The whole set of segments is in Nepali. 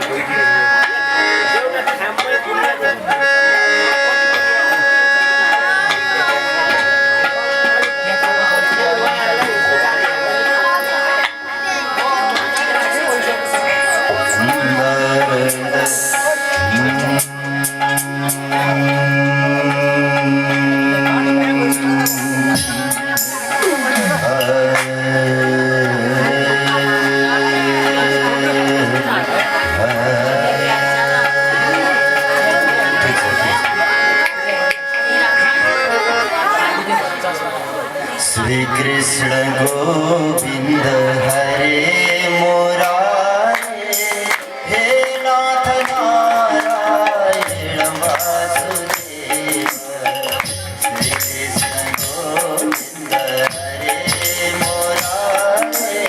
ठीक है श्री कृष्ण गोविंद हरे मुरारे हे नाथ नारायण वासुदेव श्री कृष्ण गोविंद हरे मुरारे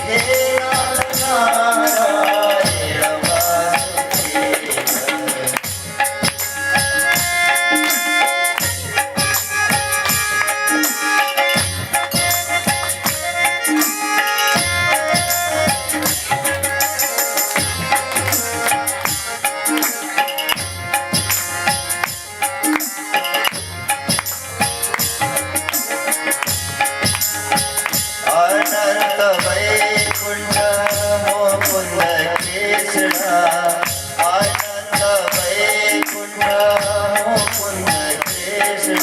हे नाथ नारायण वासुदेव अनंत वैकुंठ मुकुंद कृष्ण अनंत वैकुंठ मुकुंद कृष्ण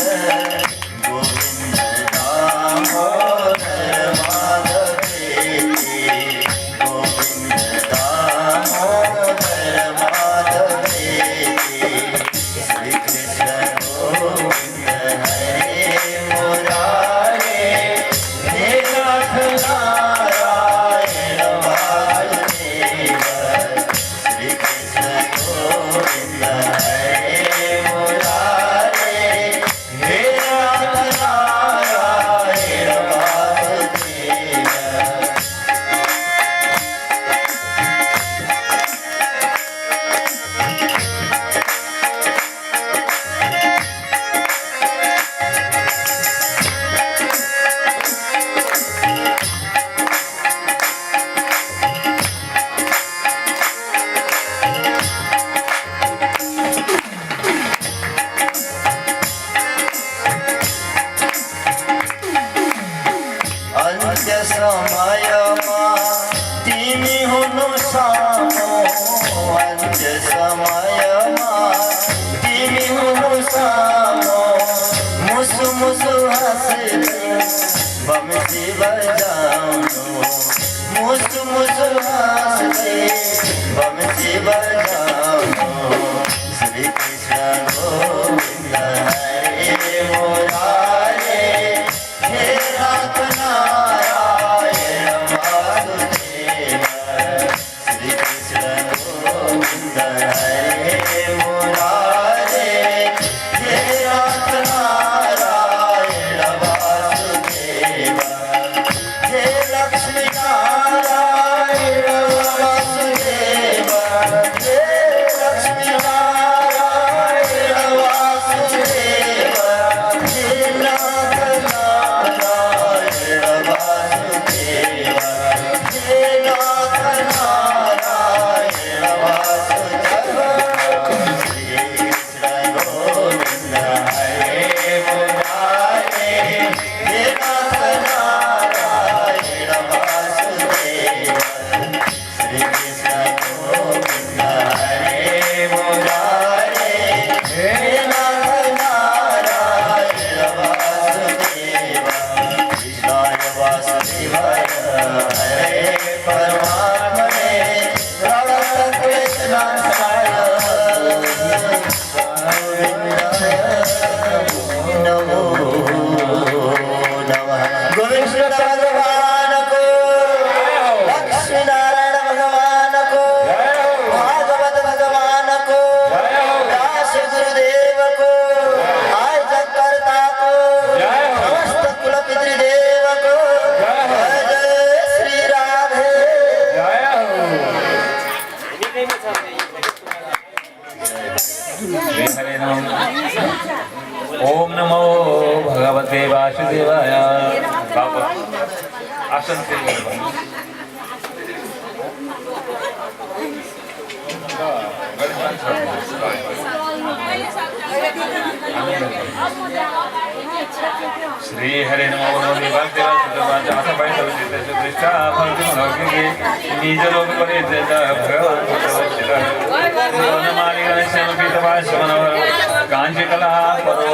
गोविंद दामोदर माधवेति गोविंद दामोदर माधवेति श्री कृष्ण गोविंद हरे मुरारे हे नाथ नारायण वासुदेव श्री कृष्ण गोविंद हरे मुरारे हे नाथ नारायण वासुदेव अंत्य समय तिमी हुनु सामो अंत्य समय तिमी हुनु सामो मुसु मुसु हंसते बमसी बजाउनु मुसु मुसु हंसते बमसी बजाउनु श्री कृष्ण गोविंद हरे मुरारे हे नाथ नारायण वासुदेव श्री कृष्ण गोविंद हरे मुरारे हे नाथ नारायण वासुदेव हे लक्ष्मी नारायण वासुदेव हे लक्ष्मी नारायण वासुदेव हे नाथ नारायण वासुदेव हे नाथ नारायण वासुदेव श्री कृष्ण गोविंद हरे मुरारे हे नाथ नारायण वासुदेव श्री कृष्ण गोविंद हरे मुरारे हे नाथ नारायण वासुदेव कृष्णाय वासुदेवाय हरे परमात्मने रामकृष्णाय नमो नमः गोविंद भगवान को लक्ष्मी नारायण भगवान को भागवत भगवान को व्यास गुरुदेव को आज कर्ता को समस्त कुल पितृदेव को जय श्री राधे वासुदेवाय बाबा आसन से श्री हरे नमो नमः भक्ति रस जाता भाई सब जिते से कृष्णा भक्ति मनोगे निज लोक परे देता भगवान भगवत माली गणेशन पीतवास मनोहर कांची कला परो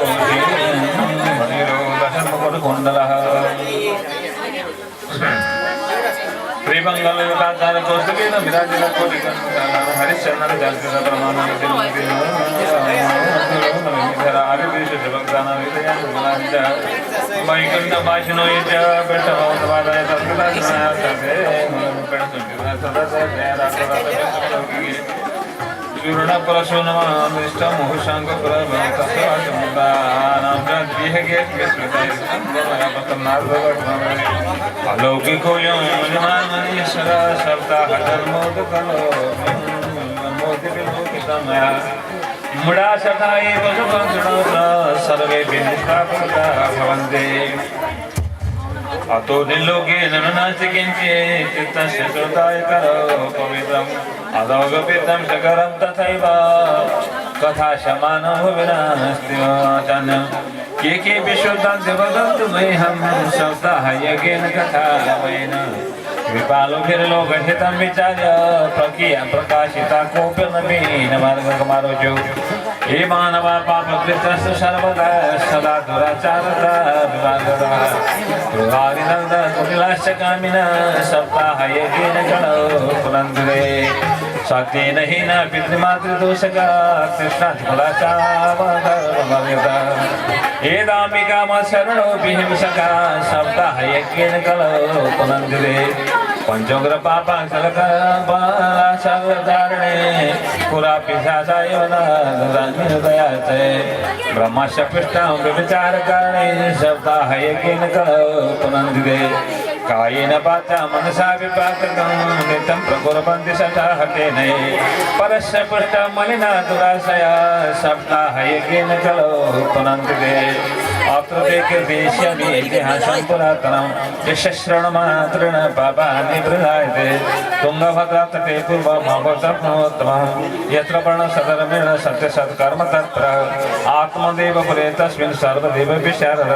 मनीरो दशम कोट कुंडलः श्रीमंगल युगाचार कौस्तुभे न विराजित कोटि हरिश्चंद्र जलति प्रमाण आदिदेश जगदान विदयान गुणांच वैकुंठ वासिनो यच बेटवादाय तत्कदा सदे पेणसुंटिना सदा जय राघव चूर्ण परशुनम निष्ठा मोहशांग परमतस्वाचमुदानां जद्विहगे विस्मृतै संगमया पतनार्धवट्मने अलौकिको यमनिमाननीश्वर सप्ताह धर्मोदकलो मोदिविलोकितमया मुड़ा सदाये वसुपंसुणोस सर्वे विनिष्ठापनता भवन्ते अतो निलोके ननुनास्ति किञ्चित् चित्तस्य श्रोताय करो पवित्रम् अदौगपितं शकरं तथैव कथा समानो विनास्ति वाचन के विशुद्धं वदन्तु मह्यं सप्ताहयज्ञेन कथामयेन विपालोभिर्लोकहितं विचार्य प्रकीया प्रकाशिता कोऽपि नवीन मार्गमारोचो हे मानवा पापकृतस्तु सर्वदा सदा दुराचारता विभागता दुरारिनन्द कुटिलाश्च कामिनः सप्ताहयज्ञेन कणो पुनन्दुरे सत्येन हीन पितृमातृदोषका कृष्णात्मलाचावधर्मव्यता एदाम्बिका मत्शरणो विहिंसका सप्ताहयज्ञेन कणो पुनन्दुरे पंचोग्र पापा सर्वधारणे पुरा पिशाचाय हृदयाचे ब्रह्मस्य पृष्ठं विचार करणे सप्ताहयज्ञेन करो पुनन्दिरे कायेन वाचा मनसा विपाकं नित्यं प्रकुर्वन्ति सताहतेन परस्य पृष्ठं मलिना दुराशया सप्ताहयज्ञेन करो पुनन्दिरे अत्र ते कीर्तिष्यामि इतिहासं पुरातनं यशश्रणमात्रेण पापानि प्रजायते तुङ्गभद्रातटे पूर्वमवतमोत्तमं यत्र वर्णसधर्मेण सत्यसत्कर्म तत्र आत्मदेव पुरे तस्मिन् सर्वदेव विशारद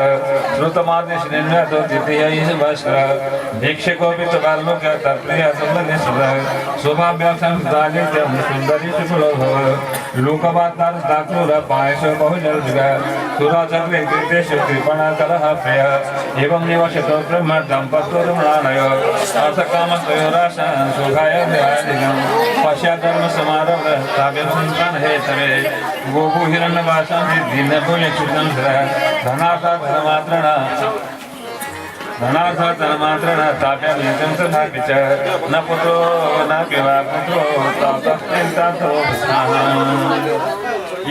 श्रुतमादिशनिर्णयतो द्वितीयैर्वस्त्र भिक्षकोऽपि तु कार्मुक्य तत्प्रियतुल्यनिष्ठः शोभाभ्यासं दालित्यं सुन्दरी सुकुलो भव लोकवार्तादाक्रूरपायसो बहुजलजुगा सुराचक्रे कृतेषु कृपणाकरः प्रिय एवं निवसतो ब्रह्मर्दं पत्वरुमणानय अर्थकामस्तयोराशान् सुखाय ध्यादिगं पश्चाद्धर्मसमारम्भः स्थाप्यं सन्तानहेतवे गोभूहिरण्यवासां दीनभूयक्षुतं धनार्थधनमात्रेण ताप्यं नित्यं तथापि च न पुत्रो न पिवा पुत्रो ततश्चिन्तातो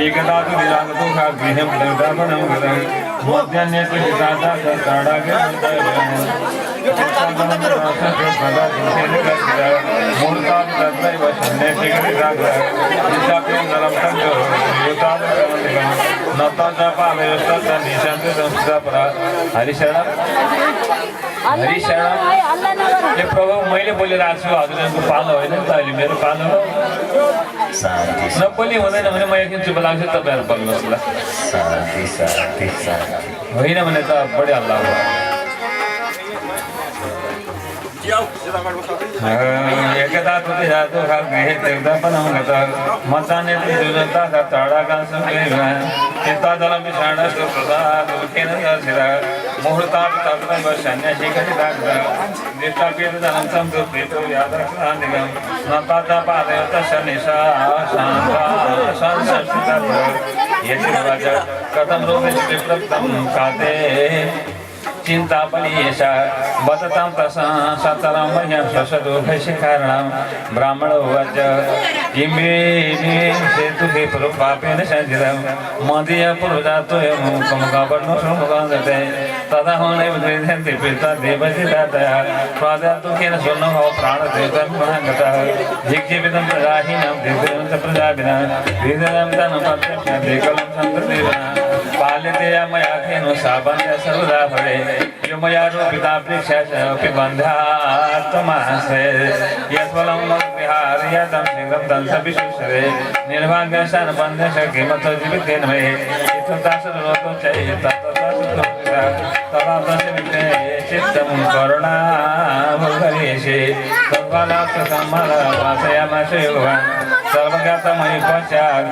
एकदा तु विरागदुःखा गृहं प्रदापनं गतं मध्याह्ने तु हितादातडागे मूर्तां तत्रैव शून्यशिखरिराग्रः निशाप्यं नरं तञ्जो युतादकमलिकं न तञ्च पालयोस्तत्र निशन्ति संस्कृतपरा हरिशरण ये प्रभु मैले बोलिरहेको छु हजुरहरूको पालो होइन नि त अहिले मेरो पालो हो नबोली हुँदैन भने म एकदिन चुप लाग्छु तपाईँहरू बोल्नुहोस् ल होइन भने त बढी हल्ला हो एकदा तुझ्यातो गृहे देवदापनं गतः मताने दुर्जनता तडागासंवेगः चित्तादलं विषाणस्तु प्रसादुखेन दर्शितः मुहूर्तात् तत्रैव सन्न्यासिकरिदाग्रः निष्ठाप्येतदनं तं दुर्प्रीतो यादक्षान्तिकं न तापादयतस्य निशा शान्ता संसर्षितः यतिर्वाच कथं रोगेषु विप्रक्तं काते चिंता बलियेश बततां सतरं मह्यं शशदुःखशिखारणं ब्राह्मणो वच इमे सेतुके पुरुपापेन सञ्जितं मदीयपुरुजातोयं मुखमुखवर्णो सुमुखान्दते तदा नैव द्वेधन्ति पिता देवजिदातया प्रादातुकेन स्वर्णो प्राणदेवं महागतः जिज्ञेविदं प्रजाहीनं दिव्यं च प्रजाविना विदनं धनं पत्यं देकलं सन्ततिना पाल्यते मया धेनु सा बन्ध्या सर्वदा भवे यो मया रूपिता वृक्षापि बन्ध्यात्मासे यत्फलं विहार यतं शीघ्रं दंश विशुष्यते निर्भाग्यशान बन्ध्यश किमतो जीवितेन मे इत्थदासरोतो चै तथा दशमिते चित्तं करुणाभुगरेशे तद्बालाक्षसम्मलवासयामाशे भगवान् सर्वगतमयि पश्चात्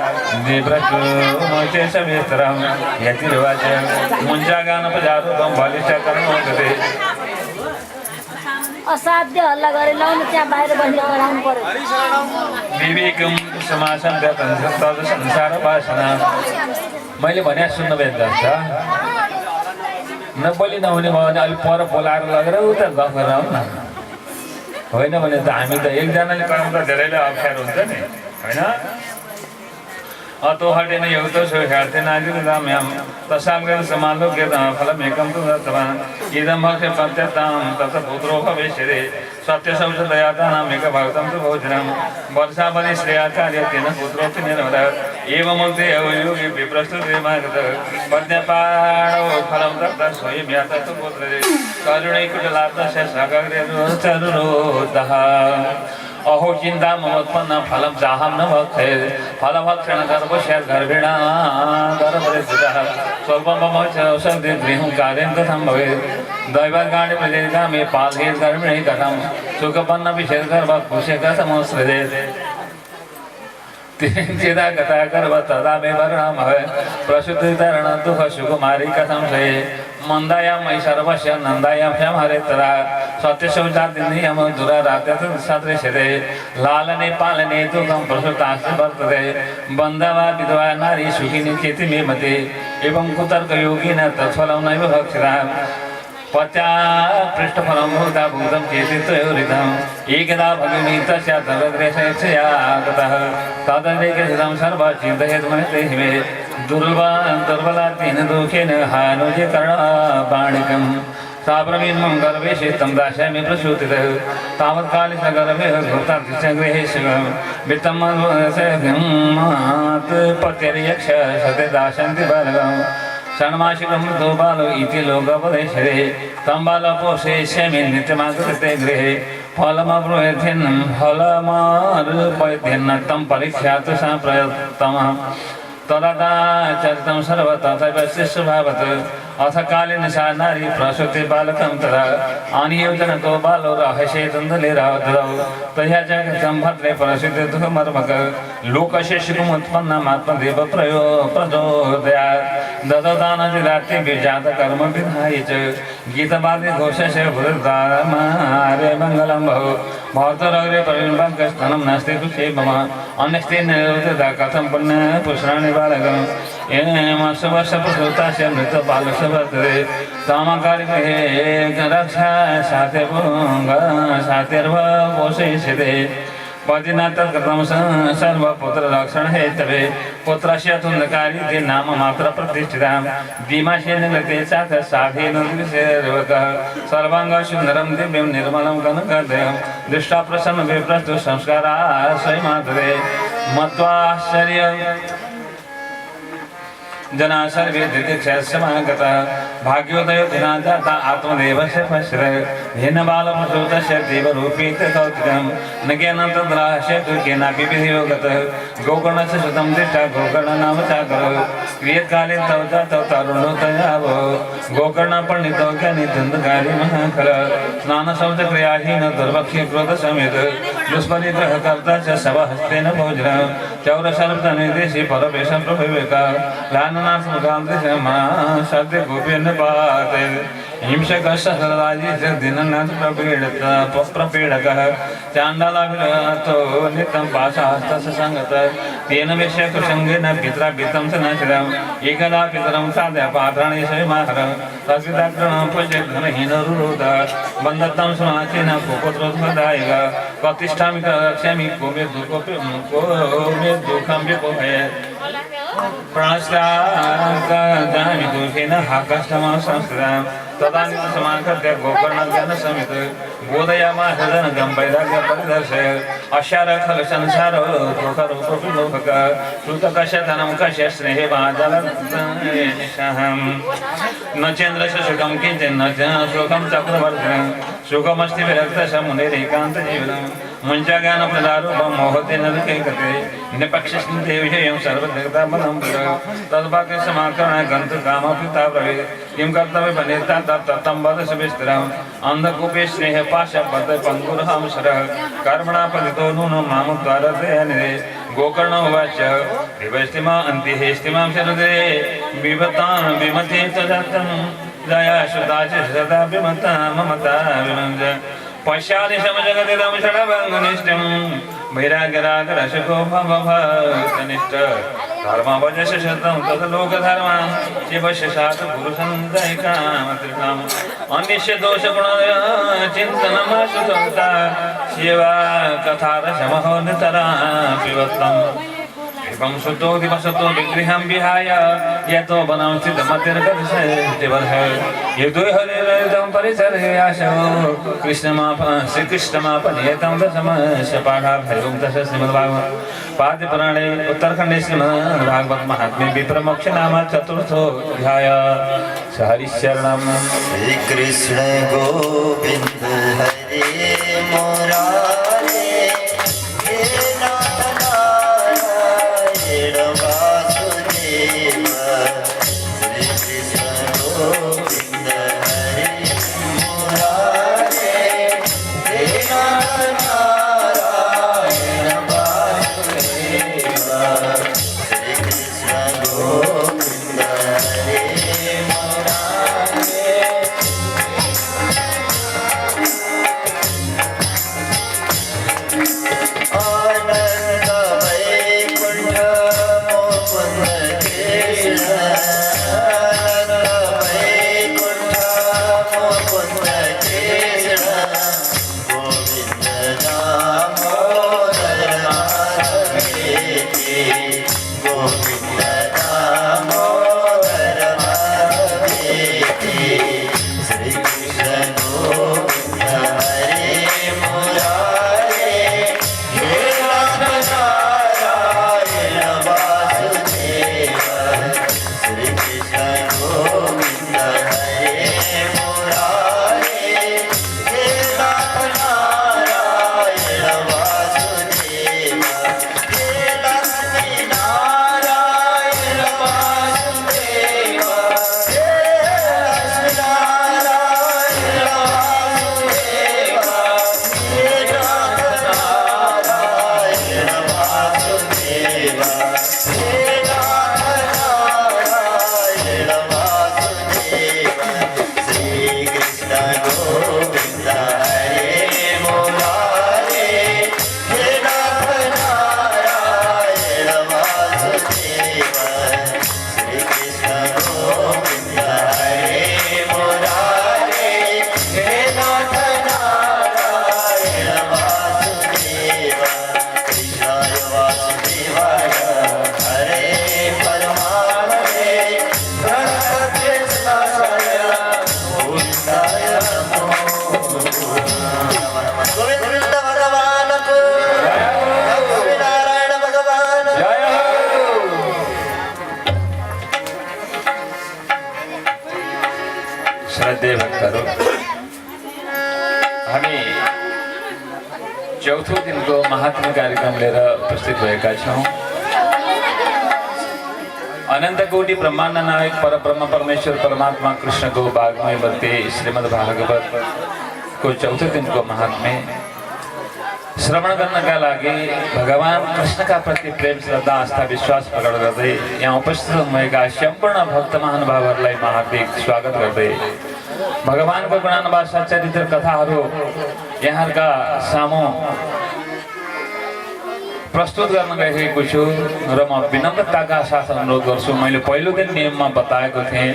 दिव्रचुमुचेशविस्तरं यतिर्वाच मुञ्चागानपजारूपं बलिष्ठकर्णोदते असाध्य हल्ला गरे लाउनु त्यहाँ बाहिर बसेर गराउनु पर्यो विवेकं समासं गतं तद् संसारवासना मैले भने सुन्न बेच्छ नबोली नहुने भयो भने अलिक पर बोलाएर लगेर उता गफ गरेर आउँ न होइन भने त हामी त एकजनाले गराउँ त धेरैलाई अप्ठ्यारो हुन्छ नि होइन अतो हटेन एउटा सो हेर्थे नाजिराम्याम तसाग्र समालो के फलमेकं तु दत्तवान् इदं भक्ष्य प्रत्यतां तत् पुत्रो भविष्यति सत्यसौच दयातानाम् एकभक्तं तु भोजनं वर्षावधि श्रेयाचार्य तेन पुत्रोऽपि निर्मलः एवमुक्ते योगी विप्रस्तुते मागत पद्यपाणो फलं दत्तः स्वयं यातस्तु पुत्रः करुणैकुटलात्मस्य सगग्रेरुचरुरोधः अहो चिंता ममोत्पन्न फलम चाहम न भक्षे फलभक्षण गर्भस्य गर्भिणा गर्भरितः स्वल्पं औषधि गृहं कार्यं कथं भवेत् दैवगाणि प्रजनिता मे पाल्येत गर्भिणी कथं सुखपन्न विषेद गर्भकुशे कथमोत्सृजेत् चिदा गता गर्भ तदा मे वर्णं प्रसूतितरण दुःख सुकुमारी कथं सहे मंदायां मयि सर्वस्य नंदायां हरे तदा सत्यशौचादिनियम दुराराध्यत सदृश्यते लालने पालने दुःखं प्रसूतास्ति वर्तते बन्धवा विधवा नारी सुखिनी चेति मे मते एवं कुतर्क योगिन तत्फलं नैव भक्षिताम् पत्या पृष्ठफलं भूता भूतं चेति त्वयोरिदम् एकदा भगिनी तस्या तदग्रेसया गतः तदनेकहितं सर्वं चिन्तयेत् महते मे दुर्बलात्तेन दुःखेन हानुजे कर्णपाणिकम् साप्रवीणं गर्भेशे तं दास्यामि प्रसूतितः तावत्काले स गर्भे भूतातिश्च गृहेषु वित्तं पत्यर्यक्ष सते दास्यन्ति बालकम् षण्मासिकं मृतो बालो इति लोकपदेशरे तं बालं पोषयिष्यामि नित्यमागते गृहे फलमब्रूयेथेन फलमर्पयेथेन तं परीक्षातु सा प्रयत्तमः तदा चरितं सर्वतः तथैव शिशुभावत् अथ कालेन सा नारी प्रसूते बालकं तदा अनियोजनको बालो रहस्ये दन्दले ददौ तया जगतं भद्रे प्रसूते दुःखमर्मक लोकशेषिकमुत्पन्नमात्मदेव प्रचोदयात् ददौ दानजिरात्ये विजातकर्म विधायि च गीतवादे घोषस्य भूतामारे मङ्गलं बहु भवतरग्रे प्रवीणवाक्यस्थानं नास्ति दुःखे मम अन्यस्ते निरोधता कथं पुण्यपुष्णानि बालकम् एवमशवर्षप्रसूतास्य मृतबालस्य वर्तते कामकारिगृहे रक्षा सातिर्वपोषयिष्यते पतिना तत्कृतं सर्वपुत्ररक्षणहेतवे पुत्रस्य तुन्दकारी ते नाम मात्र प्रतिष्ठितां दिमाशेन गते चाथ साधेन द्विषेर्वकः सर्वाङ्गसुन्दरं दिव्यं निर्मलं कनकद्वयं दृष्ट्वा प्रसन्न विप्रस्तु संस्काराश्रयमातरे मत्वाश्चर्य जना सर्वे दिदिक्षमागतः भाग्योदयो दिना जाता आत्मदेवस्य पश्र हेन बालप्रसूतस्य देवरूपीत कौतिकं न ज्ञानं तद्रास्य तु केनापि विधियो गतः गोकर्णस्य सुतं दृष्टा गोकर्णनाम चाकरः क्रियत्काले तव जातौ तरुणो तया गोकर्णपण्डितो ज्ञानिधन्दकारी महाखल स्नानशौचक्रियाहीन दुर्भक्ष्य क्रोधसमेत दुष्परिग्रहकर्ता च शवहस्तेन भोजनं चौरसर्पनिर्देशे परवेशं प्रभविका सत्य गोपेन पाते हिंसकसहराजी दीननाथ प्रपीडकः चाण्डालाभिरतो नित्यं पाशहस्तसङ्गतः तेन विषयकुसङ्गेन पित्रा वित्तं च नाचिरम् एकदा पितरं साध्य पात्राणि शयमाहरं तस्विदाग्रणं पूज्यघनहीनरुरोध बन्धत्तं सुनाचेन कुपुत्रोद्भदायक प्रतिष्ठामि रक्ष्यामि को मे दुःखं विपोहयेत् प्राणस्तागामि दुखेन हाकाष्ठमा संस्कृतां तदानीं समाकृत्य गोकर्णज्ञान समेत बोधयामास जनकं वैराग्यपरिदर्शय अशारखलसंसारो दुःखरूपविलोकक श्रुतकशधनं कस्य स्नेहभाजलनिशहं न चेन्द्रस्य सुखं किञ्चिन्न च सुखं चक्रवर्तिनं सुखमस्ति विरक्तसमुनिरेकान्तजीवनं मुञ्चज्ञानप्रदारूपं मोहते नरकैकते निपक्षस्मृते विषयं सर्वदेवतापदं तद्वाक्यसमाकर्ण्य गन्तकामपिता ब्रवीत् किं कर्तव्यमनेता तत्तं वद सुविस्तरम् अन्धकूपे स्नेहपाशबद्ध पङ्गुरहंसरः कर्मणा पतितो नूनं मामुद्वारते निरे गोकर्ण उवाच विवस्तिमा अन्तिहेस्तिमां शरदे विभतां विमते तदर्थं जया सुता च सदा विमता ममता विमञ्ज पश्चादि समजगतिदं षडभङ्गनिष्ठं वैराग्यरागरसको भवभक्तनिष्ठ धर्मवजस शतं तद्लोकधर्मां शिवस्य सात पुरुषं अन्यस्य दोषगुणदय चिन्तनमाशुता सेवा कथारसमहो नितरा पिबत्तम् एवं सुतो दिवसतो विगृहं विहाय यतो वनं स्थितमतिर्गतः यदो हरिहरितं परिसरे आशो श्रीकृष्णमापनियतं दशमस्य पाठाभैरवं दश श्रीमद्भागवत पाद्यपुराणे उत्तरखण्डे श्रीमद्भागवत महात्म्ये विप्रमोक्षनाम चतुर्थो अध्याय हरिशरणं श्रीकृष्ण गोविंद हरे मुरारे हे नाथ नारायण वासुदेव श्रीकृष्ण गोविंद हरे मुरारे हे नाथ नारायण वासुदेव श्रीकृष्ण गोविंद हरे आनंद वैकुंठ मुकुंद कृष्ण आनंद वैकुंठ मुकुंद कृष्ण गोविंद दामोदर माधवेति गोविंद दामोदर माधवेति श्री कृष्ण गोविंद हरे मुरारे हे नाथ नारायण वासुदेव श्री कृष्ण गोविंद हरे मुरारे हे नाथ नारायण वासुदेव हे लक्ष्मी नारायण वासुदेव हे लक्ष्मी नारायण वासुदेव हे नाथ नारायण वासुदेव हे नाथ नारायण वासुदेव श्री कृष्ण गोविंद हरे मुरारे हे नाथ नारायण वासुदेव श्री कृष्ण गोविंद हरे मुरारे हे नाथ नारायण वासुदेव कृष्णाय वासुदेवाय हरे परमात्मने प्रणतकृष्णाय गोविंदाय नमो गोविंद भगवान को लक्ष्मी नारायण भगवान जय हो श्रद्धेय भक्तहरू हामी चौथो दिनको महात्म्य कार्यक्रम लिएर उपस्थित भएका छौँ। अनंत कोटि ब्रह्मांड नायक परब्रह्म परमेश्वर परमात्मा कृष्णको वाग्मय वृत्ति श्रीमद् भागवत को चौथो दिनको महात्म्य श्रवण गर्नका लागि भगवान कृष्णका प्रति प्रेम श्रद्धा आस्था विश्वास प्रकट गर्दै यहाँ उपस्थित हुनुभएका सम्पूर्ण भक्त महानुभावहरूलाई म हार्दिक स्वागत गर्दै भगवानको गुणानुवाद सच्चरित्र कथाहरू यहाँहरूका सामु प्रस्तुत गर्न गइरहेको छु र म विनम्रताका साथ अनुरोध गर्छु। मैले पहिलो दिन नियममा बताएको थिएँ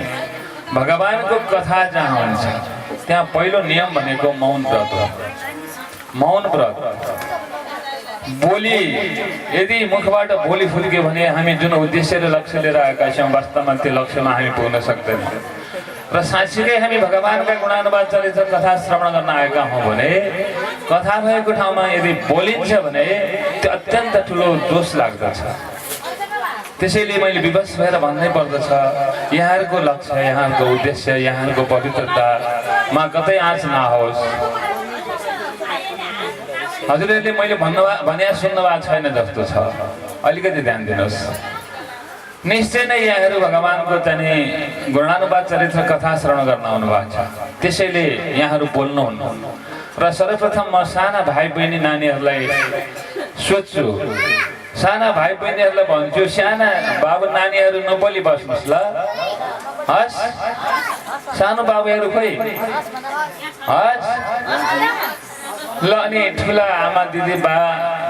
भगवानको कथा जहाँ हुन्छ त्यहाँ पहिलो नियम भनेको मौन व्रत हो। मौन व्रत बोली यदि मुखबाट बोली फुल्क्यो भने हामी जुन उद्देश्य र लक्ष्य लिएर आएका छौँ वास्तवमा त्यो लक्ष्यमा हामी पुग्न सक्दैनौँ र साँच्चीकै हामी भगवानका गुणानुवाद चरित्र कथा श्रवण गर्न आएका हौँ भने कथा भएको ठाउँमा यदि बोलिन्छ भने त्यो अत्यन्त ठुलो दोष लाग्दछ। त्यसैले मैले विवश भएर भन्नै पर्दछ यहाँहरूको लक्ष्य यहाँहरूको उद्देश्य यहाँहरूको पवित्रतामा कतै आँच नहोस्। हजुरहरूले मैले भने सुन्नुभएको छैन जस्तो छ, अलिकति ध्यान दिनुहोस्। निश्चय नै यहाँहरू भगवानको चाहिँ गुणानुवाद चरित्र कथा श्रवण गर्न आउनु भएको छ, त्यसैले यहाँहरू बोल्नुहुन्न। र सर्वप्रथम म साना भाइ बहिनी नानीहरूलाई सोध्छु, साना भाइ बहिनीहरूलाई भन्छु, साना बाबु नानीहरू नबोली बस्नुहोस् ल। हस् सानो बाबुहरू खोइ हस् ल। अनि ठुला आमा दिदी बा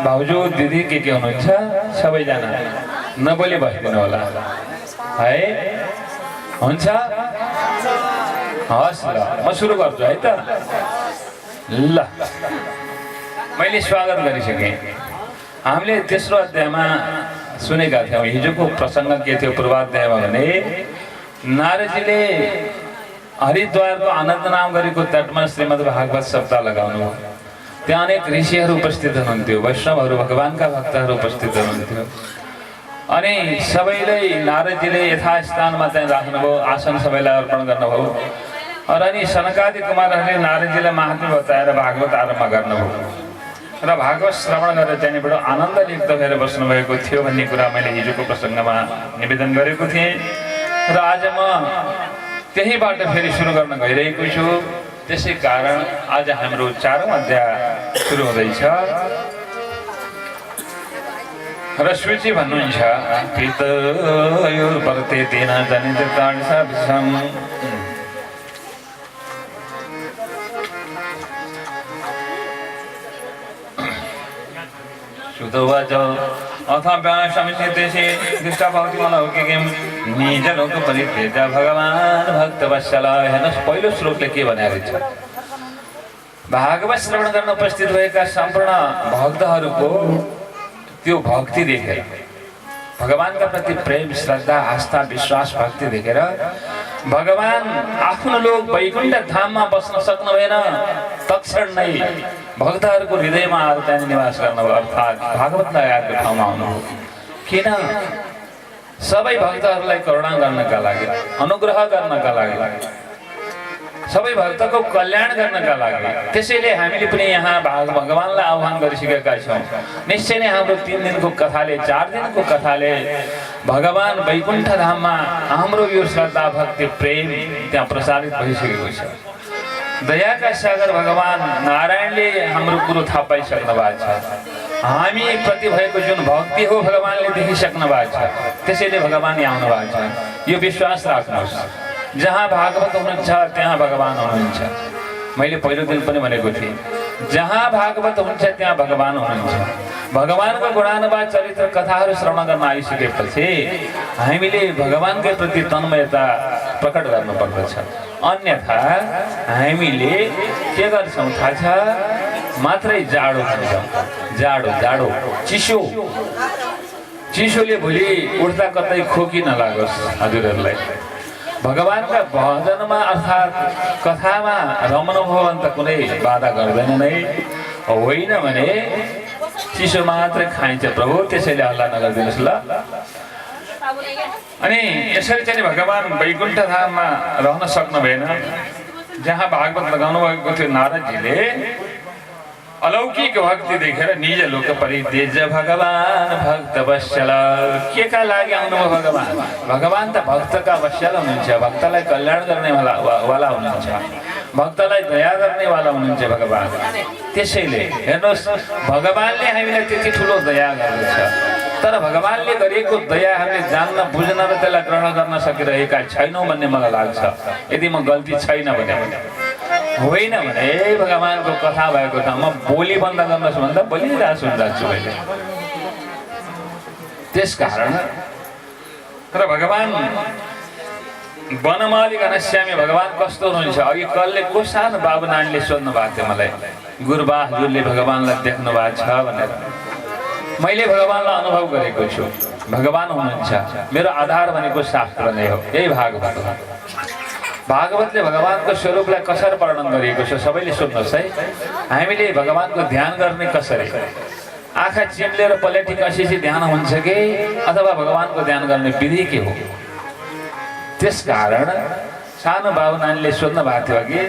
भाउजू दिदी के हुनुहुन्छ सबैजना नबोली बसिदिनु होला है, हुन्छ? हस् ल म सुरु गर्छु है त। ल मैले स्वागत गरिसकेँ। हामीले तेस्रो अध्यायमा सुनेका थियौँ, हिजोको प्रसङ्ग के थियो पूर्वाध्यायमा भने नारदजीले हरिद्वारको आनन्द नाम गरेको तटमा श्रीमद् भागवत सप्ताह लगाउनु भयो। त्यहाँ अनेक ऋषिहरू उपस्थित हुनुहुन्थ्यो, वैष्णवहरू भगवानका भक्तहरू उपस्थित हुनुहुन्थ्यो। अनि सबैलाई नारदजीले यथास्थानमा चाहिँ राख्नुभयो, आसन सबैलाई अर्पण गर्नुभयो। अनि सनकादि कुमारहरूले नारदजीलाई महात्म्य बताएर भागवत आरम्भ गर्नुभयो र भागवत श्रवण गरेर चाहिँ बडो आनन्द लिप्त भएर बस्नुभएको थियो भन्ने कुरा मैले हिजोको प्रसङ्गमा निवेदन गरेको थिएँ। र आज म त्यहीबाट फेरि सुरु गर्न गइरहेको छु। त्यसै कारण आज हाम्रो 4औं अध्याय सुरु हुँदैछ। र सूची भन्नुहुन्छ पितयोर्वर्ते तेन जनित ताडसा विषम सुतोवाच अथ व्यासमिति दृष्टभक्ति अलौकिकीं निजलोक परित्यज्य भगवान् भक्तवत्सल। हेर्नुहोस् पहिलो श्लोकले के भनेको छ, भागवत श्रवण गर्न उपस्थित भएका सम्पूर्ण भक्तहरूको त्यो भक्ति देखेर, भगवानका प्रति प्रेम श्रद्धा आस्था विश्वास भक्ति देखेर भगवान आफ्नो लोक वैकुण्ठ धाममा बस्न सक्नु भएन, तत्क्षण नै भक्तहरूको हृदयमा आएर त्यहाँ निवास गर्नुभयो, अर्थात् भागवतलाई आएको ठाउँमा आउनुभयो। किन? सबै भक्तहरूलाई करुणा गर्नका लागि, अनुग्रह गर्नका लागि, सबै भक्तको कल्याण गर्नका लागि। त्यसैले हामीले पनि यहाँ भगवानलाई आह्वान गरिसकेका छौँ। निश्चय नै हाम्रो 3 दिनको कथाले 4 दिनको कथाले भगवान वैकुण्ठ धाममा हाम्रो यो श्रद्धा भक्ति प्रेम त्यहाँ प्रसारित भइसकेको छ। दयाका सागर भगवान नारायणले हाम्रो कुरो थाहा पाइसक्नु भएको छ। हामी प्रति भएको जुन भक्ति हो भगवानले देखिसक्नु भएको छ, त्यसैले भगवान यहाँ आउनु भएको छ। यो विश्वास राख्नुहोस्, जहाँ भागवत हुनुहुन्छ त्यहाँ भगवान हुनुहुन्छ। मैले पहिलो दिन पनि भनेको थिएँ, जहाँ भागवत हुन्छ त्यहाँ भगवान हुनुहुन्छ। भगवानको गुणानुवाद चरित्र कथाहरू श्रवण गर्न आइसकेपछि हामीले भगवानकै प्रति तन्मयता प्रकट गर्नुपर्दछ। अन्यथा हामीले के गर्छौँ थाहा छ? मात्रै जाडो खान्छौँ। जाडो जाडो चिसो चिसोले भोलि उठ्दा कतै खोकी नलागोस् हजुरहरूलाई। भगवानका भजनमा अर्थात् कथामा रमनुभयो भने त कुनै बाधा गर्दैन नै, होइन भने चिसो मात्रै खाइन्छ प्रभु। त्यसैले हल्ला नगरिदिनुहोस् ल। अनि यसरी चाहिँ भगवान वैकुण्ठ धाममा रहन सक्नु भएन। जहाँ भागवत लगाउनु भएको थियो नारदजीले अलौकिक भक्ति देखेर निज लोक परित्यज्य भगवान भक्तवत्सल। के का लागि आउनुभयो भगवान? भगवान त भक्तका वत्सल हुनुहुन्छ, भक्तलाई कल्याण गर्ने वाला हुनुहुन्छ, भक्तलाई दया गर्ने वाला हुनुहुन्छ भगवान। त्यसैले हेर्नुहोस्, भगवानले हामीलाई त्यति ठुलो दया गर्दछ, तर भगवानले गरेको दया हामीले जान्न बुझ्न र त्यसलाई ग्रहण गर्न सकिरहेका छैनौँ भन्ने मलाई लाग्छ। यदि म गल्ती छैन भने, होइन भने भगवानको कथा भएको ठाउँमा बोली बन्द गर्नुहोस् भन्दा बोलिरहेको सुनिरहेको मैले। त्यसकारण तर भगवान वनमाली घनश्यामी भगवान कस्तो हुनुहुन्छ? अघि कलले को सानो बाबु नानीले सोध्नु भएको थियो मलाई, गुरुबा हजुरले भगवानलाई देख्नु भएको छ भनेर। मैले भगवानलाई अनुभव गरेको छु। भगवान हुनुहुन्छ, मेरो आधार भनेको शास्त्र नै हो, यही भागवत हो। भागवतले भगवानको स्वरूपलाई कसरी वर्णन गरिएको छ सबैले सुन्नुहोस् है। हामीले भगवानको ध्यान गर्ने कसरी, आँखा चिम्लेर पलेटी कसेपछि ध्यान हुन्छ कि अथवा भगवानको ध्यान गर्ने विधि के हो? त्यसकारण सानो बाबु नानीले सोध्नु भएको थियो कि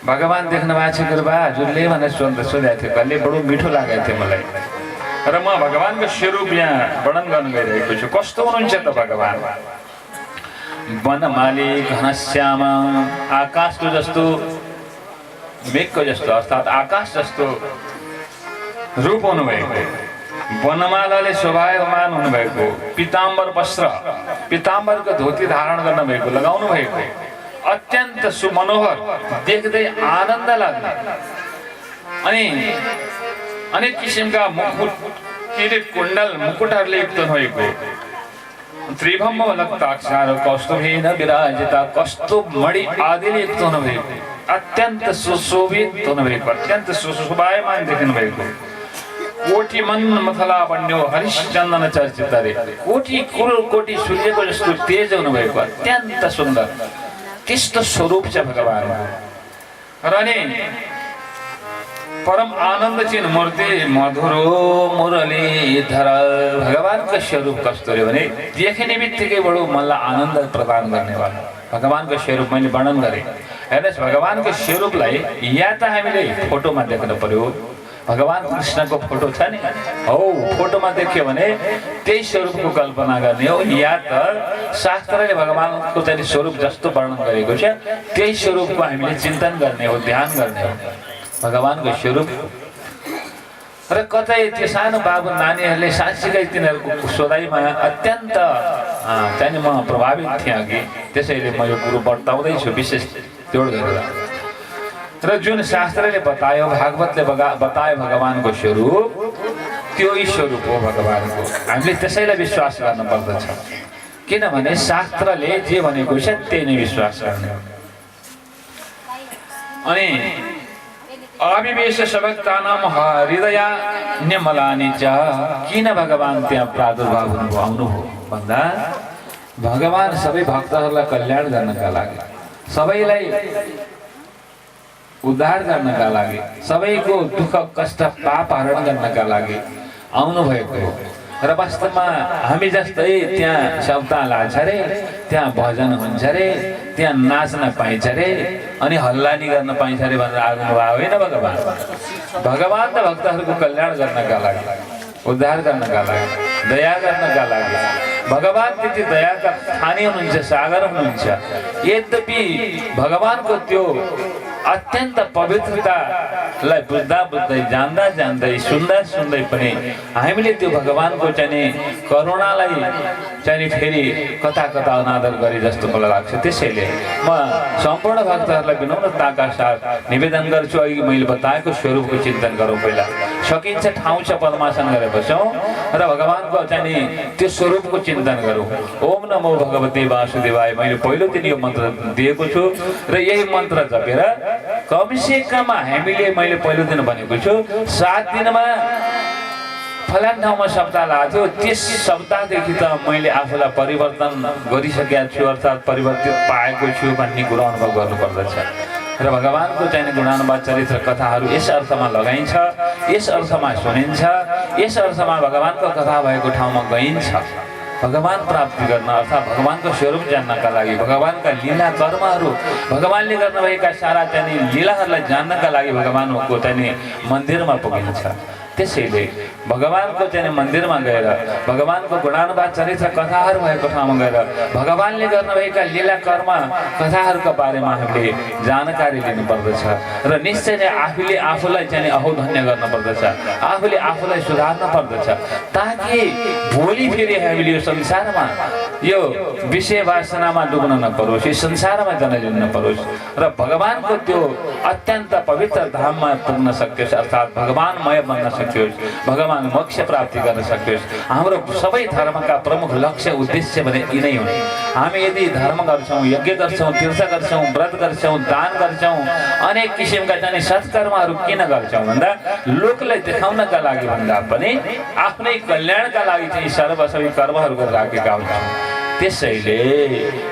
भगवान देख्नु भएको छ गुरुबा हजुरले भनेर सोधेको थियो। कहिले बडो मिठो लागेको थियो मलाई। र म भगवानको स्वरूप यहाँ वर्णन गर्न गइरहेको छु। कस्तो हुनुहुन्छ त भगवान? वनमाली घनश्याम, आकाशको जस्तो, मेघको जस्तो अर्थात् आकाश जस्तो रूप हुनुभएको, वनमालाले शोभायमान हुनुभएको, पीताम्बर वस्त्र, पीताम्बरको धोती धारण गर्नुभएको, लगाउनु भएको, अत्यन्त सुमनोहर, देख्दै आनन्द लाग्ने, अनि अनेक किसिमका मुकुट, किरीट, कुण्डल, मुकुटहरूले युक्त भएको, त्रिभम्ब लक्ताक्षर कौस्तुभेन विराजिता, कस्तुभ मणि आदिले युक्त हुनुभएको, अत्यन्त सुशोभित हुनुभएको, अत्यन्त सुशोभायमान देख्नु भएको, कोटि मन मथला बन्यो हरिश्चन्दन चर्चित रे, कोटि कोटि सूर्यको जस्तो तेज हुनुभएको, अत्यन्त सुन्दर त्यस्तो स्वरूप छ भगवान। र नि परम आनन्द चिन्ह मूर्ति मधुरो मुरलीधर, भगवानको स्वरूप कस्तो हो भने देख्ने बित्तिकै बडो मनलाई आनन्द प्रदान गर्नेवाला भगवानको स्वरूप मैले वर्णन गरेँ। हेर्नुहोस्, भगवानको स्वरूपलाई या त हामीले फोटोमा देख्नु पर्यो, भगवान कृष्णको फोटो छ नि हौ, फोटोमा देख्यो भने त्यही स्वरूपको कल्पना गर्ने हो, या त शास्त्रले भगवानको चाहिँ स्वरूप जस्तो वर्णन गरेको छ त्यही स्वरूपको हामीले चिन्तन गर्ने हो, ध्यान गर्ने हो भगवानको स्वरूप। र कतै त्यो सानो बाबु नानीहरूले साँच्चीकै तिनीहरूको सोधाइमा अत्यन्त चाहिँ म प्रभावित थिएँ कि, त्यसैले म यो कुरो बताउँदैछु विशेष जोड गरेर। र जुन शास्त्रले बतायो, भागवतले बतायो भगवानको स्वरूप, त्यो स्वरूप हो भगवानको। हामीले त्यसैलाई विश्वास गर्न पर्दछ, किनभने शास्त्रले जे भनेको छ त्यही नै विश्वास गर्ने हो। अनि अविवेश सबक्तानाम हृदय निर्मलानि च, किन भगवान त्यहाँ प्रादुर्भाव आउनुभयो भन्दा भगवान सबै भक्तहरूलाई कल्याण गर्नका लागि, सबैलाई उद्धार गर्नका लागि, सबैको दुःख कष्ट पाप हरण गर्नका लागि आउनुभएको हो। र वास्तवमा हामी जस्तै त्यहाँ शब्द लाग्छ रे, त्यहाँ भजन हुन्छ रे, त्यहाँ नाच्न पाइन्छ रे, अनि हल्लानी गर्न पाइन्छ रे भनेर आउनुभयो होइन भगवान। भगवान त भक्तहरूको कल्याण गर्नका लागि, उद्धार गर्नका लागि, दया गर्नका लागि भगवान त्यति दयाका खानी हुनुहुन्छ, सागर हुनुहुन्छ। यद्यपि भगवानको त्यो अत्यन्त पवित्रतालाई बुझ्दा बुझ्दै, जान्दा जान्दै, सुन्दा सुन्दै पनि हामीले त्यो भगवानको चाहिँ करुणालाई चाहिँ फेरि कता कता अनादर गरे जस्तो मलाई लाग्छ। त्यसैले म सम्पूर्ण भक्तहरूलाई विनम्रताका साथ निवेदन गर्छु, अघि मैले बताएको स्वरूपको चिन्तन गरौँ। पहिला सकिन्छ ठाउँ छ पद्मासन गरेर बसौँ र भगवानको चाहिँ त्यो स्वरूपको चिन्तन गरौँ। ओम नमो भगवते वासुदेवाय, मैले पहिलो दिन यो मन्त्र दिएको छु र यही मन्त्र जपेर कमसे कम हामीले, मैले पहिलो दिन भनेको छु 7 दिनमा फलान ठाउँमा सप्ताह लाग्थ्यो, त्यस सप्ताहदेखि त मैले आफूलाई परिवर्तन गरिसकेको छु, अर्थात् परिवर्तित पाएको छु भन्ने कुरो अनुभव गर्नुपर्दछ। र भगवानको चाहिँ गुणानुवाद चरित्र कथाहरू यस अर्थमा लगाइन्छ, यस अर्थमा सुनिन्छ, यस अर्थमा भगवानको कथा भएको ठाउँमा गइन्छ। भगवान प्राप्ति गर्न अर्थात् भगवानको स्वरूप जान्नका लागि, भगवानका लीला कर्महरू, भगवानले गर्नुभएका सारा चाहिँ लीलाहरूलाई जान्नका लागि भगवानको चाहिँ मन्दिरमा पुगिन्छ। त्यसैले भगवानको चाहिँ मन्दिरमा गएर भगवानको गुणानुवाद चरित्र कथाहरू भएको ठाउँमा गएर भगवानले गर्नुभएका लीला कर्म कथाहरूका बारेमा हामीले जानकारी लिनुपर्दछ र निश्चय नै आफूले आफूलाई चाहिँ अहोधन्य गर्नुपर्दछ, आफूले आफूलाई सुधार्न पर्दछ, ताकि भोलि फेरि हामीले यो संसारमा यो विषय वासनामा डुब्न नपरोस्, यो संसारमा जनलिन नपरोस् र भगवानको त्यो अत्यन्त पवित्र धाममा पुग्न सकियोस्, अर्थात् भगवानमय बन्न सकियोस्। सक्योस्, भगवान मोक्ष प्राप्ति गर्न सक्योस्। हाम्रो सबै धर्मका प्रमुख लक्ष्य उद्देश्य भने यिनै हुन्। हामी यदि धर्म गर्छौँ, यज्ञ गर्छौँ, तीर्थ गर्छौँ, व्रत गर्छौँ, दान गर्छौँ, अनेक किसिमका चाहिँ सत्कर्महरू किन गर्छौँ भन्दा लोकलाई देखाउनका लागि भन्दा पनि आफ्नै कल्याणका लागि चाहिँ सर्वसबै कर्महरू गरिराखेका हुन्छौँ। त्यसैले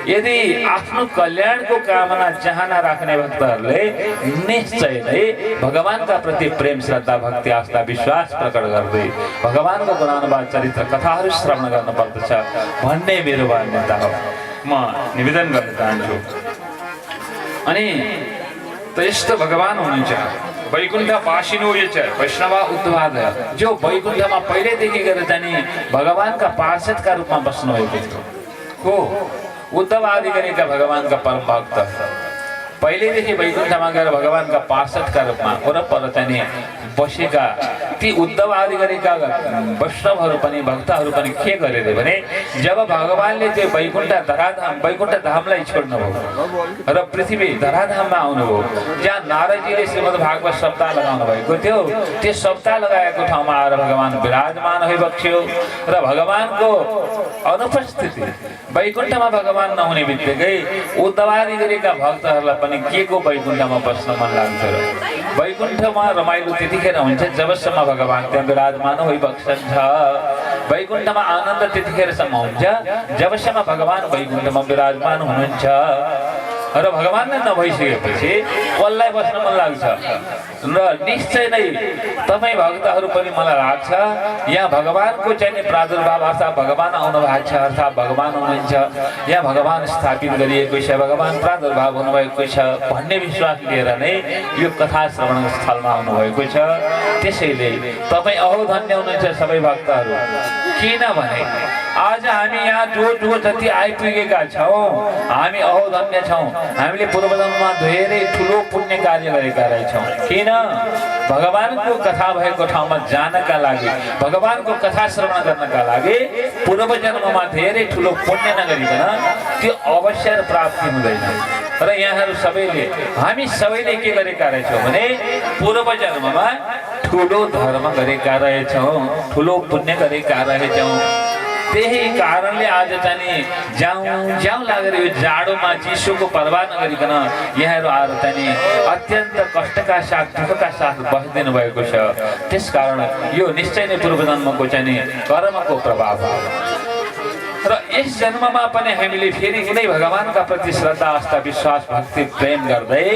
यदि आफ्नो कल्याणको कामना चाहना राख्ने भक्तहरूले निश्चय नै भगवानका प्रति प्रेम, श्रद्धा, भक्ति, आस्था, विश्वास प्रकट गर्दै भगवानको गुणानुवाद चरित्र कथाहरू श्रवण गर्नुपर्दछ भन्ने मेरो मान्यता हो। म निवेदन गर्न चाहन्छु। अनि त यस्तो भगवान हुनुहुन्छ वैकुण्ठ वासिनो ये च वैष्णव उद्धादय, जो वैकुण्ठमा पहिल्यैदेखि गरेर जाने भगवानका पार्षदका रूपमा बस्नुभएको थियो हो। उद्धव आदि गरेका भगवानका परम भक्त पहिल्यैदेखि वैकुण्ठमा गएर भगवानका पार्षदका रूपमा वरपर चाहिँ बसेका ती उद्धव आदि गरेका वैष्णवहरू पनि भक्तहरू पनि के गरे भने जब भगवानले त्यो वैकुण्ठ धामलाई छोड्नुभयो र पृथ्वी धराधाममा आउनुभयो, जहाँ नारदजीले श्रीमद् भागवत सप्ताह लगाउनु भएको थियो, त्यो सप्ताह लगाएको ठाउँमा आएर भगवान विराजमान भइबक्स्यो र भगवानको अनुपस्थिति वैकुण्ठमा भगवान नहुने बित्तिकै उद्धव आदि गरेका भक्तहरूलाई पनि के को वैकुण्ठमा बस्न मन लाग्छ र वैकुण्ठमा रमाइलो त्यतिखेर हुन्छ जबसम्म भगवान त्यहाँ विराजमान भइबक्सन्छ। वैकुण्ठमा आनन्द त्यतिखेरसम्म हुन्छ जबसम्म भगवान वैकुण्ठमा विराजमान हुनुहुन्छ। र भगवानले नभइसकेपछि कसलाई बस्न मन लाग्छ र निश्चय नै तपाईँ भक्तहरू पनि मलाई लाग्छ यहाँ भगवानको चाहिँ प्रादुर्भाव अर्थात् भगवान आउनु भएको छ, अर्थात् भगवान हुनुहुन्छ, यहाँ भगवान स्थापित गरिएको छ, भगवान प्रादुर्भाव हुनुभएको छ भन्ने विश्वास लिएर नै यो कथा श्रवण स्थलमा आउनुभएको छ। त्यसैले तपाईँ अहो धन्य हुनुहुन्छ सबै भक्तहरू। किनभने आज हामी यहाँ जो जति आइपुगेका छौँ हामी अहो धन्य छौँ। हामीले पूर्वजन्ममा धेरै ठुलो पुण्य कार्य गरेका रहेछौँ। किन? भगवानको कथा भएको ठाउँमा जानका लागि, भगवानको कथा श्रवण गर्नका लागि पूर्वजन्ममा धेरै ठुलो पुण्य नगरिकन त्यो अवसर प्राप्ति हुँदैन। र यहाँहरू सबैले हामी सबैले के गरेका रहेछौँ भने पूर्वजन्ममा ठुलो धर्म गरेका रहेछौँ, ठुलो पुण्य गरेका रहेछौँ। त्यही कारणले आज चाहिँ जाउँ लागेर यो जाडोमा चिसोको पर्वाह नगरिकन यहाँहरू आएर चाहिँ अत्यन्त कष्टका साथ दुःखका साथ बसिदिनु भएको छ। त्यसकारण यो निश्चय नै पूर्वजन्मको चाहिँ कर्मको प्रभाव हो। र यस जन्ममा पनि हामीले फेरि कुनै भगवानका प्रति श्रद्धा, आस्था, विश्वास, भक्ति, प्रेम गर्दै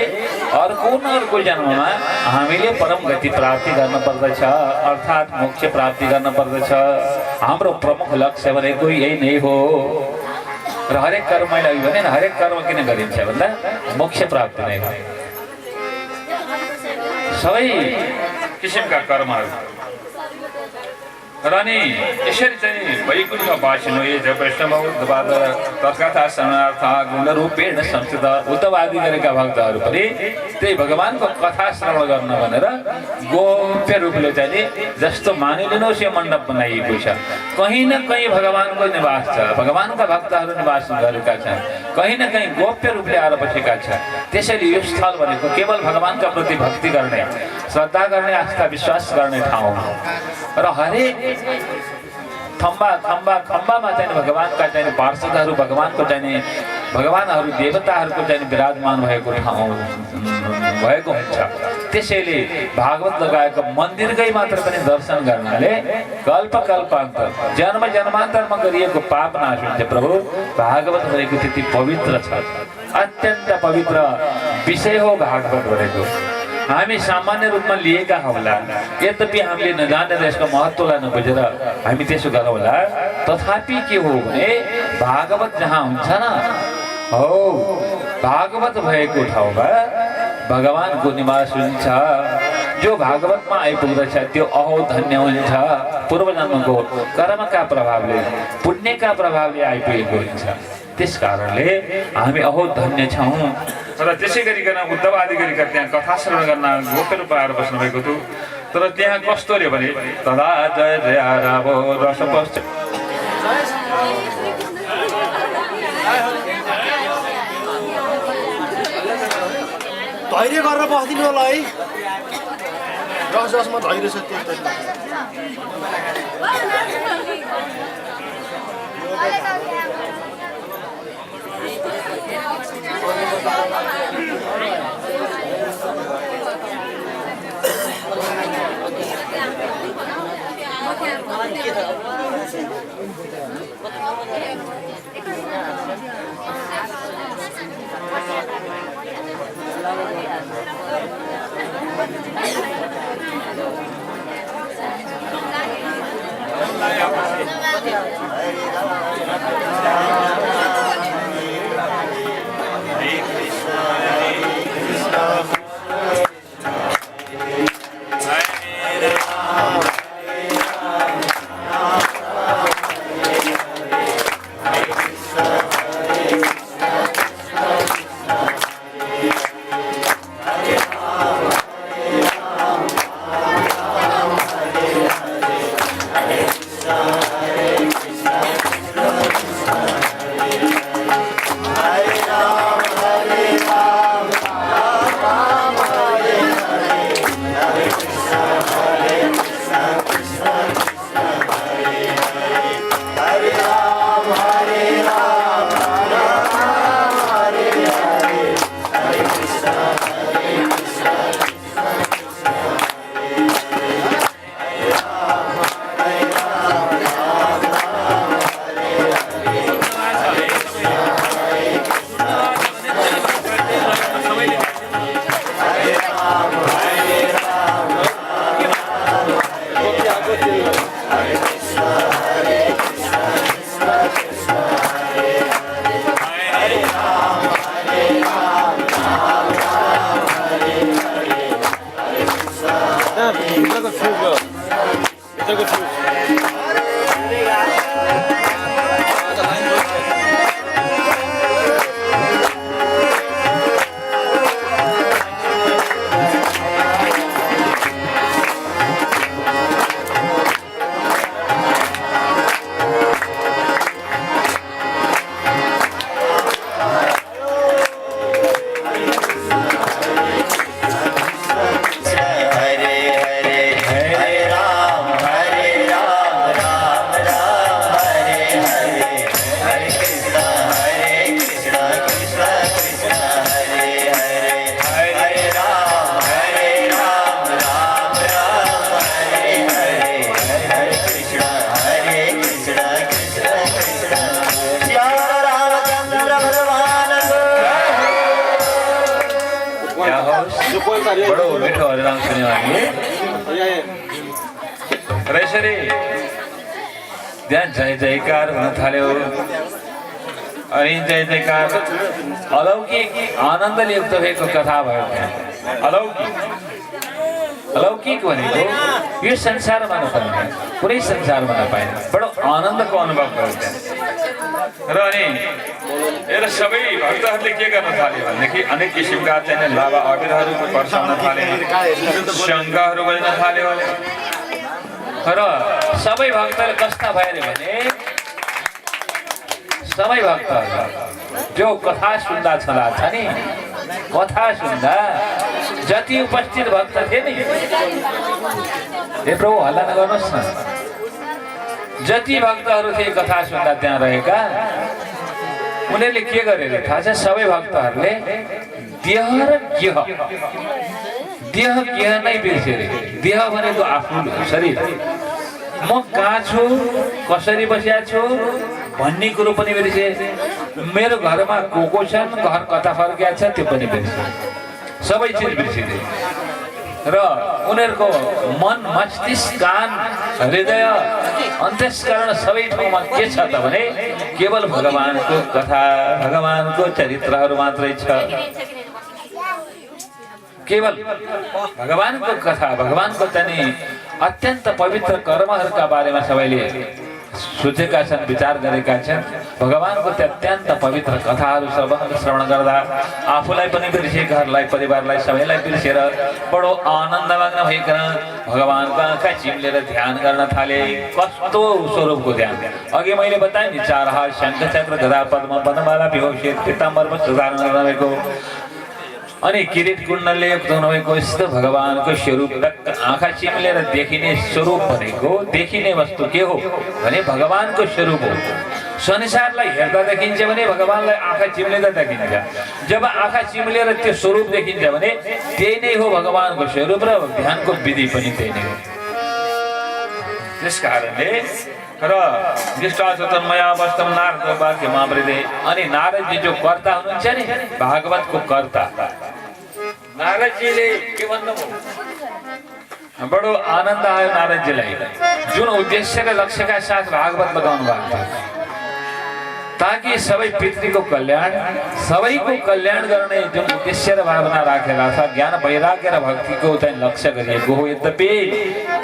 अर्को जन्ममा हामीले परम गति प्राप्ति गर्न पर्दछ, अर्थात् मोक्ष प्राप्ति गर्न पर्दछ। हाम्रो प्रमुख लक्ष्य भनेको यही नै हो। र हरेक कर्म मैले अघि भने हरेक कर्म किन गरिन्छ भन्दा मोक्ष प्राप्ति नै हो। सबै किसिमका कर्महरू र नि यसरी चाहिँ वैकुण्ठ वासिनो ये च वैष्णव उद्धवादय तत्कथा श्रवणार्थ गुणरूपेण संस्थित, उद्धव आदि गरेका भक्तहरू पनि त्यही भगवानको कथा श्रवण गर्न भनेर गोप्य रूपले चाहिँ जस्तो मानिलिनुहोस् यो मण्डप बनाइएको छ। कहीँ न कहीँ भगवानको निवास छ, भगवानका भक्तहरू निवास गरेका छन्, कहीँ न कहीँ गोप्य रूपले आएर बसेका छन्। त्यसैले यो स्थल भनेको केवल भगवानका प्रति भक्ति गर्ने, श्रद्धा गर्ने, आस्था विश्वास गर्ने ठाउँ हो। र हरेक खम्बामा चाहिँ भगवानका चाहिँ पार्षदहरू, भगवानको चाहिँ भगवानहरू देवताहरूको चाहिँ विराजमान भएको ठाउँ भएको हुन्छ। त्यसैले भागवत लगाएको मन्दिरकै मात्र पनि दर्शन गर्नाले कल्पान्तर जन्मान्तरमा गरिएको पाप नाश हुन्छ। प्रभु भागवत भनेको त्यति पवित्र छ, अत्यन्त पवित्र विषय हो भागवत भनेको। हामी सामान्य रूपमा लिएका होला, यद्यपि हामीले नजानेर यसको महत्त्वलाई नबुझेर हामी त्यसो गरौँला। तथापि के हो भने भागवत जहाँ हुन्छ न हो, भागवत भएको ठाउँमा भगवानको निवास हुन्छ। जो भागवतमा आइपुग्दछ त्यो अहो धन्य हुन्छ। पूर्वजन्मको कर्मका प्रभावले, पुण्यका प्रभावले आइपुगेको हुन्छ। त्यस कारणले हामी अहो धन्य छौँ। र त्यसै गरिकन उद्धव आदि गरिकन त्यहाँ कथा श्रवण गर्न गोप्य रूपमा आएर बस्नुभएको थियो। तर त्यहाँ कस्तो अरे भने तदा जय जय रावो रस पश्च धैर्य गरेर बस्दिनु होला है। जसमा धैर्य छ त्यो बडो मिठो हरिनाम सुन्यौँ हामी र यसरी त्यहाँ जय जयकार हुन थाल्यो अनि जय जयकार अलौकिक आनन्दले युक्त भएको कथा भयो त्यहाँ अलौकिक भनेको यो संसारमा नपाइने पुरै संसारमा नपाइने बडो आनन्दको अनुभव भयो त्यहाँ र अनि यसले सबै भक्तहरूले के गर्न थाल्यो भनेदेखि अनेक किसिमका चाहिँ लाभा अबिरहरू पर्साउन थाले शङ्खहरू बज्न थाल्यो र सबै भक्तहरू कस्ता भए भने सबै भक्तहरू जो कथा सुन्दा छला छ नि कथा सुन्दा जति उपस्थित भक्त थिए नि हे प्रभु हल्ला नगर्नुहोस् न जति भक्तहरू थिए कथा सुन्दा त्यहाँ रहेका उनीहरूले के गरेर थाहा छ सबै भक्तहरूले देह र गेह नै बिर्से देह भनेको आफ्नो शरीर म कहाँ छु कसरी बसिया छु भन्ने कुरो पनि बिर्से मेरो घरमा को छन् घर कता फर्किया छ त्यो पनि बिर्से सबै चिज बिर्सिदिए र उनीहरूको मन मस्तिष्क कान हृदय अन्तस्करण सबै ठाउँमा के छ त भने केवल भगवानको कथा भगवानको चरित्रहरू मात्रै छ केवल भगवानको कथा भगवानको चाहिँ अत्यन्त पवित्र कर्महरूका बारेमा सबैले सोचेका छन् विचार गरेका छन् भगवानको त्यो अत्यन्त पवित्र कथाहरू श्रवण गर्दा आफूलाई पनि बिर्से घरलाई परिवारलाई सबैलाई बिर्सेर बडो आनन्दमग्न भइकन भगवानको आँखा चिम्लेर ध्यान गर्न थाले कस्तो स्वरूपको ध्यान अघि मैले बताएँ नि चार हात शङ्ख चक्र गदा पद्म वनमाला विभूषित पीताम्बर वस्त्र धारण गरेको अनि किरीट कुण्डलले युक्त हुनुभएको यस्तो भगवानको स्वरूप आँखा चिम्लेर देखिने स्वरूप भनेको देखिने वस्तु के हो भने भगवानको स्वरूप हो। संसारलाई हेर्दा देखिन्छ भने भगवानलाई आँखा चिम्लेर देखिन्छ। जब आँखा चिम्लेर त्यो स्वरूप देखिन्छ भने त्यही नै हो भगवानको स्वरूप र ध्यानको विधि पनि त्यही नै हो। त्यस कारणले र दृष्टाचतन्मया वास्तव नारद वाक्य मामृदे अनि नारदजी जो कर्ता हुनुहुन्छ नि भागवतको कर्ता नारदजीले के भन्नुभयो बडो आनन्द आयो नारदजीलाई जुन उद्देश्य र लक्ष्यका साथ भागवत लगाउनु भएको थियो ताकि सबै पृथ्वीको कल्याण सबैको कल्याण गर्ने जुन उद्देश्य र भावना राखेर छ ज्ञान वैराग्य र भक्तिको चाहिँ लक्ष्य गरिएको हो। यद्यपि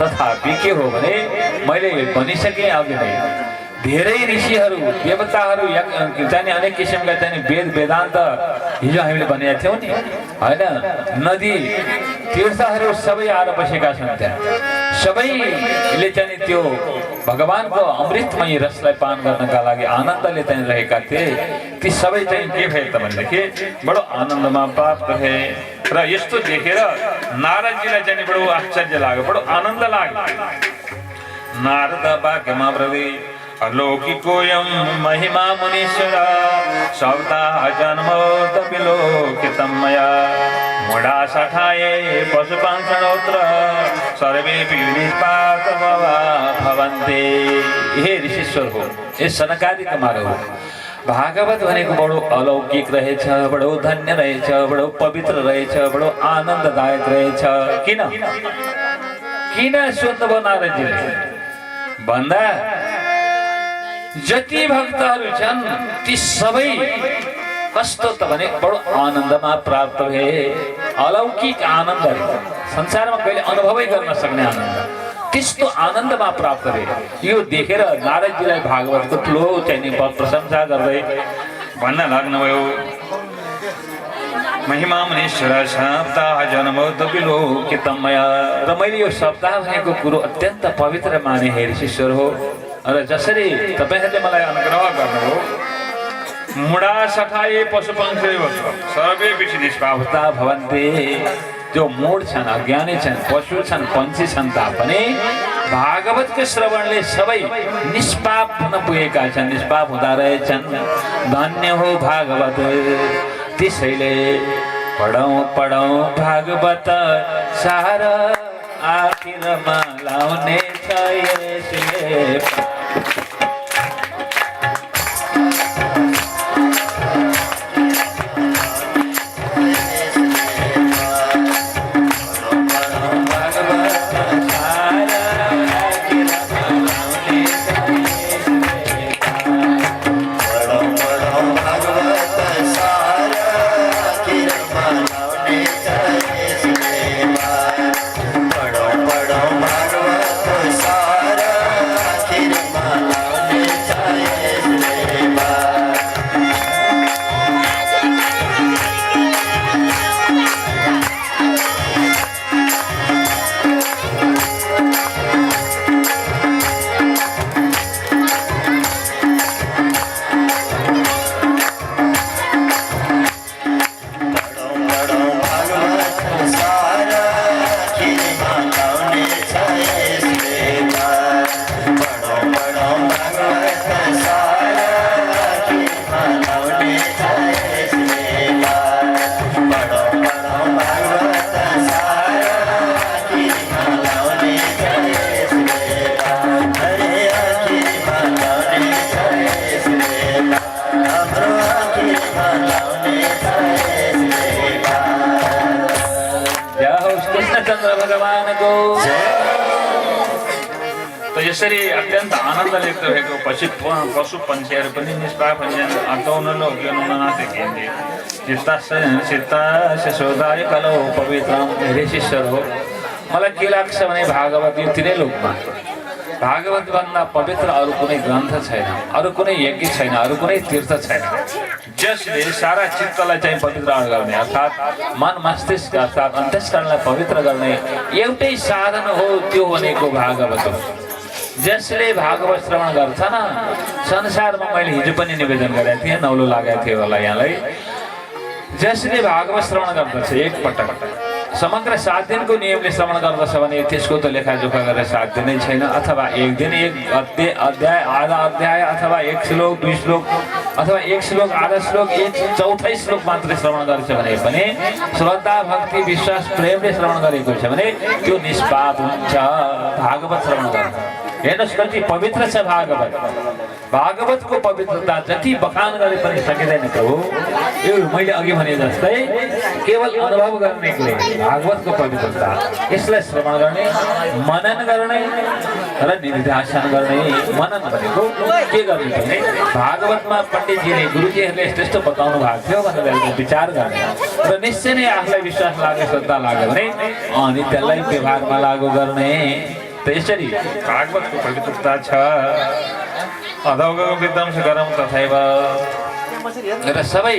तथापि के हो भने मैले भनिसकेँ अघि नै धेरै ऋषिहरू देवताहरू चाहिँ अनेक किसिमका चाहिँ वेद वेदान्त हिजो हामीले भनेका थियौँ नि होइन नदी तीर्थहरू सबै आएर बसेका छन् त्यहाँ सबैले चाहिँ त्यो भगवानको अमृतमय रसलाई पान गर्नका लागि आनन्दले चाहिँ रहेका थिए। ती सबै चाहिँ के भए त भनेदेखि बडो आनन्दमा प्राप्त भए र यस्तो देखेर नारदजीलाई चाहिँ बडो आश्चर्य लाग्यो बडो आनन्द लाग्यो। नारद वाक्यमा प्रति अलौकिकोऽयं महिमा मुनीश्वर शब्दा जन्मोदविलोकितं मया मुडा सठाये पशुपांसनोत्र सर्वेऽपि निष्पात भवन्ति। हे ऋषिश्वर हो हे सनकादि कुमार हो भागवत भनेको बडो अलौकिक रहेछ बडो धन्य रहेछ बडो पवित्र रहेछ बडो आनन्ददायक रहेछ। किन किन सोध्नुभयो नारदजीले भन्दा जति भक्तहरू छन् ती सबै कस्तो त भने बडो आनन्दमा प्राप्त भए अलौकिक आनन्द संसारमा कहिले अनुभवै गर्न सक्ने आनन्द त्यस्तो आनन्दमा प्राप्त भए। यो देखेर नारदजीलाई भागवतको ठुलो चाहिँ प्रशंसा गर्दै भन्न लाग्नुभयो महिमा मुनीश्वर सप्ताह जन्मोदविलोकितं मया र मैले यो सप्ताह भनेको कुरो अत्यन्त पवित्र माने हे ऋषिश्वर हो र जसरी तपाईहरुले मलाई अनुग्रह गर्नुभयो मुडा सठाए पशुपंक्षी सर्वे विषय निष्पावता भवन्ते जो मूढ छन् अज्ञानी छन् पशु छन् पंक्षी छन् तापनि भागवतको श्रवणले सबै निष्पाप हुन पुगेका छन् निष्पाप हुँदा रहेछन्। धन्य हो भागवत त्यसैले पढौं पढौं भागवत सारा आखिरमा लाउने छ यसले। यसरी अत्यन्त आनन्दले रहेको पशु पंक्षीहरू पनि निष्पाप चित्ताशोधाय कलो पवित्र ऋषिश्वर हो। मलाई के लाग्छ भने भागवत यो तिनै लोकमा भागवत भन्दा पवित्र अरू कुनै ग्रन्थ छैन अरू कुनै यज्ञ छैन अरू कुनै तीर्थ छैन जसले सारा चित्तलाई चाहिँ पवित्र गर्ने अर्थात् मन मस्तिष्क अर्थात् अन्तःकरणलाई पवित्र गर्ने एउटै साधन हो त्यो भनेको भागवत हो। जसले भागवत श्रवण गर्छ न संसारमा मैले हिजो पनि निवेदन गरेको थिएँ नौलो लागेको थियो होला यहाँलाई जसले भागवत श्रवण गर्दछ एक पटक समग्र 7 दिनको नियमले श्रवण गर्दछ भने त्यसको त लेखाजोखा गरेर 7 दिनै छैन, अथवा एक दिन एक अध्याय आधा अध्याय अथवा 1 श्लोक 2 श्लोक अथवा 1 श्लोक आधा श्लोक 1/4 श्लोक मात्रै श्रवण गरेछ भने पनि श्रद्धा भक्ति विश्वास प्रेमले श्रवण गरेको छ भने त्यो निष्पाप हुन्छ। भागवत श्रवण गर्दा हेर्नुहोस् कति पवित्र छ भागवत। भागवतको पवित्रता जति बखान गरे पनि सकिँदैन प्रभु। यो मैले अघि भने जस्तै केवल अनुभव गर्नेले भागवतको पवित्रता, यसलाई श्रवण गर्ने, मनन गर्ने र निधिध्यासन गर्ने। मनन भनेको के गर्ने भने भागवतमा पण्डितजीले गुरुजीहरूले यस्तो यस्तो बताउनु भएको थियो भनेर विचार गर्ने र निश्चय नै आफूलाई विश्वास लाग्यो श्रद्धा लाग्यो भने अनि त्यसलाई व्यवहारमा लागू गर्ने। त्यसरी भागवतको पवित्रता छ। अधौगको विध्वंस गरौँ तथैव र सबै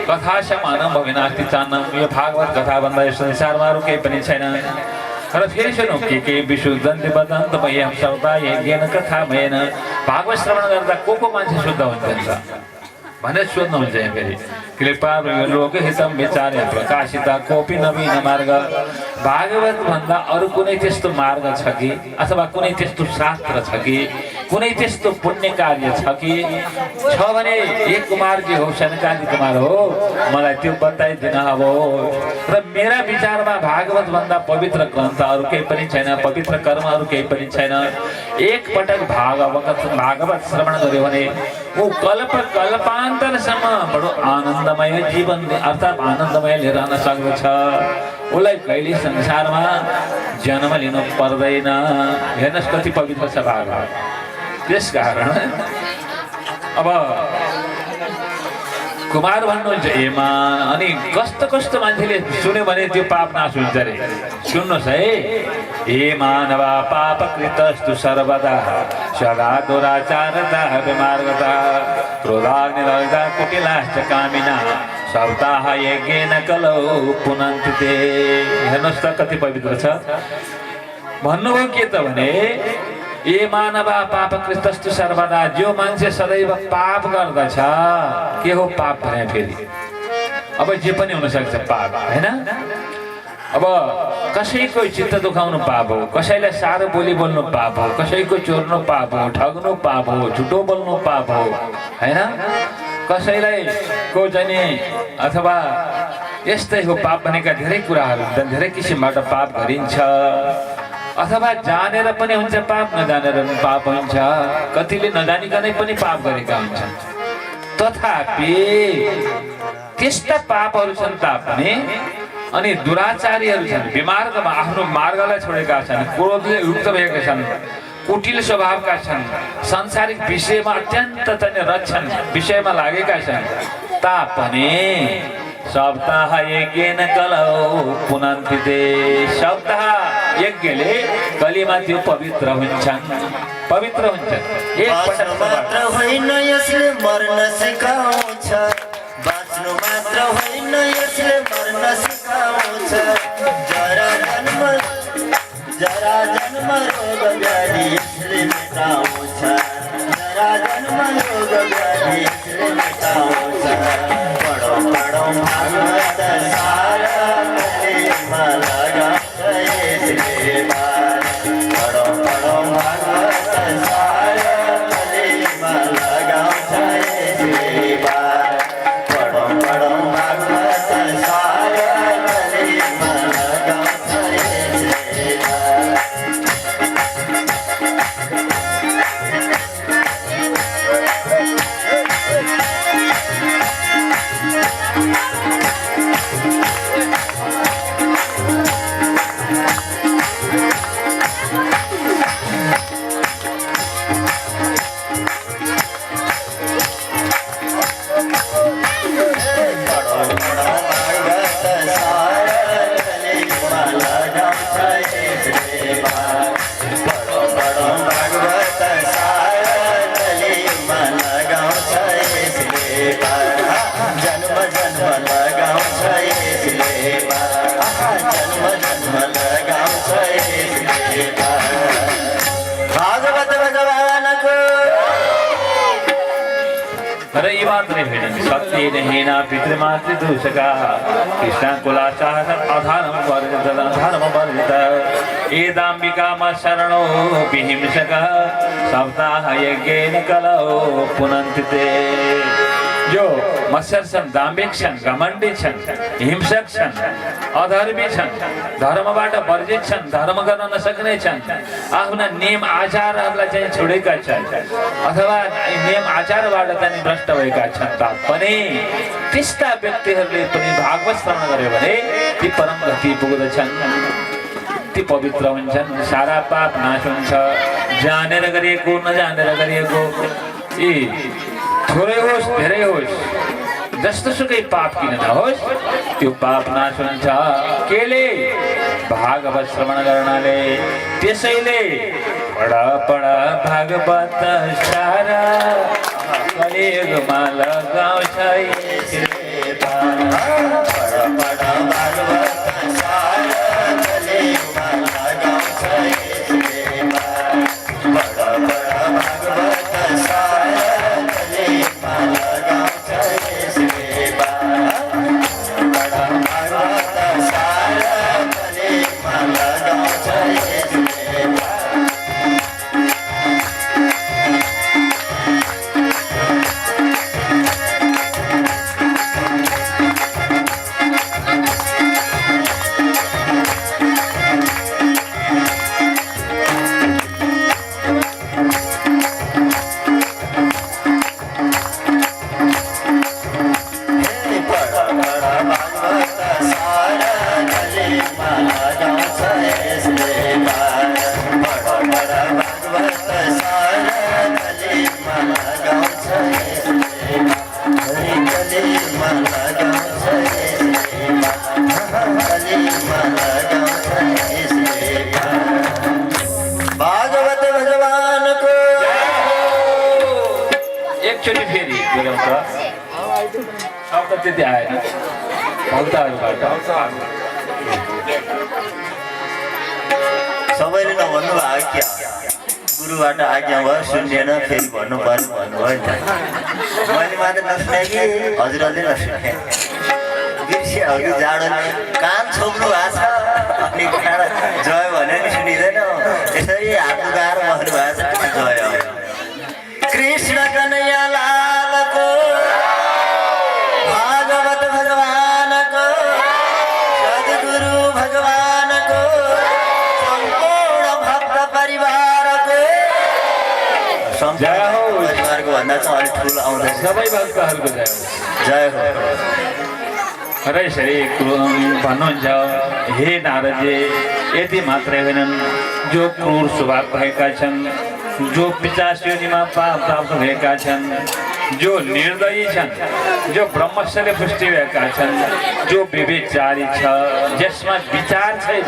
कथा समानम भविनास्ति चान्नम। यो भागवत कथा भन्दा यो संसारमा अरू केही पनि छैन। र फेरि सुनौँ के विशुद्धन्ति वदन्त मह्यं सौता यज्ञेन कथामयेन। भागवत श्रवण गर्दा को मान्छे शुद्ध हुन्छ भनेर सोध्नुहुन्छ यहाँ फेरि। कृपा लोकहितम विचार्य प्रकाशिता कोपी नवीन मार्ग। भागवत भन्दा अरू कुनै त्यस्तो मार्ग छ कि अथवा कुनै त्यस्तो शास्त्र छ कि कुनै त्यस्तो पुण्य कार्य छ कि छ भने एक कुमारजी हो, सनकादि कुमार हो, मलाई त्यो बताइदिन अब। र मेरा विचारमा भागवत भन्दा पवित्र ग्रन्थ अरू केही पनि छैन, पवित्र कर्म अरू केही पनि छैन। एक पटक भागवत श्रवण गर्यो भने ऊ कल्पान्तरसम्म बडो आनन्दमय जीवन अर्थात् आनन्दमय लिएर रहन सक्दछ। उसलाई कहिले संसारमा जन्म लिनु पर्दैन। हेर्नुहोस् कति पवित्र छ भागवत। त्यस कारण अब कुमार भन्नुहुन्छ एमा अनि कस्तो कस्तो मान्छेले सुन्यो भने त्यो पाप नाश हुन्छ अरे। सुन्नुहोस् है। हे मानवा पाप कृतस्तु सर्वदा सदा दुराचारता विमार्गता क्रोधाग्निदग्धा कुटिलाश्च कामिना सप्ताह यज्ञेन कलौ पुनन्ति ते। हेर्नुहोस् त कति पवित्र छ। भन्नुभयो के त भने ए मानवा पाप कृतस्तु सर्वदा, जो मान्छे सदैव पाप गर्दछ। के हो पाप भने फेरि अब जे पनि हुनसक्छ पाप हैन। अब कसैको चित्त दुखाउनु पाप हो, कसैलाई सारो बोली बोल्नु पाप हो, कसैको चोर्नु पाप हो, ठग्नु पाप हो, झुटो बोल्नु पाप हो हैन। कसैलाई को जाने अथवा यस्तै हो। पाप भनेका धेरै कुराहरू धेरै किसिमबाट पाप गरिन्छ। अथवा जानेर पनि हुन्छ पाप, नजानेर पनि पाप हुन्छ। कतिले नजानिकनै पनि पाप गरेका हुन्छन्। तथापि त्यस्ता पापहरू छन् तापनि अनि दुराचारीहरू छन्, विमार्गमा आफ्नो मार्गलाई छोडेका छन्, क्रोधले युक्त भएका छन्, कुटिल स्वभावका छन्, सांसारिक विषयमा अत्यन्त रक्षण विषयमा लागेका छन् तापनि सप्ताह यज्ञेन कलौ पुनन्ति ते। सप्ताह यज्ञले कलिमा त्यो पवित्र हुन्छन्, पवित्र हुन्छन्। एक पटक मात्र होइन यसले मर्न सिकाउँछ, बाँच्नु मात्र होइन यसले मर्न सिकाउँछ। जरा जन्म रोग व्याधि यसले मेटाउँछ, जरा जन्म रोग व्याधि यसले मेटाउँछ। पढौँ पढौँ भागवत सारा कलिमा लगाउँछ यसले बार। पढौँ पढौँ भागवत सारा कलिमा लगाउँछ यसले बार। पढौँ पढौँ भागवत सारा कलिमा लगाउँछ यसले बार। येन हेना पितृमातृदूषका कृष्णकुलाचार अधर्मवर्जित एदाम्बिकामा शरणो विहिंसकः सप्ताह यज्ञेन कलौ पुनन्ति ते। जो मत्सर छन्, दाम्भिक छन्, घमण्डी छन्, हिंसक छन्, अधर्मी छन्, धर्मबाट वर्जित छन्, धर्म गर्न नसक्ने छन्, आफ्ना नियम आचारहरूलाई चाहिँ छोडेका छन् अथवा नियम आचारबाट चाहिँ भ्रष्ट भएका छन् तापनि त्यस्ता व्यक्तिहरूले पनि भागवत श्रवण गर्यो भने ती परम गति पुग्दछन्, ती पवित्र हुन्छन्, सारा पाप नाश हुन्छ। जानेर गरिएको नजानेर गरिएको यी थोरै होस् धेरै होस् जस्तोसुकै पाप किन नहोस् त्यो पाप नाश हुन्छ केले भागवत श्रवण गर्नाले। त्यसैले पढ पढ भागवत सारा कलियुगमा लगाउँछ यसले बाण। पढ पढ भागवत सारा कलियुगमा लगाउँछ यसले बाण। पढ पढ भागवत सारा कलियुगमा लगाउँछ यसले बाण। पढ भागवत सारा कलियुगमा लगाउँछ यसले बाण। भागवत भगवान को एकचोटि फेरि बोलाउँ त शब्द त्यति आएन भक्तहरूबाट। सबैले नभन्नु भयो क्या, गुरुबाट आज्ञा भयो सुन्नेन फेरि भन्नु पर्यो भन्नुभयो नि त। मैले मात्र नसुने कि हजुरहरूले नसुने बिर्सिहाल्यो जाडो कान छोप्नु भएको छ अनि जय भने नि सुनिँदैन, यसरी हात उगाएर बस्नु भएको छ। जय कृष्ण कन्हैया लालको भागवत भगवानको सद्गुरु भगवानको सम्पूर्ण भक्त परिवारको जय हो। परिवारको भन्दा चाहिँ अलिक ठुलो आउँदैछ। सबै भक्तहरूको जय हो। जय हो। र यसरी भन्नुहुन्छ हे नारदजी, यति मात्रै होइनन् जो क्रूर स्वभाव भएका छन्, जो पिशाच योनिमा पाप प्राप्त भएका छन्, जो निर्दयी छन्, जो ब्रह्मचर्य पुष्टि भएका छन्, जो विवेकचारी छ, जसमा विचार छैन,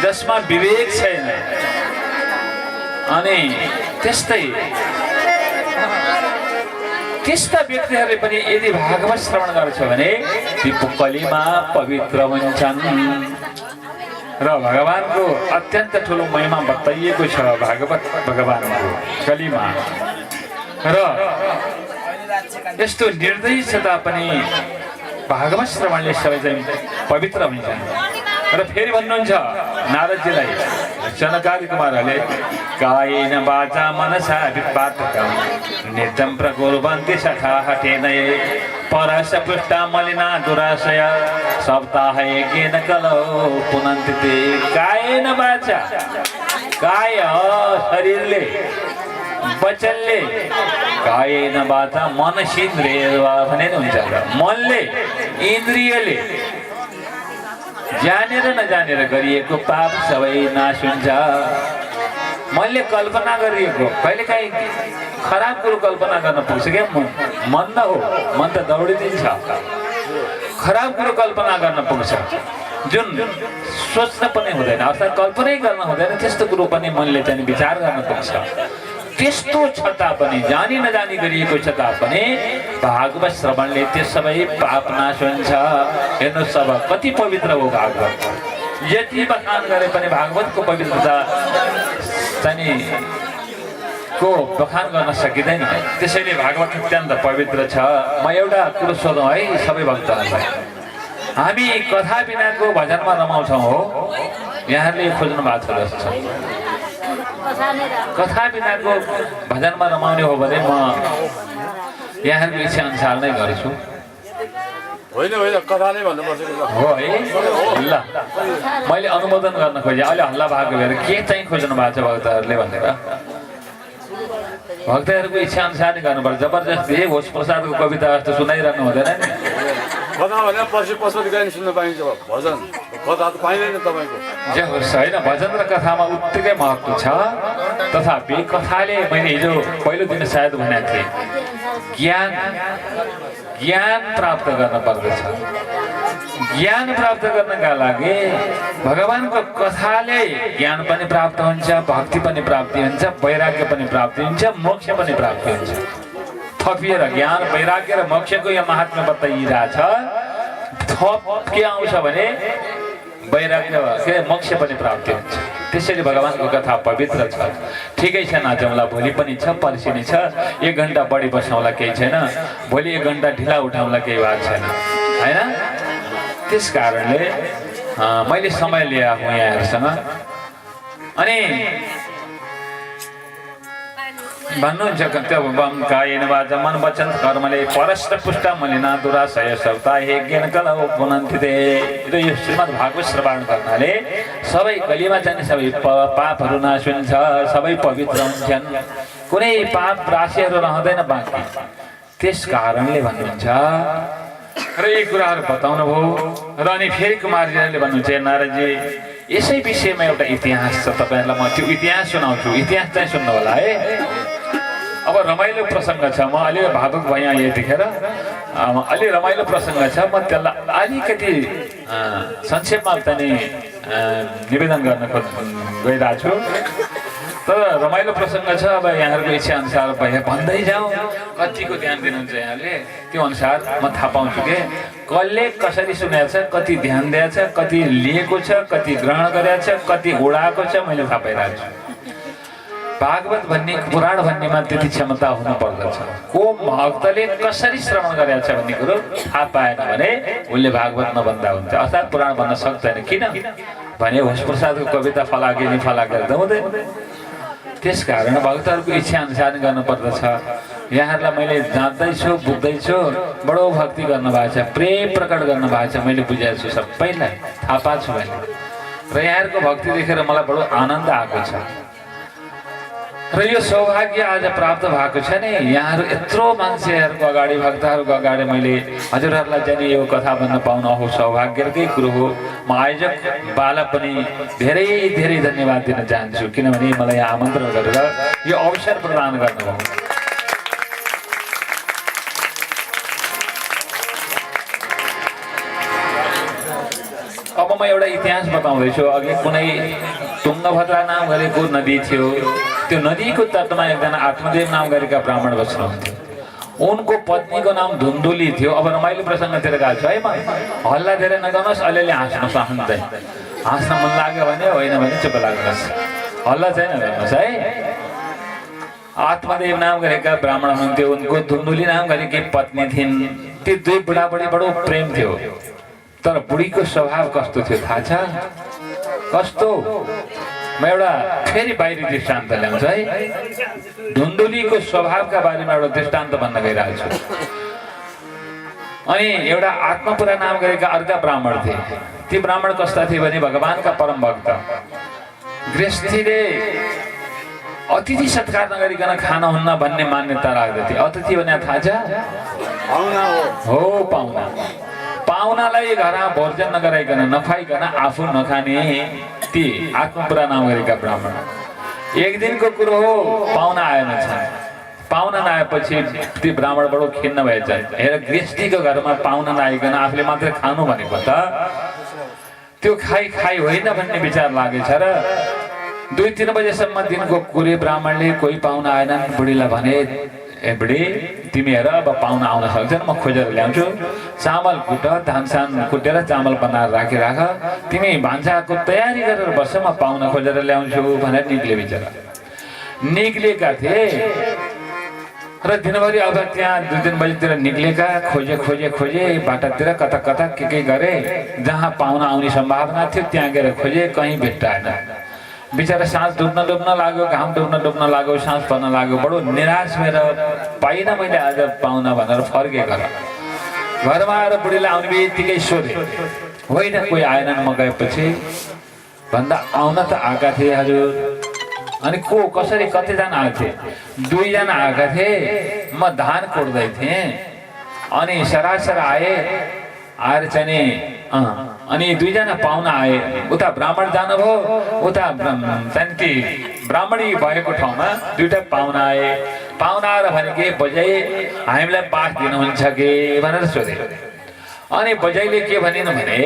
जसमा विवेक छैन, अनि त्यस्तै त्यस्ता व्यक्तिहरूले पनि यदि भागवत श्रवण गर्छ भने ती कलिमा पवित्र हुन्छन्। र भगवानको अत्यन्त ठुलो महिमा बताइएको छ भागवत भगवानको कलिमा। र यस्तो निर्दयी छ तापनि भागवत श्रवणले सबै चाहिँ पवित्र हुन्छन्। र फेरि भन्नुहुन्छ नारदजीलाई सनकादि कुमारहरूले कायेन वाचा मनसा विपातकं नित्यं प्रकुर्वन्ति सखाः तेनये परस्य पृष्ठा मलिना दुराशय सप्ताह यज्ञेन कलौ पुनन्ति ते। कायेन वाचा, काय शरीरले, वचनले, कायेन वाचा मनसेन्द्रिय भनेर हुन्छ। मनले, इन्द्रियले जानेर नजानेर गरिएको पाप सबै नाश हुन्छ। मनले कल्पना गरिएको कहिलेकाहीँ खराब कुरो कल्पना गर्न पुग्छ क्या, मन न हो, मन त दौडिदिन्छ। खराब कुरो कल्पना गर्न पुग्छ जुन सोच्न पनि हुँदैन अर्थात् कल्पनै गर्न हुँदैन, त्यस्तो कुरो पनि मनले चाहिँ विचार गर्न पुग्छ। त्यस्तो छ तापनि, जानी नजानी गरिएको छ तापनि भागवत श्रवणले त्यो सबै पाप नाश हुन्छ। हेर्नुहोस् अब कति पवित्र हो भागवत। यति बखान गरे पनि भागवतको पवित्रता चाहिँ को बखान गर्न सकिँदैन। त्यसैले भागवत अत्यन्त पवित्र छ। म एउटा कुरो सोधौँ है सबै भक्तहरूलाई, हामी कथा बिनाको भजनमा रमाउँछौँ हो? यहाँहरूले खोज्नु भएको छ जस्तो छ। कथा बिनाको भजनमा रमाउने हो भने म यहाँहरूको इच्छा अनुसार नै गर्छु। होइन होइन कथा नै भन्नुपर्छ हो है ल, मैले अनुमोदन गर्न खोजेँ। अहिले हल्ला भएको भएर के चाहिँ खोज्नु भएको छ भक्तहरूले भनेर भक्तहरूको इच्छा अनुसार नै गर्नुपर्छ। जबरजस्ती होस प्रसादको कविता जस्तो सुनाइरहनु हुँदैन नि। कथा भने पछि पशुपति गाडी सुन्न पाइन्छ, भजन कथा त पाइँदैन तपाईँको। जे होस् होइन, भजन र कथामा उत्तिकै महत्त्व छ। तथापि कथाले मैले हिजो पहिलो दिन सायद भनेको थिएँ, ज्ञान प्राप्त गर्न पर्दछ। ज्ञान प्राप्त गर्नका लागि भगवानको कथाले ज्ञान पनि प्राप्त हुन्छ, भक्ति पनि प्राप्ति हुन्छ, वैराग्य पनि प्राप्ति हुन्छ, मोक्ष पनि प्राप्ति हुन्छ। थपिएर ज्ञान वैराग्य र मोक्षको यो महात्म्य बताइरहेछ। थप के आउँछ भने वैराग्य के मोक्ष पनि प्राप्ति हुन्छ। त्यसैले भगवानको कथा पवित्र छ। ठिकै छ, नाचौँला, भोलि पनि छ, पर्सि नि छ। 1 घन्टा बढी बसाउँला केही छैन, भोलि 1 घन्टा ढिला उठाउँला केही भएको छैन होइन। त्यस कारणले मैले समय लिएको हुँ यहाँहरूसँग। अनि भन्नुहुन्छ त्यो कायेन वाचा मन वचन कर्मले परस्त पुष्ट मलिना दुराशय सौता हे ज्ञान कला उपनन्थिते। र यो श्रीमद् भागवत श्रवण गर्नाले सबै कलिमा चाहिँ सबै पापहरू नाश हुन्छ, सबै पवित्र हुन्छन्, कुनै पाप राशिहरू रहँदैन बाँकी। त्यस कारणले भन्नुहुन्छ र यी कुराहरू बताउनु भयो। र अनि फेरि कुमारजीले भन्नुहुन्छ, नारदजी यसै विषयमा एउटा इतिहास छ, तपाईँहरूलाई म त्यो इतिहास सुनाउँछु। इतिहास चाहिँ सुन्नु होला है। अब रमाइलो प्रसङ्ग छ, म अलि भावुक भएँ यहाँ यतिखेर। अलि रमाइलो प्रसङ्ग छ, म त्यसलाई अलिकति संक्षेपमा पनि निवेदन गर्न गइरहेको छु। तर रमाइलो प्रसङ्ग छ। अब यहाँहरूको इच्छा अनुसार भन्दै जाउँ, कतिको ध्यान दिनुहुन्छ यहाँले त्यो अनुसार म थाहा पाउँछु कि कसले कसरी सुनेको छ, कति ध्यान दिएको छ, कति लिएको छ, कति ग्रहण गरेको छ, कति उडाएको छ, मैले थाहा पाइरहेको छु। भागवत भन्ने पुराण भन्नेमा त्यति क्षमता हुनु पर्दछ। को भक्तले कसरी श्रवण गरेको छ भन्ने कुरो थाहा पाएन भने उसले भागवत नभन्दा हुन्छ, अर्थात् पुराण भन्न सक्दैन। किन भने होस प्रसादको कविता फलाके नि फलाके त हुँदैन। त्यस कारण भक्तहरूको इच्छा अनुसार गर्नुपर्दछ। यहाँहरूलाई मैले जान्दैछु, बुझ्दैछु, बडो भक्ति गर्नुभएको छ, प्रेम प्रकट गर्नुभएको छ, मैले बुझाएको छु, सबैलाई थाहा पाएको छु मैले। र यहाँहरूको भक्ति देखेर मलाई बडो आनन्द आएको छ। र यो सौभाग्य आज प्राप्त भएको छ नि, यहाँहरू यत्रो मान्छेहरूको अगाडि, भक्तहरूको अगाडि मैले हजुरहरूलाई चाहिँ यो कथा भन्न पाउन हो सौभाग्यकै कुरो हो। म आयोजक बाला पनि धेरै धेरै धन्यवाद दिन चाहन्छु, किनभने मलाई आमन्त्रण गरेर यो अवसर प्रदान गर्नुभयो। अब म एउटा इतिहास बताउँदैछु। अघि कुनै तुङ्गभद्रा नाम गरेको नदी थियो, त्यो नदीको तटमा एकजना आत्मदेव नाम गरेका ब्राह्मण बस्नुहुन्थ्यो। उनको पत्नीको नाम धुन्धुली थियो। अब रमाइलो प्रसङ्गतिर गएको छु है, म हल्ला धेरै नगर्नुहोस्, अलिअलि हाँस्नुहोस्, आफन्तै हाँस्न मन लाग्यो भने, होइन भने चुप लाग्नुहोस्, हल्ला चाहिँ नगर्नुहोस् है। आत्मदेव नाम गरेका ब्राह्मण हुनुहुन्थ्यो, उनको धुन्धुली नाम गरेकी पत्नी थिइन्। ती दुई बुढाबुढी बडो प्रेम थियो। तर बुढीको स्वभाव कस्तो थियो थाहा छ? कस्तो? म एउटा फेरि बाहिरी दृष्टान्त ल्याउँछु है। धुन्धुलीको स्वभावका बारेमा एउटा दृष्टान्त भन्न गइरहेको छु। अनि एउटा आत्मपुरा नाम गरेका अर्का ब्राह्मण थिए। ती ब्राह्मण कस्ता थिए भने भगवानका परम भक्त। गृहस्थीले अतिथि सत्कार नगरिकन खान हुन्न भन्ने मान्यता राख्दथे। अतिथि भने थाहा छ? पाहुना हो, पाहुना। पाहुनालाई घरमा भोजन नगराइकन, नखाइकन आफू नखाने ती आत्मपुरा नाम गरेका ब्राह्मण। एक दिनको कुरो हो, पाहुना आएन छ। पाहुना नआएपछि ती ब्राह्मण बडो खिन्न भएछ। हेर, गृहस्थीको घरमा पाहुना नआइकन आफूले मात्रै खानु भनेको त त्यो खाइ होइन भन्ने विचार लागेछ। र 2-3 बजेसम्म दिनको कुरे ब्राह्मणले कोही पाहुना आएनन्। बुढीलाई भने, ए बुढी, तिमी हेर, अब पाहुना आउन सक्छन्, म खोजेर ल्याउँछु। चामल कुट, धान कुटेर चामल बनाएर राख, तिमी भान्साको तयारी गरेर बस्छ, म पाहुना खोजेर ल्याउँछु भनेर निक्ले बिचरा। निक्लेका थिए र दिनभरि अब त्यहाँ 2-3 बजीतिर निक्लेका खोजे बाटातिर कता के गरे जहाँ पाहुना आउने सम्भावना थियो त्यहाँ गएर खोजे कहीँ भेट्टाएन बिचरा साँझ डुब्न लाग्यो घाम डुब्न लाग्यो साँझ पर्न लाग्यो बडो निराश भएर पाइनँ मैले आज पाहुना भनेर फर्के घरमा आएर बुढीलाई आउने बित्तिकै सोधे होइन कोही आएनन् म गएपछि भन्दा आउन त आएका थिए हजुर अनि को कसरी कतिजना आएको थिए 2 जना आएका थिए म धान कोड्दै थिएँ अनि सरासर आएर चाहिँ अनि 2 जना पाहुना आए उता ब्राह्मण जानुभयो उता चाहिँ ब्राह्मणी भएको ठाउँमा 2टा पाहुना आए पाहुना आएर भने के बजाइ हामीलाई बास दिनुहुन्छ कि भनेर सोधे अनि बजाइले के भनिन् भने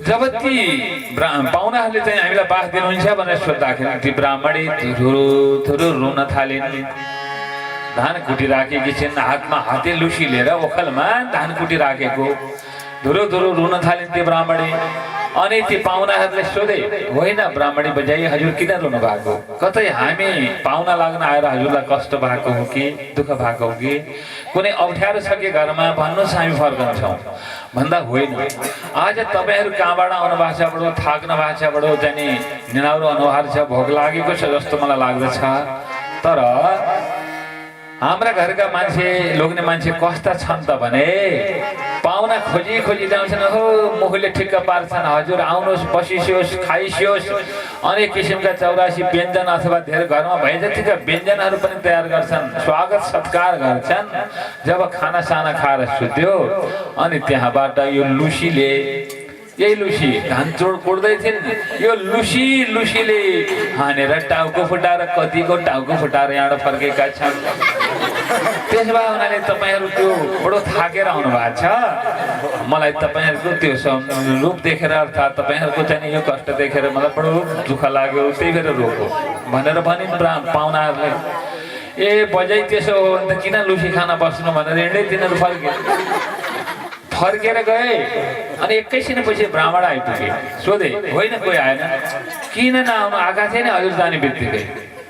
जब ती पाहुनाहरूले चाहिँ हामीलाई बास दिनुहुन्छ भनेर सोद्धाखेरि ती ब्राह्मणी थुरु रुन थालिन् धान कुटिराखेकी छिन् हातमा हाते लुसी लिएर ओखलमा धान कुटिराखेको धुरो रुन थालिन् ती ब्राह्मणी अनि ती पाहुनाहरूले सोधे होइन ब्राह्मणी बजाइ हजुर किन रुनु भएको कतै हामी पाहुना लाग्न आएर हजुरलाई कष्ट भएको हो कि दुःख भएको हो कि कुनै अप्ठ्यारो छ कि घरमा भन्नुहोस् हामी फर्कन्छौँ भन्दा होइन आज तपाईहरू कहाँबाट आउनु भएको छ बडो थाक्नु भएको छ बडो चाहिँ निनाउरो अनुहार छ भोक लागेको छ जस्तो मलाई लाग्दछ तर हाम्रा घरका मान्छे लोग्ने मान्छे कस्ता छन् त भने पाहुना खोजी ल्याउँछन् हो मुखले ठिक्क पार्छन् हजुर आउनुहोस् बसिसियोस् खाइसियोस् अनेक किसिमका 84 व्यञ्जन अथवा धेरै घरमा भए जतिका व्यञ्जनहरू पनि तयार गर्छन् स्वागत सत्कार गर्छन् जब खाना साना खाएर सुत्यो अनि त्यहाँबाट यो लुसीले यही लुसी धान चोड कोड्दै थिइन् यो लुसीले हानेर टाउको फुटाएर कतिको टाउको फुटाएर यहाँ फर्केका छन् त्यसो भए हुनाले तपाईहरू त्यो बडो थाकेर आउनु भएको छ मलाई तपाईहरूको त्यो रूप देखेर अर्थात् तपाईहरूको चाहिँ यो कष्ट देखेर मलाई बडो दुःख लाग्यो त्यही भएर रोको भनेर भनिन् पाहुनाहरूले ए बजाइ त्यसो हो भने त किन लुसी खान बस्नु भनेर हिँड्दै तिनीहरू फर्केर गए अनि एकैछिनपछि ब्राह्मण आइपुगे सोधे होइन कोही आएन किन नआउनु आएका थिए नि हजुर जाने बित्तिकै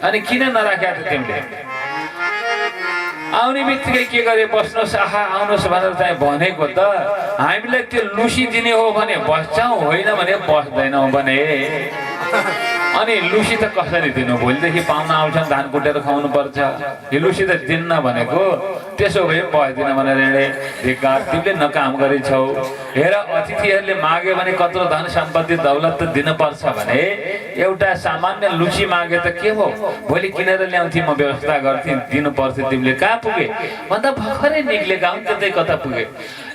अनि किन नराखेका थिए तिमीले आउने बित्तिकै के गरे बस्नुहोस् आहा आउनुहोस् भनेर चाहिँ भनेको त हामीलाई त्यो लुसी दिने हो भने बस्छौँ होइन भने बस्दैनौँ भने अनि लुसी त कसरी दिनु भोलिदेखि पाहुना आउँछन् धान कुटेर खुवाउनु पर्छ यो लुसी त दिन्न भनेको त्यसो भए बस्दिन भनेर हिँडे धिक्कार तिमीले नकाम गरेछौ हेर अतिथिहरूले माग्यो भने कत्रो धन सम्पत्ति दौलत त दिनुपर्छ भने एउटा सामान्य लुसी मागे त के हो भोलि किनेर ल्याउँथे म व्यवस्था गर्थेँ दिनुपर्छ तिमीले कहाँ पुगे भन्दा भर्खरै निक्लेका हुन् त्यतै कता पुगे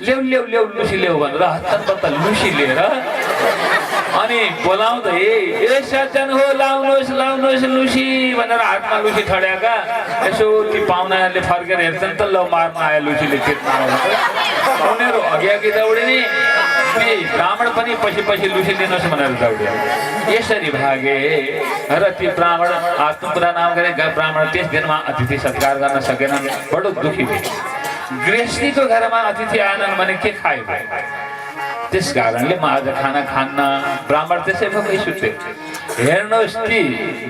ल्याउ लुसी ल्याउ भनेर हत्तपत्त लुसी लिएर अनि बोलाउँदै ए सज्जन हो लाउनुहोस् लुसी भनेर हातमा लुसी ठड्याएका यसो ती पाहुनाहरूले फर्केर हेर्छन् त ल मार्न आयो लुसीले खेतमा उनीहरू अघि दौडिने ती ब्राह्मण पनि पछि लुसी लिनुहोस् भनेर दौड्यो यसरी भागे र ती ब्राह्मण आफ्नो पुरा नाम गरे ब्राह्मण त्यस दिनमा अतिथि सत्कार गर्न सकेनन् बडो दुखी भए गृहस्थीको घरमा अतिथि आएनन् भने के खायो त्यस कारणले म आज खाना खान्न ब्राह्मण त्यसै भएकै सुत्यो हेर्नुहोस् ती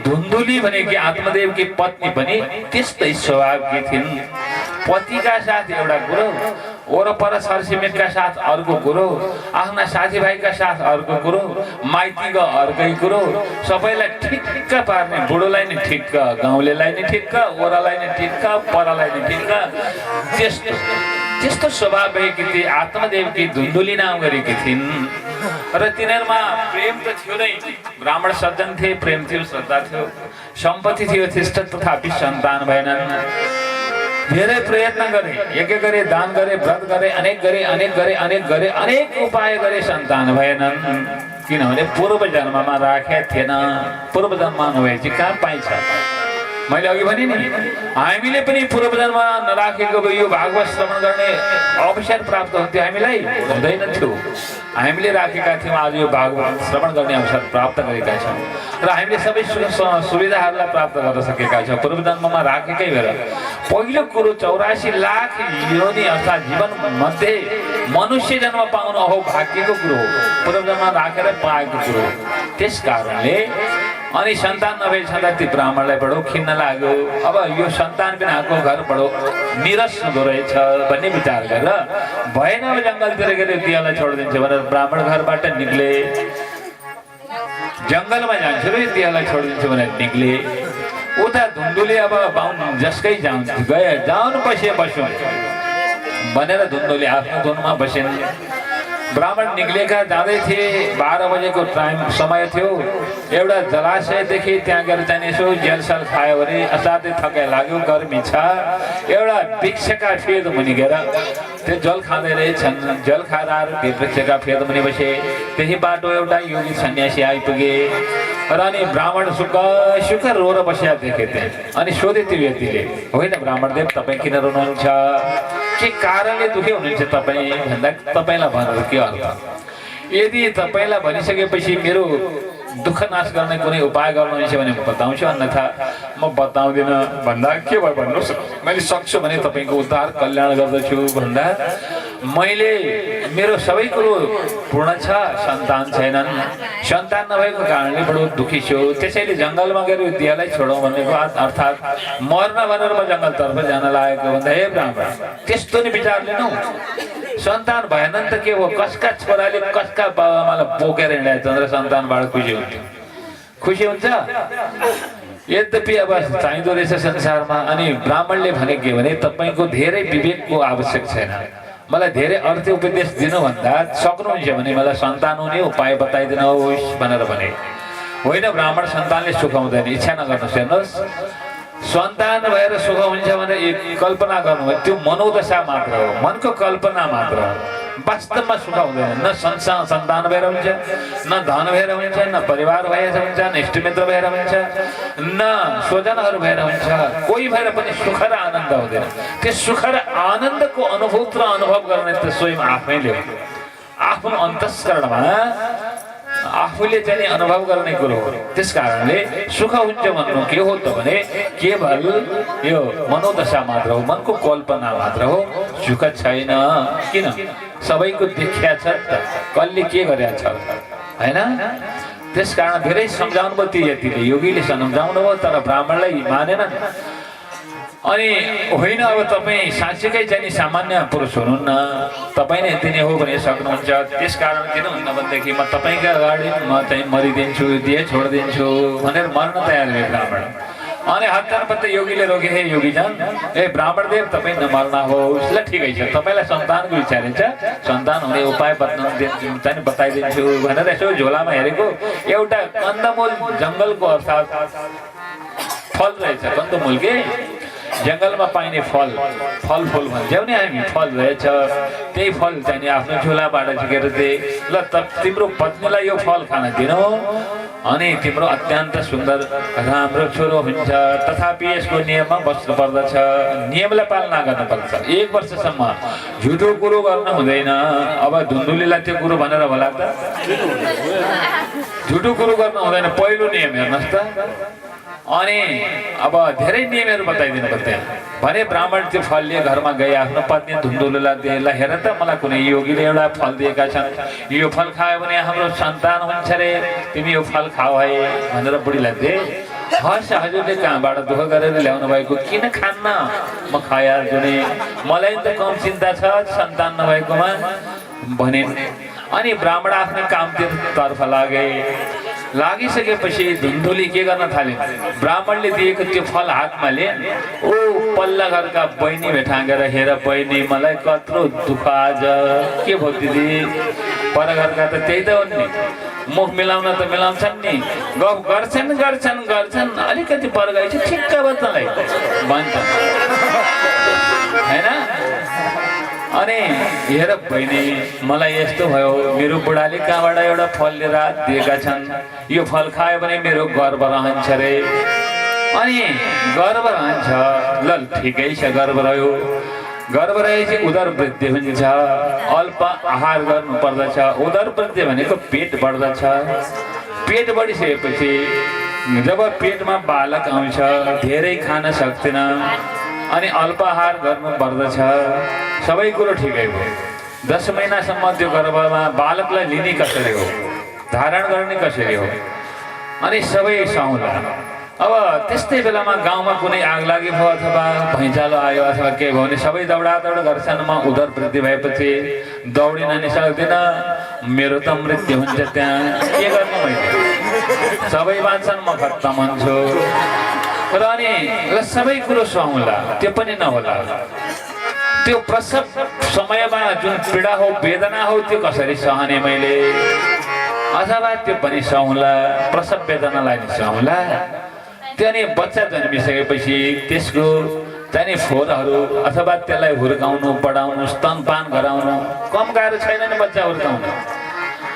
धुन्धुली भनेकी आत्मदेवकी पत्नी पनि त्यस्तै स्वभावकी थिइन् पतिका साथ एउटा कुरो वरपर छरछिमेकका साथ अर्को कुरो आफ्ना साथीभाइका साथ अर्को कुरो माइतीको अर्कै कुरो सबैलाई ठिक्क पार्ने बुढोलाई नि ठिक्क गाउँलेलाई नि ठिक्क ओरालाई नि ठिक्क परालाई नि ठिक्क त्यस्तो स्वभाव भएकी थिए आत्मदेवकी धुन्धुली नाम गरेकी थिइन् र तिनीहरूमा प्रेम त थियो नै ब्राह्मण सज्जन थिए प्रेम थियो श्रद्धा थियो सम्पत्ति थियो त्यस्तो तथापि सन्तान भएनन् धेरै प्रयत्न गरे यज्ञ गरे दान गरे व्रत गरे अनेक उपाय गरे सन्तान भएनन् किनभने पूर्व जन्ममा राखेका थिएन पूर्व जन्ममा नभएपछि कहाँ पाइन्छ मैले अघि भने नि हामीले पनि पूर्व जन्ममा नराखेको यो भागवत श्रवण गर्ने अवसर प्राप्त हुन्थ्यो हामीलाई हुँदैन थियो हामीले राखेका थियौँ आज यो भागवत श्रवण गर्ने अवसर प्राप्त गरेका छौँ र हामीले सबै सुविधाहरूलाई प्राप्त गर्न सकेका छौँ पूर्व जन्ममा राखेकै भएर पहिलो कुरो 84 लाख योनि अर्थात् जीवन मध्ये मनुष्य जन्म पाउनु हो भाग्यको कुरो हो पूर्व जन्ममा राखेर पाएको कुरो त्यस कारणले अनि सन्तान नभए छँदा ती ब्राह्मणलाई बडो खिन्न लाग्यो। अब यो सन्तान पनि आएको घर बडो निरस हुँदो रहेछ भन्ने विचार गरेर भएन अब जङ्गलतिर गएर दियालाई छोडिदिन्छ भनेर ब्राह्मण घरबाट निक्ले। जङ्गलमा जान्छु र दियालाई छोडिदिन्छु भनेर निक्ले। उता धुन्दुले अब बाहुन जसकै गए जाउनु बस्यो भनेर धुन्दुले आफ्नो धुनमा बसिन्। ब्राह्मण निक्लेका जाँदै थिए। 12 बजेको टाइम समय थियो। एउटा जलाशयदेखि त्यहाँ गएर चाहिँ यसो जेलसल खायो भने असाध्यै थकाइ लाग्यो, गर्मी छ। एउटा वृक्षका फेद मुनि गएर त्यो जल खाँदै रहेछन्। जल खाएर त्यो वृक्षका फेद मुनि बसे। त्यही बाटो एउटा योगी सन्यासी आइपुगे र अनि ब्राह्मण सुख रोएर बसिया देखे थिए। अनि सोधे त्यो व्यक्तिले, होइन ब्राह्मणदेव तपाईँ किन रोनुहुन्छ, के कारणले दुखी हुनुहुन्छ तपाईँ भन्दा तपाईँलाई भनेर के अर्थ? यदि तपाईँलाई भनिसकेपछि मेरो दुःख नाश गर्ने कुनै उपाय गर्नुहुन्छ भने म बताउँछु, अन्यथा म बताउँदिनँ भन्दा के भयो भन्नुहोस्, मैले सक्छु भने तपाईँको उद्धार कल्याण गर्दछु भन्दा मैले मेरो सबै कुरो पूर्ण छ, सन्तान छैनन्, सन्तान नभएको कारणले बडो दुखी छु। त्यसैले जङ्गलमा गएर दियालाई छोडौँ भनेको अर्थात् मर्न भनेर म जङ्गलतर्फ जान लागेको भन्दा हे ब्राह्मण त्यस्तो नि विचार लिनु। सन्तान भएन नि त के हो, कसका छोराले कसका बाबाआमालाई बोकेर हिँडाएको र सन्तानबाट खुसी हुन्छ। यद्यपि अब चाहिँदो रहेछ संसारमा। अनि ब्राह्मणले भने के भने तपाईँको धेरै विवेकको आवश्यक छैन, मलाई धेरै अर्थ उपदेश दिनुभन्दा सक्नुहुन्छ भने मलाई सन्तान हुने उपाय बताइदिनुहोस् भनेर भने। होइन ब्राह्मण सन्तानले सुख हुँदैन, इच्छा नगर्नुहोस्। हेर्नुहोस् सन्तान भएर सुख हुन्छ भनेर एक कल्पना गर्नुभयो, त्यो मनोदशा मात्र हो, मनको कल्पना मात्र हो। वास्तवमा सुख हुँदैन। न सन्तान भएर हुन्छ, न धन भएर हुन्छ, न परिवार भएर हुन्छ, न इष्टमित्र भएर हुन्छ, न स्वजनहरू भएर हुन्छ। कोही भएर पनि सुख र आनन्द हुँदैन। त्यो सुख र आनन्दको अनुभूत र अनुभव गर्ने त स्वयं आफैले हो। आफ्नो अन्तस्करणमा आफूले चाहिँ अनुभव गर्ने कुरो हो। त्यस कारणले सुख हुन्छ भन्नु के हो त भने केवल यो मनोदशा मात्र हो, मनको कल्पना मात्र हो, सुख छैन। किन? सबैको देखिया छ त, कसले के गरेछ हैन? त्यस कारण धेरै सम्झाउनु भयो ती यतिले, योगीले सम्झाउनु भयो तर ब्राह्मणलाई मानेनन्। अनि होइन अब तपाईँ साँच्चीकै चाहिँ सामान्य पुरुष हुनुहुन्न, तपाईँ नै यति नै हो भने सक्नुहुन्छ। त्यस कारण किनभन्दा भनेदेखि म तपाईँका अगाडि म चाहिँ मरिदिन्छु, दिए छोडिदिन्छु भनेर मर्न तयार भयो ब्राह्मण। अनि हत्तारपत्त योगीले रोके, हे योगीजन, ए ब्राह्मणदेव तपाईँ नमर्ना होस्, ल ठिकै छ, तपाईँलाई सन्तानको इच्छा रहेछ, सन्तान हुने उपाय चाहिँ बताइदिन्छु भनेर यसो झोलामा हेरेको एउटा कन्दमूल जङ्गलको अर्थात् फल रहेछ। कन्दमूल के जङ्गलमा पाइने फल भन्छौँ नि हामी, फल रहेछ। त्यही फल चाहिँ आफ्नो झोलाबाट झिकेर दिए, ल तिम्रो पत्नीलाई यो फल खान दिनु अनि तिम्रो अत्यन्त सुन्दर राम्रो छोरो हुन्छ। तथापि यसको नियममा बस्नु पर्दछ, नियमलाई पालना गर्नुपर्छ। 1 वर्षसम्म झुटो कुरो गर्न हुँदैन। अब धुन्दुलीलाई त्यो कुरो भनेर होला त, झुटो कुरो गर्न हुँदैन, पहिलो नियम हेर्नुहोस् त। अनि अब धेरै नियमहरू बताइदिनु पर्छ त्यहाँ भने ब्राह्मण त्यो फल लिए घरमा गए, आफ्नो पत्नी धुन्दुलीलाई दिए, ल हेर त मलाई कुनै योगीले एउटा फल दिएका छन्, यो फल खायो भने हाम्रो सन्तान हुन्छ रे, तिमी यो फल खाऊ है भनेर बुढीलाई दिए। हस् हजुरले कहाँबाट दुःख गरेर ल्याउनु भएको, किन खान्न, म खाइहाल्छु नि, मलाई त कम चिन्ता छ सन्तान नभएकोमा भनिन्। अनि ब्राह्मण आफ्नो कामतर्फ लागिसकेपछि धुन्दुली के गर्न थाले, ब्राह्मणले दिएको त्यो फल हातमा लिए। ओ पल्ला घरका बहिनी भेटाँगेर, हेर बहिनी मलाई कत्रो दुःख आज, के भयो दिदी, पर घरका त त्यही त हो नि, मुख मिलाउन त मिलाउँछन् नि, गफ गर्छन्, अलिकति पर गएछ ठिक्क बच्चालाई भन्छ होइन। अनि हेर बहिनी मलाई यस्तो भयो, मेरो बुढाले कहाँबाट एउटा फल लिएर दिएका छन्, यो फल खायो भने मेरो गर्व रहन्छ रे। अनि गर्व रहन्छ, ल ठिकै छ, गर्व रह्यो, गर्व रहेपछि उदर वृद्धि हुन्छ, अल्प आहार गर्नु पर्दछ। उदर वृद्धि भनेको पेट बढ्दछ। पेट बढिसकेपछि जब पेटमा बालक आउँछ धेरै खान सक्दैन, अनि अल्प आहार गर्नु पर्दछ। सबै कुरो ठिकै हो। 10 महिनासम्म त्यो गर्भमा बालकलाई लिने कसरी हो, धारण गर्ने कसरी हो, अनि सबै साउला। अब त्यस्तै बेलामा गाउँमा कुनै आग लागि भयो अथवा भैँचालो आयो अथवा के भयो भने सबै दौडादौड गर्छन्। म उदर वृद्धि भएपछि दौडिन नि सक्दिन, मेरो त मृत्यु हुन्छ त्यहाँ, के गर्नु मैले? सबै बाँच्छन्, म खत्तम हुन्छु। र अनि सबै कुरो सुहाउला, त्यो पनि नहोला। त्यो प्रसव समयमा जुन पीडा हो वेदना हो त्यो कसरी सहने मैले, अथवा त्यो पनि सहला, प्रसव वेदनालाई नि सहला। त्यो नि बच्चा जन्मिसकेपछि त्यसको चाहिँ फोरहरू अथवा त्यसलाई हुर्काउनु, बढाउनु, स्तनपान गराउनु कम गाह्रो छैन नि बच्चा हुर्काउनु।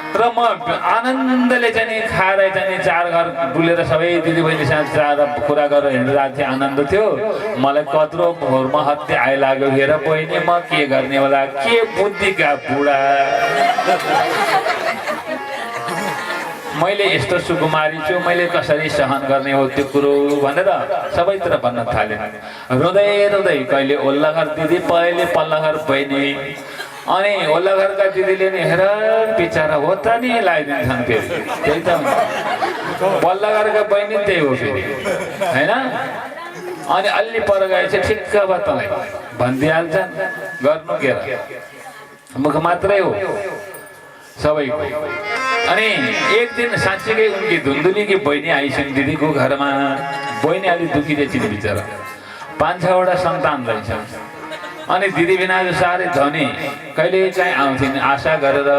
र म आनन्दले चाहिँ खाएर चाहिँ चार घर डुलेर सबै दिदीबहिनीसँग चार कुरा गरेर हिँडिरहेको थिएँ, आनन्द थियो। मलाई कत्रो भोरमा हत्या आइलाग्यो, हेर बहिनी म के गर्ने होला, के बुद्धिका बुढा, मैले यस्तो सुकुमारी छु, मैले कसरी सहन गर्ने हो त्यो कुरो भनेर सबैतिर भन्न थाले। रुँदै रुँदै कहिले ओल्ला घर दिदी, पहिले पल्ला घर बहिनी, अनि ओल्ला घरका दिदीले नि हेर बिचारा हो त नि लगाइदिन्छन् फेरि, त्यही त पल्ला घरका बहिनी त्यही हो फेरि, होइन? अनि अलि पर गएपछि ठिक्क भयो तँलाई भनिदिइहाल्छन्, गर्नु के र, मुख मात्रै हो सबैको। अनि एक दिन साँच्चीकै उनकी धुन्दुलीकी बहिनी आइसन् दिदीको घरमा। बहिनी अलि दुखी रहेछन् बिचरा, 5-6वटा सन्तान रहेछ। अनि दिदी बिना साह्रै धनी, कहिले चाहिँ आउँथिन् आशा गरेर,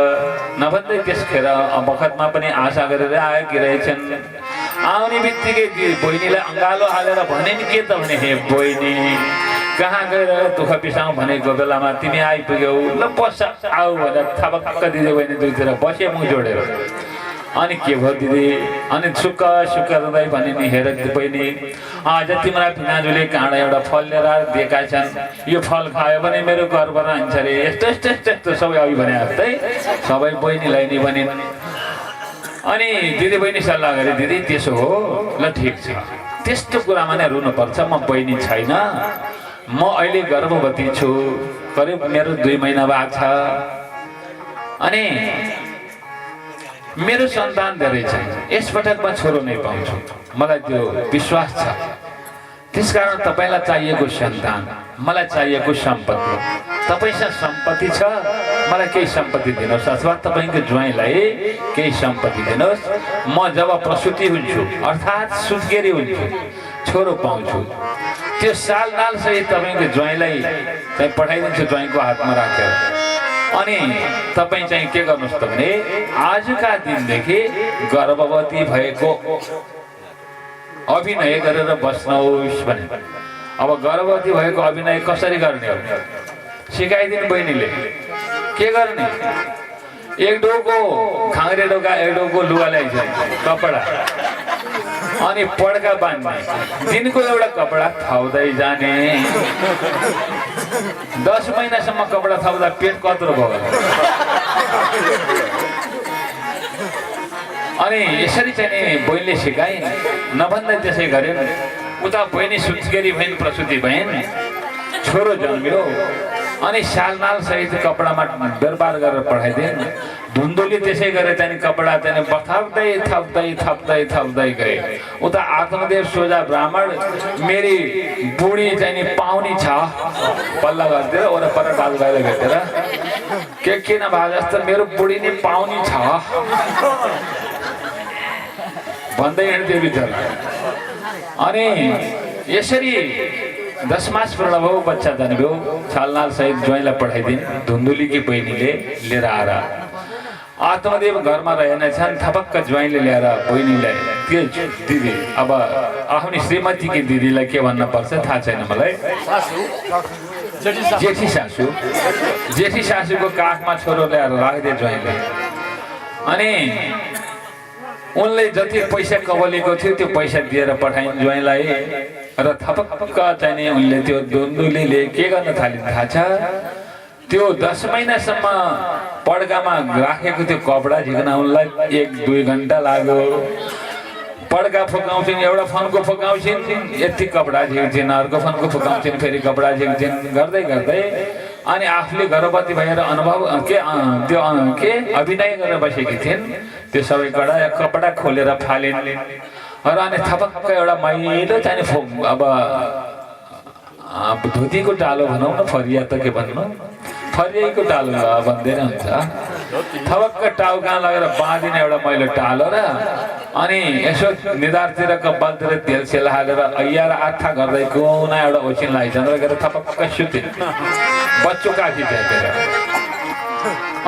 नभन्दै त्यसखेर बखतमा पनि आशा गरेर आएकी रहेछन्। आउने बित्तिकै बहिनीलाई अँगालो हालेर भने नि के त भने, हे बहिनी कहाँ गएर दुःख पिसाउँ भनेको बेलामा तिमी आइपुग्यौ, ल बस आऊ भनेर थपक्क दिदी बहिनी दुईतिर बसे मुख जोडेर। अनि के भयो दिदी, अनि सुक्क सुक्क रुँदै भने नि हेर बहिनी, आज तिम्रा भिनाजुले काँडा एउटा फल लिएर दिएका छन्, यो फल खायो भने मेरो घरबाट हान्छ अरे, यस्तो यस्तो यस्तो यस्तो सबै अघि भने जस्तै सबै बहिनीलाई नि भनिन्। अनि दिदी बहिनी सल्लाह गरे, दिदी त्यसो हो, ल ठिक छ, त्यस्तो कुरामा नै रुनुपर्छ, म बहिनी छैन, म अहिले गर्भवती छु, करिब मेरो 2 महिना भएको छ, अनि मेरो सन्तान धेरै छ, यसपटक म छोरो नै पाउँछु, मलाई त्यो विश्वास छ। त्यसकारण तपाईँलाई चाहिएको सन्तान, मलाई चाहिएको सम्पत्ति, तपाईँसँग सम्पत्ति छ, मलाई केही सम्पत्ति दिनुहोस्, अथवा तपाईँको ज्वाइँलाई केही सम्पत्ति दिनुहोस्। म जब प्रसुति हुन्छु अर्थात् सुत्केरी हुन्छु, छोरो पाउँछु, त्यो सालनाल सहित तपाईँको ज्वाइँलाई चाहिँ पठाइदिन्छु, ज्वाइँको हातमा राखेर। अनि तपाईँ चाहिँ के गर्नुहोस् त भने आजका दिनदेखि गर्भवती भएको अभिनय गरेर बस्नुहोस् भने। अब गर्भवती भएको अभिनय कसरी गर्ने हो सिकाइदिनु बहिनीले। के गर्ने, एक डोको खाङ्रे डोका, एक डोको लुगा ल्याइन्छ कपडा, अनि पड्का बाँध्ने, दिनको एउटा कपडा थाउदै जाने। 10 महिनासम्म कपडा थाप्दा पेट कत्रो भयो। अनि यसरी चाहिँ नि बहिनीले सिकाइन्, नभन्दै त्यसै गरे। उता बहिनी सुत्केरी भइन्, प्रसुति भइन्, छोरो जन्मियो, अनि सालनाल सहित कपडामा बेरबार गरेर पठाइदिन्। धुन्दुली त्यसै गरे चाहिँ कपडा चाहिँ थप्दै थप्दै थप्दै थप्दै गए। उता आत्मदेव सोझा ब्राह्मण, मेरी बुढी चाहिँ नि पाउनी छ, पल्ला गरिदिएर वरपर बालुगाईलाई भेटेर के नभए जस्तो मेरो बुढी नि पाउनी छ भन्दै हिँड्थ्यो बिचरा। अनि यसरी 10 मास पूर्ण भयो, बच्चा जन्म्यो, सालनाल सहित ज्वाइँलाई पठाइदिन्। धुन्दुलीकी बहिनीले लिएर आएर आत्मदेव घरमा रहेनछन्, थपक्क ज्वाइँले ल्याएर बहिनीलाई, त्यो दिदी अब आफ्नी श्रीमतीकी दिदीलाई के भन्न पर्छ थाहा छैन मलाई, जेठी सासू, जेठी सासूको काखमा छोरो ल्याएर राखिदिए ज्वाइँले। अनि उनले जति पैसा कबलेको थियो त्यो पैसा दिएर पठाइन् ज्वाइँलाई। र थपक्क चाहिँ नि उनले त्यो धुन्दुलीले के गर्न थालिन् थाहा छ, त्यो 10 महिनासम्म पड्कामा राखेको त्यो कपडा झिक्न उनलाई 1-2 घन्टा लाग्यो। पड्का फुकाउँछिन्, एउटा फनको फुकाउँछिन्, यति कपडा झिक्छिन्, अर्को फनको फुकाउँछिन्, फेरि कपडा झिक्छिन्, गर्दै गर्दै अनि आफूले गर्भवती भएर अनुभव के अभिनय गरेर बसेकी थिइन्। त्यो सबै कपडा खोलेर फालिन् र अनि थपक्क एउटा मैलो चाहिँ अब धोतीको टालो भनौँ न, फरिया त के भन्नु, फरियाको टालो भन्दैन हुन्छ, थपक्क टाउका लगेर बाँधिने एउटा मैलो टालो र अनि यसो निधारतिर कपालतिर तेल सेल हालेर ऐया र आथा गर्दै कुना एउटा ओछिन लगाइछन् र गएर थपक्क सुतिन् बच्चो काखी च्यापेर।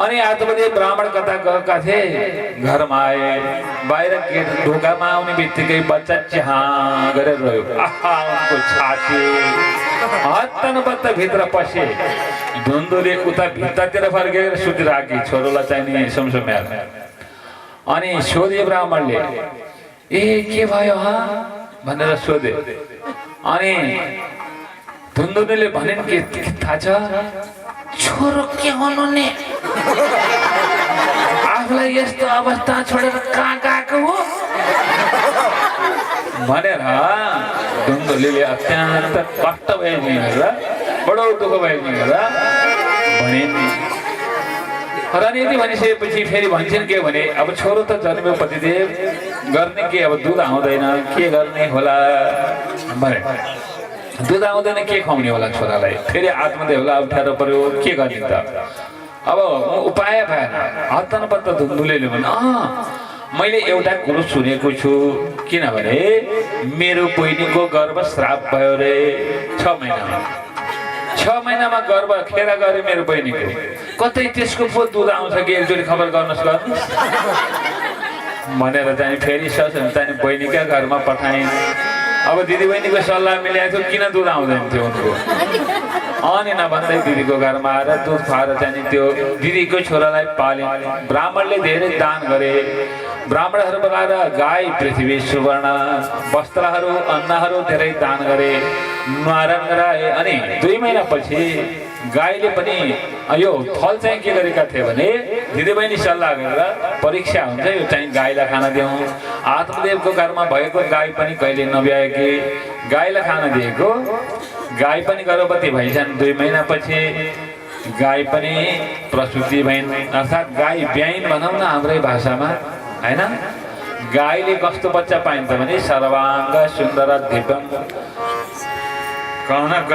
अनि आत्मदेव ब्राह्मण कथा गएका थिए, घरमा आए, बाहिर गेट ढोकामा आउने बित्तिकै बच्चा चिहा गरेर रह्यो। आहा उनको छाती हत्तनबत्त भित्र पसे। धुन्दुले उता भित्तातिर फर्केर सुतिराखी छोरोलाई चाहिने समसम्याएर। अनि सोधे ब्राह्मणले, ए के भयो हा भनेर सोधे। अनि धुन्दुले भनिन् के थाहा छ, छोरो के हुनु नि, आफूलाई यस्तो अवस्था छोडेर कहाँ गएको हो भनेर धुन्दुलीले अत्यन्त कष्ट भइदिएर बडो दुःख भइदिएर भनिन्। र यति भनिसकेपछि फेरि भन्छन् के भने, अब छोरो त जन्म्यो पतिदेव, गर्ने के, अब दुध आउँदैन, के गर्ने होला भने, दुध आउँदैन के खुवाउने होला छोरालाई, फेरि आत्मदेवलाई अप्ठ्यारो पर्यो, के गर्ने त, अब उपाय भएन। हत्तनपत्त धुन्दुले भने, मैले एउटा कुरो सुनेको छु, किनभने मेरो बहिनीको गर्भ श्राप भयो रे 6 महिनामा। 6 महिनामा गर्भ खेर गरे मेरो बहिनीको, कतै त्यसको पो दुध आउँछ कि एकचोटि खबर गर्नुहोस् गर्नुहोस् भनेर चाहिँ फेरि चाहिँ बहिनीका घरमा पठाइन्। अब दिदी बहिनीको सल्लाह मिलाएको थियो, किन दुध आउँदैन थियो उनको। अनि नभन्दै दिदीको घरमा आएर दुध खुवाएर चाहिँ त्यो दिदीको छोरालाई पालिन्। ब्राह्मणले धेरै दान गरे। ब्राह्मणहरू लगाएर गाई, पृथ्वी, सुवर्ण, वस्त्रहरू, अन्नहरू धेरै दान गरे, न्वारन गराए। अनि 2 महिनापछि गाईले पनि यो फल चाहिँ के गरेका थिए भने, दिदीबहिनी सल्लाह गरेर परीक्षा हुन्छ, यो चाहिँ गाईलाई खान दिउँ। आत्मदेवको घरमा भएको गाई पनि कहिले नभ्याएकी, गाईलाई खान दिएको। गाई पनि गर्भवती भइछन्। 2 महिनापछि गाई पनि प्रसुति भइन्, अर्थात् गाई ब्याइन् भनौँ न हाम्रै भाषामा, हैन। गाईले कस्तो बच्चा पाइन्छ भने सर्वाङ्ग सुन्दर दिव्यम कनक,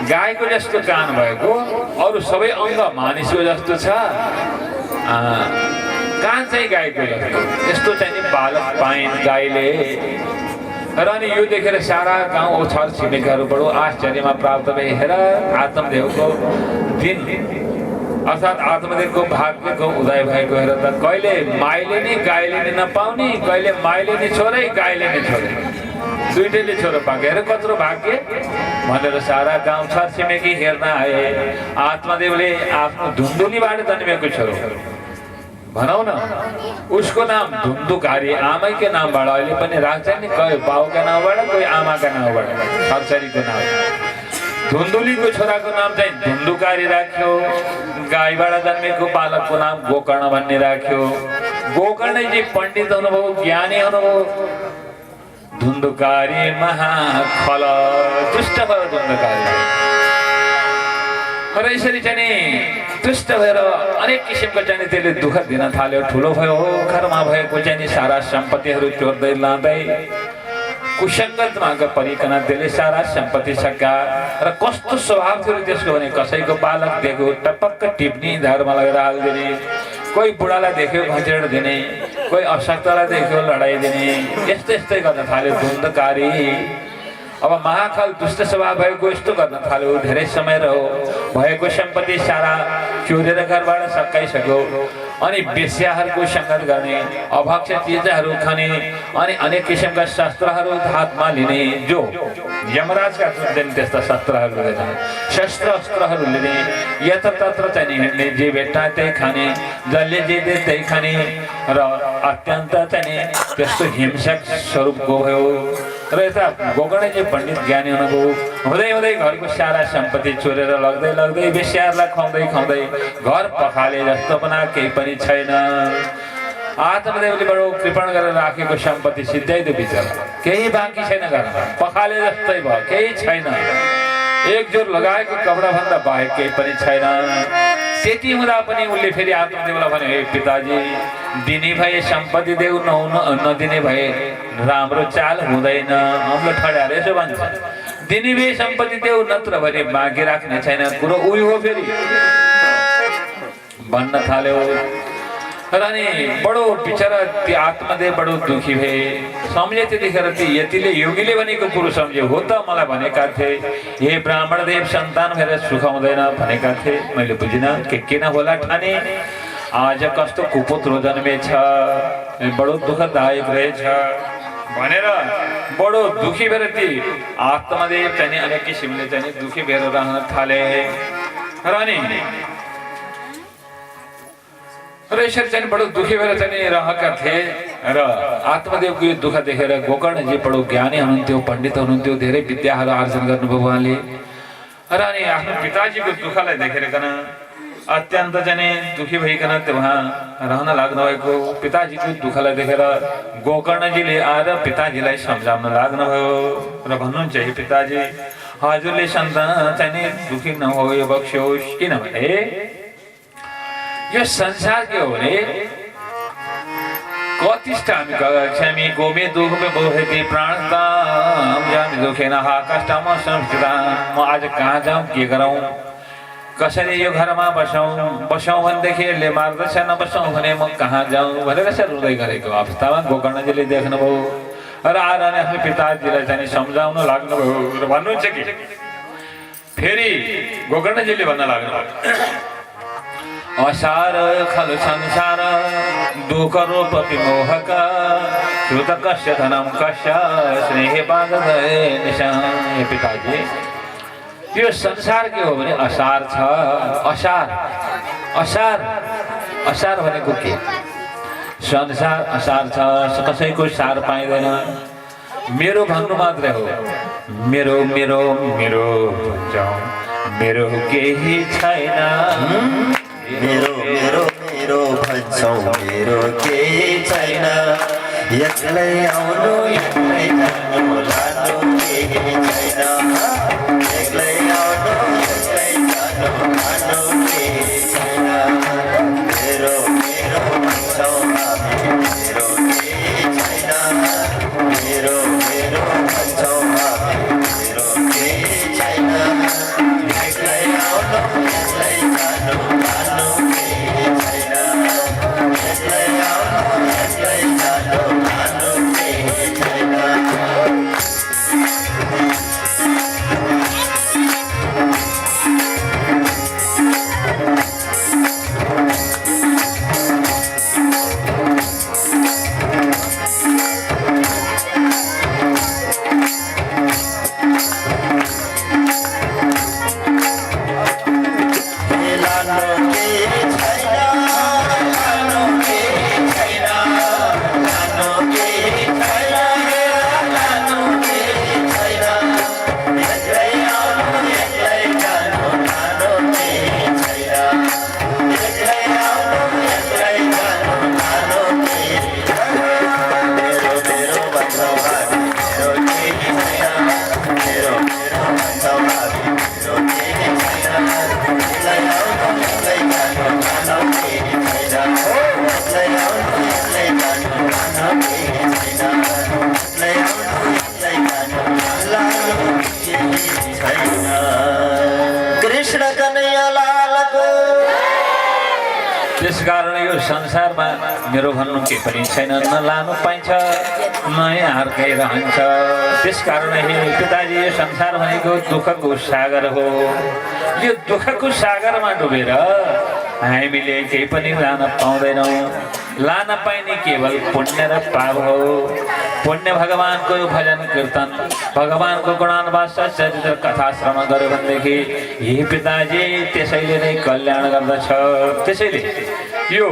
गाईको जस्तो कान भएको, अरू सबै अङ्ग मानिसको जस्तो छ, कान चाहिँ गाईको जस्तो, यस्तो चाहिँ नि बालक पाइन् गाईले। र अनि यो देखेर सारा गाउँ छर छिमेकीहरू बडो आश्चर्यमा प्राप्त भए। हेर आत्मदेवको दिन, अर्थात् आत्मदेवको भाग्यको उदय भएको हेर त, कहिले माइले नि गाईले नि नपाउने, कहिले माइले नि छोरै गाईले नि छोरे, दुइटैले छोरो पाके, हेर कत्रो भाग्य भनेर सारा गाउँ छर छिमेकी हेर्न आए। आत्मदेवले आफ्नो धुन्दुलीबाट जन्मेको छोरो भनौँ न, उसको नाम धुन्दुकारी, आमैको नामबाट अहिले पनि राख्छ नि, कोही बाउका नामबाट, कोही आमाका नामबाट, छरछरीको नाम। धुन्दुलीको छोराको नाम चाहिँ धुन्दुकारी राख्यो। गाईबाट जन्मेको बालकको नाम गोकर्ण भन्ने राख्यो। गोकर्णजी पण्डित हुनुभयो, ज्ञानी हुनुभयो। धुन्दुकारी महाखल, दुष्ट भयो धुन्दुकारी। र यसरी चाहिँ दुष्ट भएर अनेक किसिमको चाहिँ त्यसले दुःख दिन थाल्यो। ठुलो भयो, घरमा भएको चाहिँ सारा सम्पत्तिहरू चोर्दै लाँदै कुसङ्गतमा परिकन त्यसले सारा सम्पत्ति सका। र कस्तो स्वभाव थियो त्यसको भने, कसैको बालक देख्यो टपक्क टिप्ने, धर्म लगेर हालिदिने, कोही बुढालाई देख्यो घचेड दिने, कोही अशक्तलाई देख्यो लडाइदिने, यस्तै यस्तै गर्न थाल्यो धुन्दकारी। अब महाकाल दुष्ट स्वभाव भएको यस्तो गर्न थाल्यो। धेरै समय रह्यो, भएको सम्पत्ति सारा चोरेर घरबाट सकाइसक्यो। अनि वेश्याहरूको सङ्गत गर्ने, अभक्ष चिजहरू खाने, अनि अनेक किसिमका शस्त्रहरू हातमा लिने, जो यमराजका दिन त्यस्ता शस्त्रहरू लिने, शस्त्र अस्त्रहरू लिने, यत्रतत्र चाहिँ हिँड्ने, जे भेट्टा त्यही खाने, जसले जे दे त्यही खाने, र अत्यन्त चाहिँ त्यस्तो हिंसक स्वरूपको भयो। र यता गोकर्णजी पण्डित ज्ञानी हुनुभयो। हुँदै हुँदै घरको सारा सम्पत्ति चोरेर लग्दै लग्दै वेश्याहरूलाई खुवाउँदै खुवाउँदै घर पखाले जस्तो बना केही पनि छैन। आत्मदेवले बडो कृपण गरेर राखेको सम्पत्ति सिद्ध्याइदियो बिचरा, केही बाँकी छैन घरमा, पखाले जस्तै भयो, केही छैन। एक जोर लगाएको कपडा भन्दा बाहेक केही पनि छैन। त्यति हुँदा पनि उसले फेरि आत्मदेवलाई भन्यो, हे पिताजी, दिने भए सम्पत्ति देऊ, नदिने भए राम्रो चाल हुँदैन। हाम्रो ठड्याएर यसो भन्छ, दिने भए सम्पत्ति देऊ, नत्र भने बाँकी राख्ने छैन। कुरो उही हो फेरि भन्न थाल्यो। र नि बडो बिचरा त्यो आत्मदेव बडो दुखी भए। सम्झे त्यतिखेर त्यो यतिले योगीले भनेको कुरो सम्झे, हो त मलाई भनेका थिए हे ब्राह्मण देव सन्तान भएर सुख हुँदैन भनेका थिए, मैले बुझिनँ के किन होला ठाने। आज कस्तो कुपुत्र जन्मेछ, बडो दुःखदायक रहेछ भनेर बडो दुखी भएर ती आत्मदेव चाहिँ अनेक किसिमले चाहिँ दुखी भएर रहन थाले। र नि र यसरी चाहिँ बडो दुखी भएर चाहिँ रहेका थिए। र आत्मदेवको यो दुःख देखेर गोकर्णजी बडो ज्ञानी हुनुहुन्थ्यो, पण्डित हुनुहुन्थ्यो, धेरै विद्याहरू आर्जन गर्नुभयो उहाँले। र अनि आफ्नो पिताजीको दुःखलाई देखेर अत्यन्त चाहिँ दुखी भइकन त्यो उहाँ रहन लाग्नुभएको। पिताजीको दुःखलाई देखेर गोकर्णजीले आएर पिताजीलाई सम्झाउन लाग्नुभयो र भन्नुहुन्छ, हे पिताजी, हजुरले सन्तान चाहिँ दुखी नहोयो बक्स्योस्, किनभने यो संसार के हो भने कतिष्ठामी गोमे दुख में बोहती प्राणताम जामी दुखे न हा कष्टम संस्थिता। म आज कहाँ जाऊँ, के गरौँ, कसरी यो घरमा बसौँ भनेदेखि यसले मार्दछ, नबसौँ भने म कहाँ जाऊँ भनेर यसरी रुँदै गरेको अवस्थामा गोकर्णजीले देख्नुभयो र आएर आफ्नो पिताजीलाई चाहिँ सम्झाउन लाग्नुभयो र भन्नुहुन्छ कि फेरि गोकर्णजीले भन्न लाग्नुभयो, असार खलु संसार दुःख रूप विमोहक श्रुत कस्य धनम कस्य स्नेह बाधे निशा। हे पिताजी, यो संसार के हो भने असार छ। असार असार असार भनेको के? संसार असार छ, कसैको सार पाइँदैन। मेरो भन्नु मात्रै हो, मेरो मेरो मेरो मेरो केही छैन, मेरो मेरो मेरो भन्छौ मेरो केही छैन, एक्लै आउनु एक्लै जानु लानु केही छैन, एक्लै आउनु एक्लै जानु लानु केही छैन। मेरो मेरो भन्छौ मेरो केही छैन, मेरो मेरो भन्छौ मेरो केही छैन, एक्लै आउनु एक्लै जानु त्यसकारण यो संसारमा मेरो भन्नु के पनि छैन, नलानु पाइन्छ नयाँ अर्कै रहन्छ। त्यसकारण हे पिताजी, यो संसार भनेको दुःखको सागर हो। यो दुःखको सागरमा डुबेर हामीले केही पनि लान पाउँदैनौँ। लान पाइने केवल पुण्य र पाप हो। पुण्य भगवानको भजन कीर्तन, भगवानको गुणानुवाद चरित्र कथा श्रवण गर्यो भनेदेखि हे पिताजी त्यसैले नै कल्याण गर्दछ। त्यसैले यो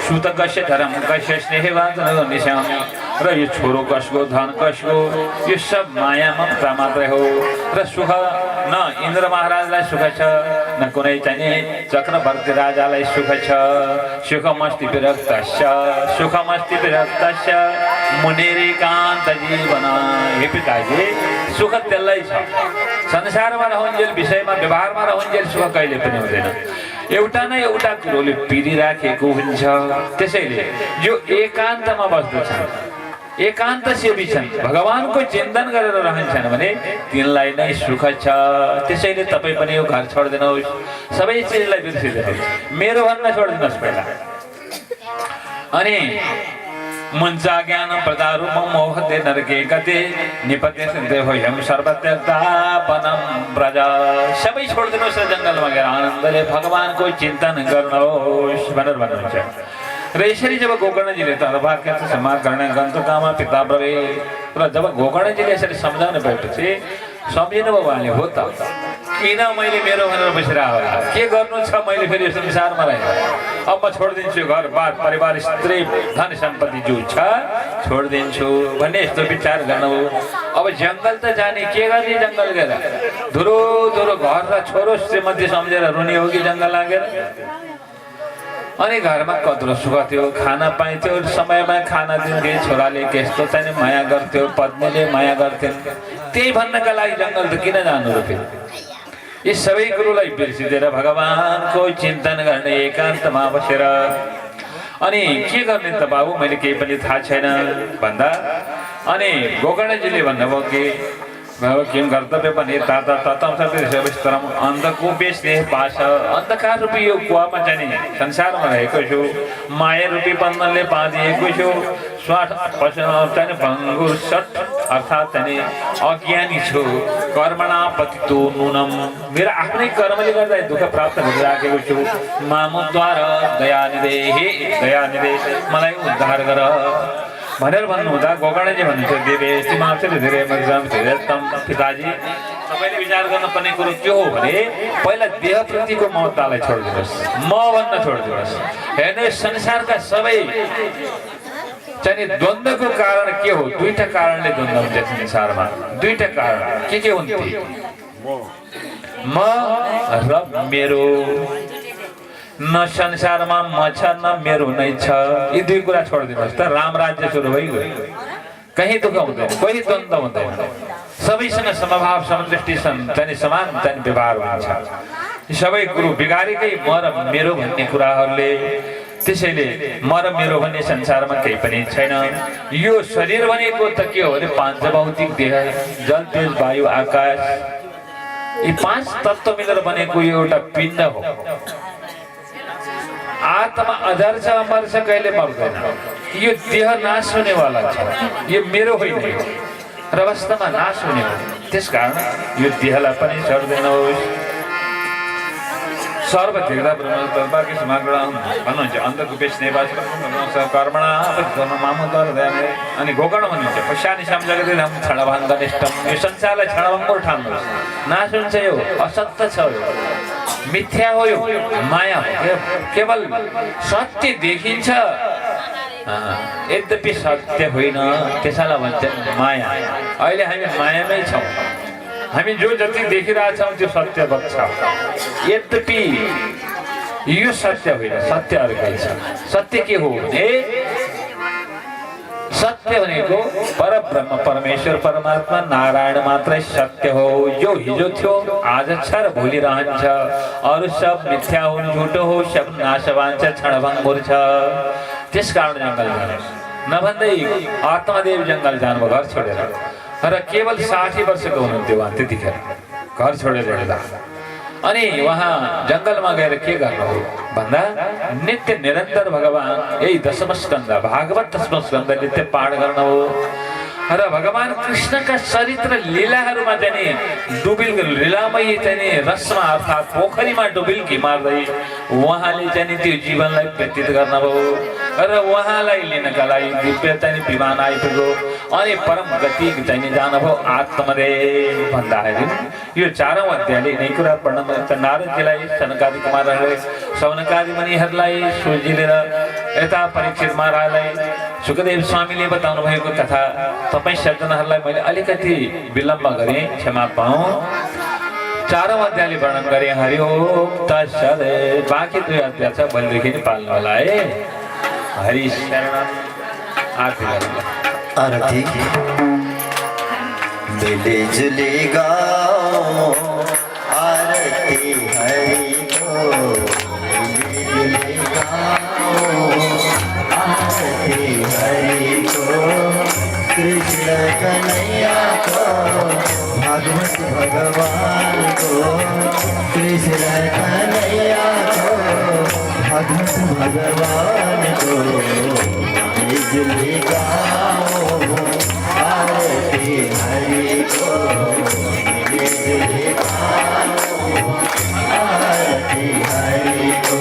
सुत कस्य धर्म कस्य स्नेह निशा र यो छोरो कसको धन कसको यो सब माया ममता मात्रै हो र सुख न इन्द्र महाराजलाई सुख छ न कुनै चाहिँ चक्रवर्ती राजालाई सुख छ सुखमस्ति विरक्तस्य सुखमस्ति विरक्तस्य मुनिरेकान्त जीवन हे पिताजी सुख त्यसलाई छ संसारमा रहन्जेल विषयमा व्यवहारमा रहन्जेल सुख कहिले पनि हुँदैन एउटा न एउटा कुरोले पिरिराखेको हुन्छ त्यसैले जो एकान्तमा बस्दछन् एकान्त सेवी छन् भगवानको चिन्तन गरेर रहन्छन् भने तिनलाई नै सुख छ त्यसैले तपाईँ पनि यो घर छोडिदिनुहोस् सबै चिजलाई बिर्सिदिनुहोस् मेरो भन्न छोडिदिनुहोस् पहिला अनि मुञ्चा ज्ञान प्रदारूपम मोहते नरके गते निपते देवयम सर्वत्यक्तापनम ब्रज सबै छोडिदिनुहोस् र जङ्गलमा गएर आनन्दले भगवानको चिन्तन गर्नुहोस् भनेर भन्नुहुन्छ र यसरी जब गोकर्णजीले तर्वाक्य समाकरण गन्तकामा पिता ब्रवे र जब गोकर्णजीले यसरी सम्झाउनु भएपछि सम्झिनुभयो उहाँले हो त किन मैले मेरो भनेर बसिरहेको होला के गर्नु छ मैले फेरि यो संसारमा रहेँ अब म छोडिदिन्छु घरबार परिवार स्त्री धन सम्पत्ति जो छ छोडिदिन्छु भन्ने यस्तो विचार गर्नुभयो अब जङ्गल त जाने के गर्ने जङ्गल गएर धुरो धुरो घर र छोरो श्रीमती सम्झेर रुने हो कि जङ्गल लागेर अनि घरमा कत्रो सुख थियो खाना पाइन्थ्यो समयमा खाना दिन्थे छोराले त्यस्तो चाहिँ माया गर्थ्यो पत्नीले माया गर्थ्यो त्यही भन्नका लागि जङ्गल त किन जानु र फेरि यी सबै कुरोलाई बिर्सिदिएर भगवानको चिन्तन गर्ने एकान्तमा बसेर अनि के गर्ने त बाबु मैले केही पनि थाहा छैन भन्दा अनि गोकर्णजीले भन्नुभयो कि किम कर्तव्य पनि ताता ततम अन्धकोपे स्नेह पास अन्धकार रूपी यो कुवामा चाहिँ संसारमा रहेको छु माया रूपी बन्धनले बाँधिएको छु स्वाट चाहिँ भङ्गुर सट अर्थात् चाहिँ अज्ञानी छु कर्मणा पतितो नुनम मेरो आफ्नै कर्मले गर्दा दुःख प्राप्त गरिराखेको छु मामुद्वारा दयानिधे हे दयानिधे मलाई उद्धार गर भनेर भन्नुहुँदा गोकर्णजी भन्नुहुन्छ देवे सीमाक्षले धेरै मजाम धेरै तम पिताजी तपाईँले विचार गर्नुपर्ने कुरो के हो भने पहिला देहप्रतिको ममतालाई छोडिदिनुहोस् म भन्न छोडिदिनुहोस् हेर्नुहोस् संसारका सबै चाहिँ द्वन्द्वको कारण के हो दुईटा कारणले द्वन्द्व हुन्छ संसारमा दुईटा कारण के हुन्थे म र मेरो न संसारमा म छ न मेरो नै छ यी दुई कुरा छोडिदिनुहोस् त राम राज्य सुरु भइगयो कहीँ दुःख हुँदैन कोही द्वन्द्व हुँदैन सबैसँग समभाव समदृष्टि चाहिँ समान चाहिँ व्यवहार हुन्छ सबै कुरो बिगारेकै म र मेरो भन्ने कुराहरूले त्यसैले म र मेरो भन्ने संसारमा केही पनि छैन यो शरीर भनेको त के हो भने पाँच भौतिक देह जल तेज वायु आकाश यी पाँच तत्त्व मिलेर बनेको यो एउटा पिण्ड हो आत्मा अजर छ अमर छ कहिले मर्दैन यो देह नाश हुनेवाला छ यो मेरो होइन र वास्तवमा नाश हुने हो त्यसकारण यो देहलाई पनि छोड्दिनुहोस् सर्व देख्दा ब्रह्मके समाग्रह भन्नुहुन्छ अन्धको स्नेह कर्मणा मामुद्वार अनि गोकर्ण भन्नुहुन्छ पश्चानि सम्झगते हम क्षणभङ्गनिष्ठम यो संसारलाई क्षणभङ्ग ठान्नुहोस् नाश हुन्छ यो असत्य छ यो मिथ्या हो यो माया हो केवल सत्य देखिन्छ यद्यपि सत्य होइन त्यसैलाई भन्छ माया अहिले हामी मायामै छौँ हामी जो जति देखिरहेछौँ त्यो सत्य बन्छ यद्यपि यो सत्य होइन सत्य अर्कै छ सत्य के हो भने सत्य भनेको परब्रह्म परमेश्वर परमात्मा नारायण मात्रै सत्य हो जो हिजो थियो आज छ र भोलि रहन्छ अरू सब मिथ्या हुन् झुटो हो सब नाशवान छ क्षणभङ्गुर छ त्यसकारण जङ्गल जानुहोस् नभन्दै आत्मादेव जङ्गल जानुभयो घर छोडेर र केवल 60 वर्षको हुनुहुन्थ्यो उहाँ त्यतिखेर घर छोडेर हिँड्दा अनि उहाँ जङ्गलमा गएर के गर्नु हो भन्दा नित्य निरन्तर भगवान यही दशम स्कन्द भागवत दशम स्कन्द नित्य पाठ गर्नु हो र भगवान कृष्णका चरित्र लीलाहरूमा चाहिँ डुबिल लीलामय चाहिँ रसमा अर्थात् पोखरीमा डुबिल्की मार्दै उहाँले चाहिँ त्यो जीवनलाई व्यतीत गर्नुभयो र उहाँलाई लिनका लागि दिव्य चाहिँ विमान आइपुग्यो अनि परम गति चाहिँ जानुभयो आत्मदेव भन्दाखेरि यो 4औं अध्यायले यिनै कुरा पढ्न नारदजीलाई सनकादि कुमारहरूले सौनकादि मुनिहरूलाई सूर्यजीले यता परीक्षित महाराजलाई सुखदेव स्वामीले बताउनु भएको कथा तपाईँ सज्जनहरूलाई मैले अलिकति विलम्ब गरेँ, क्षमा पाऊँ। 4औं अध्यायले वर्णन गरेँ। हरि ओम तत्सत्। बाँकी 2 अध्याय छ, भोलिदेखि नै पाल्नु होला है। हरि शरण। आरती गर्नु। आरती। मिले जुले गाओ आरती हरि को, मिले जुले गाओ आरती हरि को, कृष्ण कन्हैया को, भागवत भगवान को, कृष्ण कन्हैया को, भागवत भगवान को, मिले जुले गाओ आरती हरि को, मिले जुले गाओ आरती हरि को।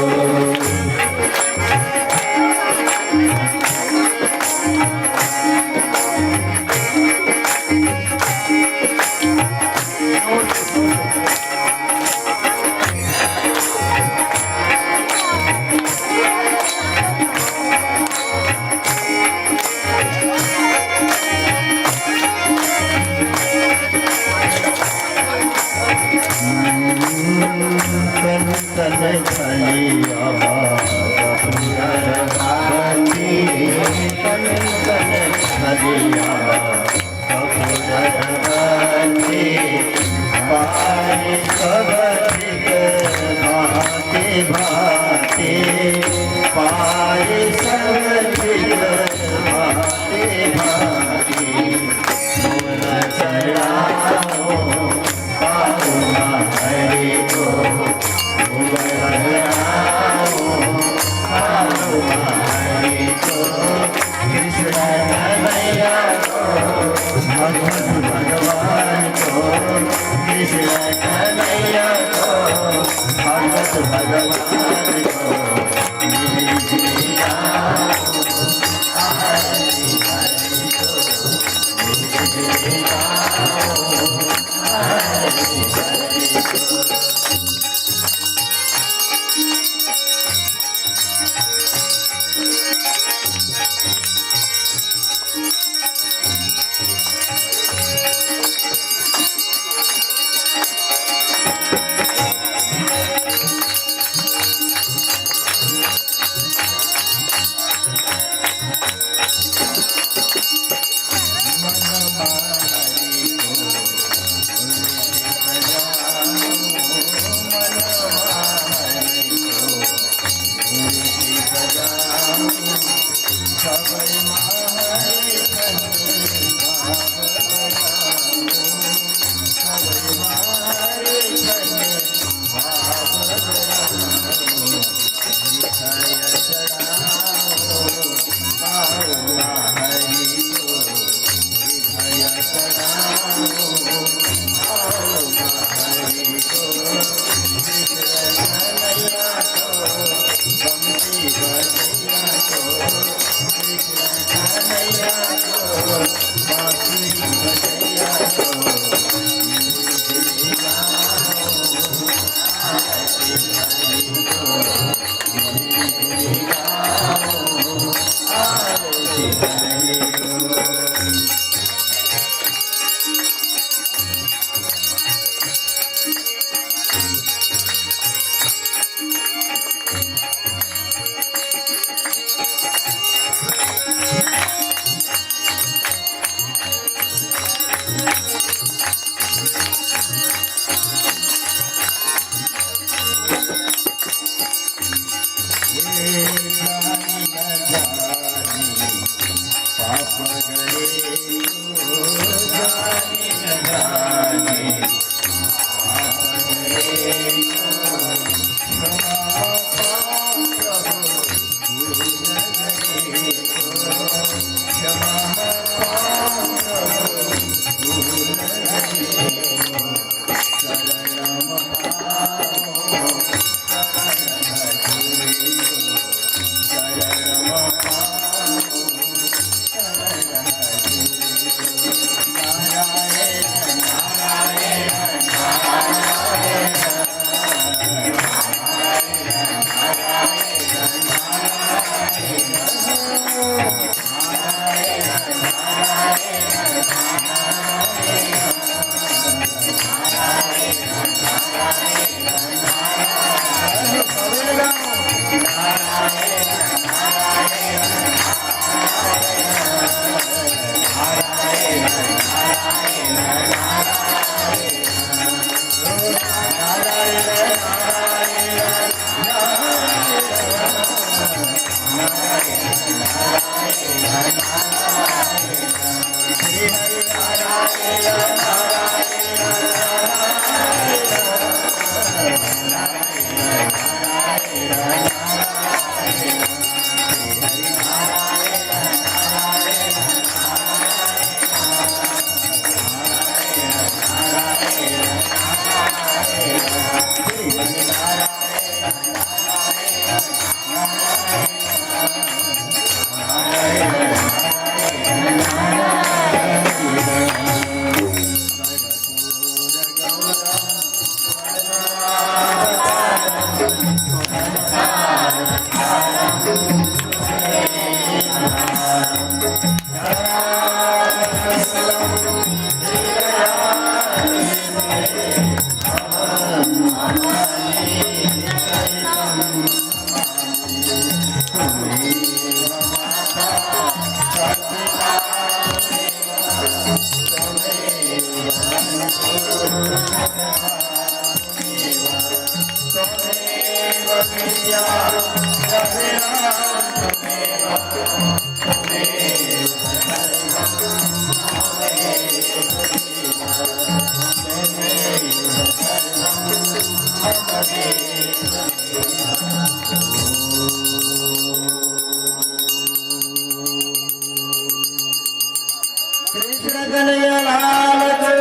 कृष्ण कन्हैया लाल को,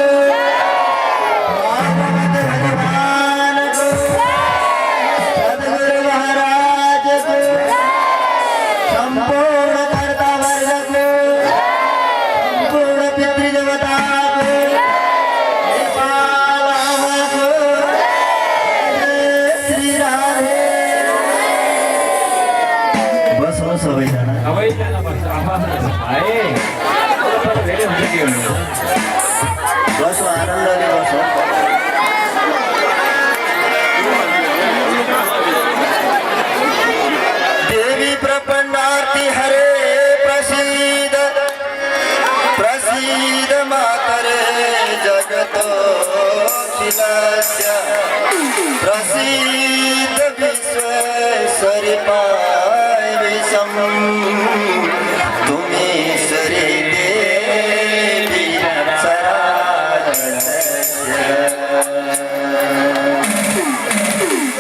भागवत भगवान को, सद्गुरु महाराज को, संपूर्ण कर्ता वर्ग को, संपूर्ण पितृदेवता को, नेपाल आमा को, जय श्री राधे। बस हो सबैजना। सबैजना बस्छ आफू धेरै हुन्छ के हुन्छ बसो आनन्दले बसो। देवी प्रपन्नार्ति हरे प्रसीद प्रसीद मातरे जगतो खिलस्य प्रसीद विश्वेश्वरी पाय विषम तुम्हेश्वरी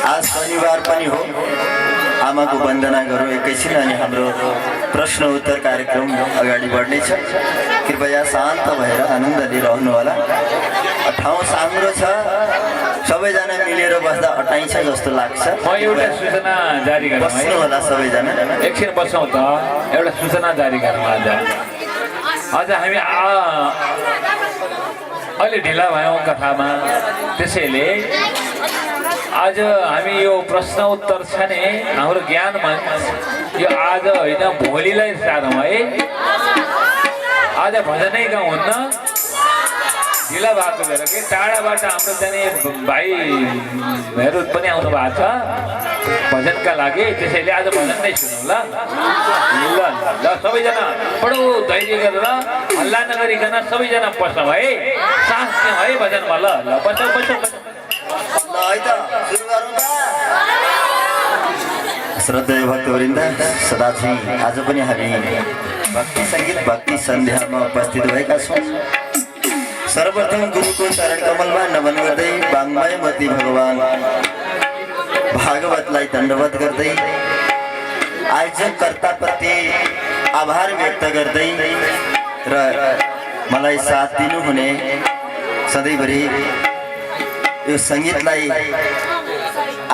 आज शनिबार पनि हो, आमाको वन्दना गरौँ एकैछिन अनि हाम्रो प्रश्न उत्तर कार्यक्रम अगाडि बढ्नेछ। कृपया शान्त भएर आनन्दले रहनुहोला। ठाउँ साङ्ग्रो छ, सबैजना मिलेर बस्दा अटाइन्छ जस्तो लाग्छ। म एउटा सूचना जारी गरौँ है, बस्नुहोला सबैजना। एकछिन बसौँ त, एउटा सूचना जारी गरौँ। आज हामी अहिले ढिला भयौँ कथामा, त्यसैले आज हामी यो प्रश्न उत्तर छ नि हाम्रो ज्ञान मञ्च, यो आज होइन भोलिलाई सारौँ है। आज भजनै गाउँहुन्न, ढिला भएको भएर कि टाढाबाट हाम्रो जाने भाइहरू पनि आउनु भएको छ भजनका लागि, त्यसैले आज भजन नै सुनौँ ल। ल ल सबैजना बडो धैर्य गरेर हल्ला नगरिकन सबैजना पसौँ है, सास दिउँ है भजनमा। ल ल बसौँ बसौँ बसौँ। श्रद्धेय भक्तवृन्द, सदा चाहिँ आज पनि हामी भक्ति सङ्गीत भक्ति सन्ध्यामा उपस्थित भएका छौँ। सर्वप्रथम गुरुको चरण कमलमा नमन गर्दै वाङ्मयमती भगवान भागवतलाई दण्डवत गर्दै आयोजककर्ताप्रति आभार व्यक्त गर्दै र मलाई साथ दिनुहुने सधैँभरि यो सङ्गीतलाई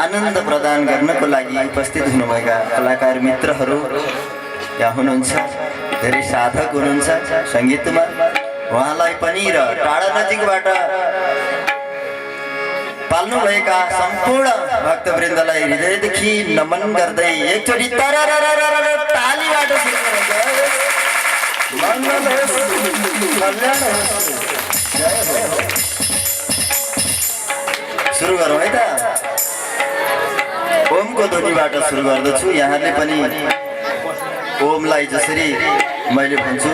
आनन्द प्रदान गर्नको लागि उपस्थित हुनुभएका कलाकार मित्रहरू यहाँ हुनुहुन्छ, धेरै साधक हुनुहुन्छ सङ्गीतमा, उहाँलाई पनि र टाढा नजिकबाट पाल्नुभएका सम्पूर्ण भक्तवृन्दलाई हृदयदेखि नमन गर्दै एकचोटि तालीबाट सुरु गरौँ है त। ओमको ध्वनिबाट सुरु गर्दछु। यहाँले पनि ओमलाई जसरी मैले भन्छु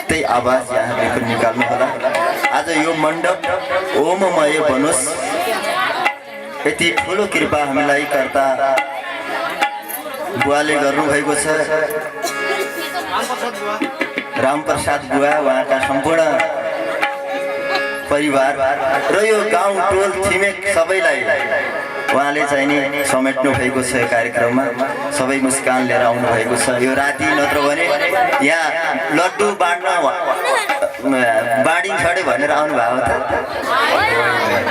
त्यही आवाज यहाँले पनि निकाल्नु होला। आज यो मण्डप ओममय बनोस्, यति ठुलो कृपा हामीलाई कर्ता बुवाले गर्नुभएको छ। रामप्रसाद बुवा, उहाँका सम्पूर्ण परिवार र यो गाउँ टोल छिमेक सबैलाई उहाँले चाहिँ नि समेट्नु भएको छ। कार्यक्रममा सबै मुस्कान लिएर आउनु भएको छ। यो राति नत्र भने यहाँ लड्डु बाँडिङ छड्यो भनेर आउनु भएको त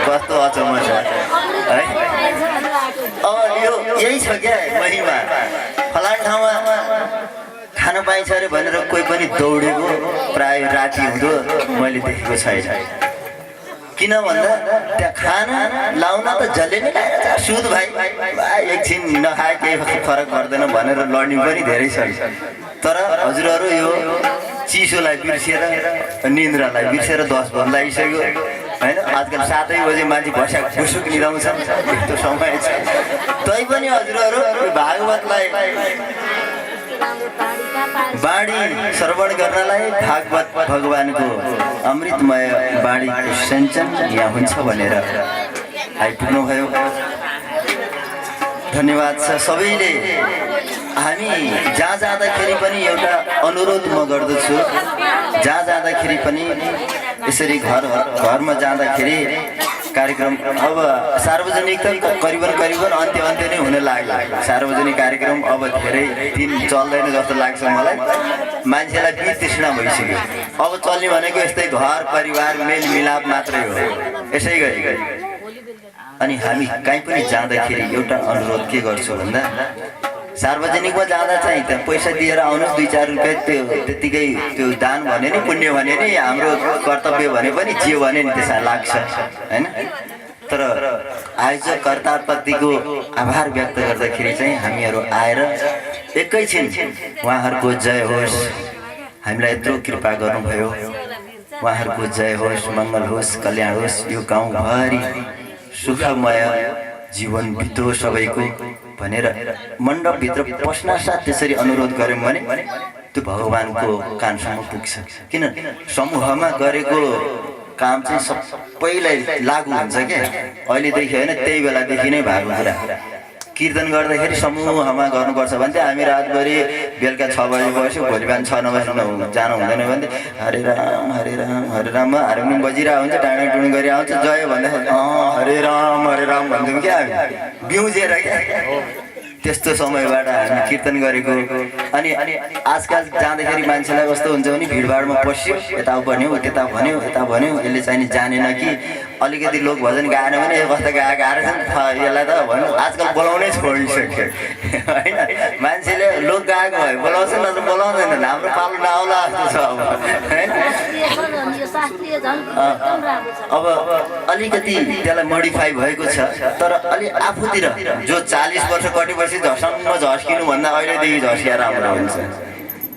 कस्तो अचम्म छ है। अब यो यही छ क्या महिमा, फलान ठाउँमा खाना खान पाइन्छ अरे भनेर कोही पनि दौडेको प्राय राति हुँदो मैले देखेको छैन। किन भन्दा त्यहाँ खाना लाउन त जसले नै ल्याएर सुध भाइ एकछिन नखाए केही फरक पर्दैन भनेर लड्ने पनि धेरै छ। तर हजुरहरू यो चिसोलाई बिर्सेर निन्द्रालाई बिर्सेर 10 बज लागिसक्यो होइन। आजकल 7 बजे मान्छे भस्या घुसुक निदाउँछन्, यस्तो समय छ। तैपनि हजुरहरू भागवतलाई बाणी श्रवण गर्नलाई भागवत भगवानको अमृतमय बाणीको सिंचन यहाँ हुन्छ भनेर आइपुग्नुभयो। धन्यवाद छ सबैले। हामी जहाँ जाँदाखेरि पनि एउटा अनुरोध म गर्दछु, जहाँ जाँदाखेरि पनि यसरी घरमा जाँदाखेरि कार्यक्रम अब सार्वजनिक त करिबन अन्त्य नै हुन लाग्यो। सार्वजनिक कार्यक्रम अब धेरै दिन चल्दैन जस्तो लाग्छ मलाई। मान्छेलाई वितृष्णा भइसक्यो। अब चल्ने भनेको यस्तै घर परिवार मेलमिलाप मात्रै हो। यसै गरी अनि हामी कहीँ पनि जाँदाखेरि एउटा अनुरोध के गर्छु भन्दा सार्वजनिकमा जाँदा चाहिँ त्यहाँ पैसा दिएर आउनुहोस्, 2-4 रुपियाँ त्यो त्यतिकै त्यो दान भने नि पुण्य भने नि हाम्रो कर्तव्य भने पनि जे भने नि त्यसमा लाग्छ होइन। तर आयोजककर्ताप्रतिको आभार व्यक्त गर्दाखेरि चाहिँ हामीहरू आएर एकैछिन उहाँहरूको जय होस्, हामीलाई यत्रो कृपा गर्नुभयो, उहाँहरूको जय होस्, मङ्गल होस्, कल्याण होस्, यो गाउँभरि सुखमय जीवन बितोस् सबैको भनेर मण्डपभित्र पस्नासाथ त्यसरी अनुरोध गऱ्यौँ भने त्यो भगवानको कानसम्म पुग्छ। किन समूहमा गरेको काम चाहिँ सबैलाई लागु हुन्छ क्या। अहिलेदेखि होइन, त्यही बेलादेखि नै भएको कुरा। कीर्तन गर्दाखेरि समूहमा गर्नुपर्छ भने चाहिँ हामी रातभरि बेलुका 6 बजे बस्यो, भोलि बिहान 6-9 बजी जानु हुँदैन भने हरे राम हरे राम हरे राम हारमोनियम बजिरहेको हुन्छ, टाँडाटुँडी गरी आउँछ, जय भन्दाखेरि हरे राम भन्छौँ क्या हामी बिउजेर क्या। त्यस्तो समयबाट हामी कीर्तन गरेको। अनि आजकल जाँदाखेरि मान्छेलाई कस्तो हुन्छ भने भिडभाडमा पस्यो, यता भन्यो त्यता भन्यो यता भन्यो, यसले चाहिँ जानेन कि अलिकति लोक भजन गाएन भने कस्तो गाएर यसलाई त भन्नु आजकल बोलाउनै छोडिसक्यो होइन। मान्छेले लोक गाएको भए बोलाउँछ, नत्र बोलाउँदैन। हाम्रो पालो नआउला जस्तो छ होइन। अब अलिकति त्यसलाई मोडिफाई भएको छ। तर अलि आफूतिर जो 40 वर्ष कटेपछि झसम्म झस्किनु भन्दा अहिलेदेखि झस्किया राम्रो हुन्छ।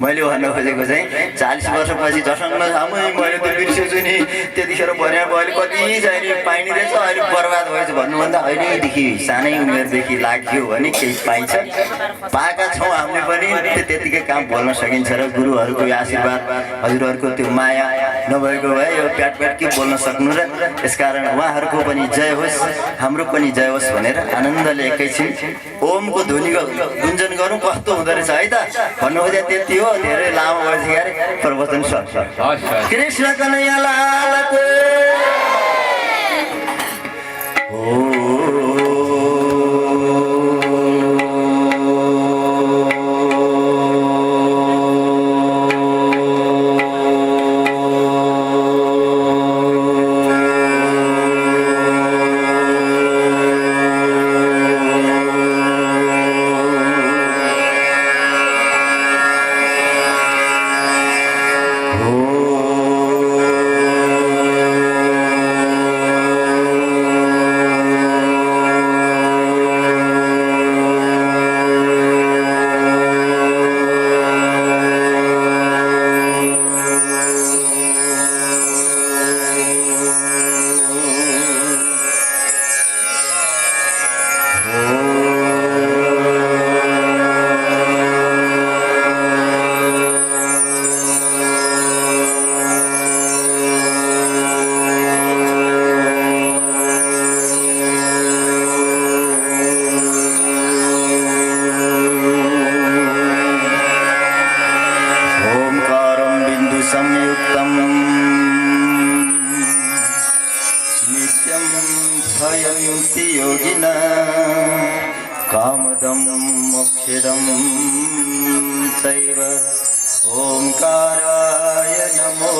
मैले भन्न खोजेको चाहिँ 40 वर्षपछि झसङ्ग मैले त बिर्सेछु नि, त्यतिखेर भने अहिले कति चाहिँ पाइने रहेछ, अहिले बर्बाद भएछ भन्नुभन्दा अहिलेदेखि सानै उमेरदेखि लाग्यो भने केही पाइन्छ। पाएका छौँ हामीले पनि, त्यतिकै काम बोल्न सकिन्छ। र गुरुहरूको आशीर्वाद, हजुरहरूको त्यो माया नभएको भए यो प्याट के बोल्न सक्नु। र यसकारण उहाँहरूको पनि जय होस्, हाम्रो पनि जय होस् भनेर आनन्दले एकैछिन ओमको ध्वनि गुन्जन गरौँ। कस्तो हुँदो रहेछ है त भन्नु खोजे। त्यति हो, धेरै लामो भएपछि अरे प्रवचन सक्छ। कृष्ण कन्हैया लालको कामदं मोक्षदं चैव ओंकाराय नमो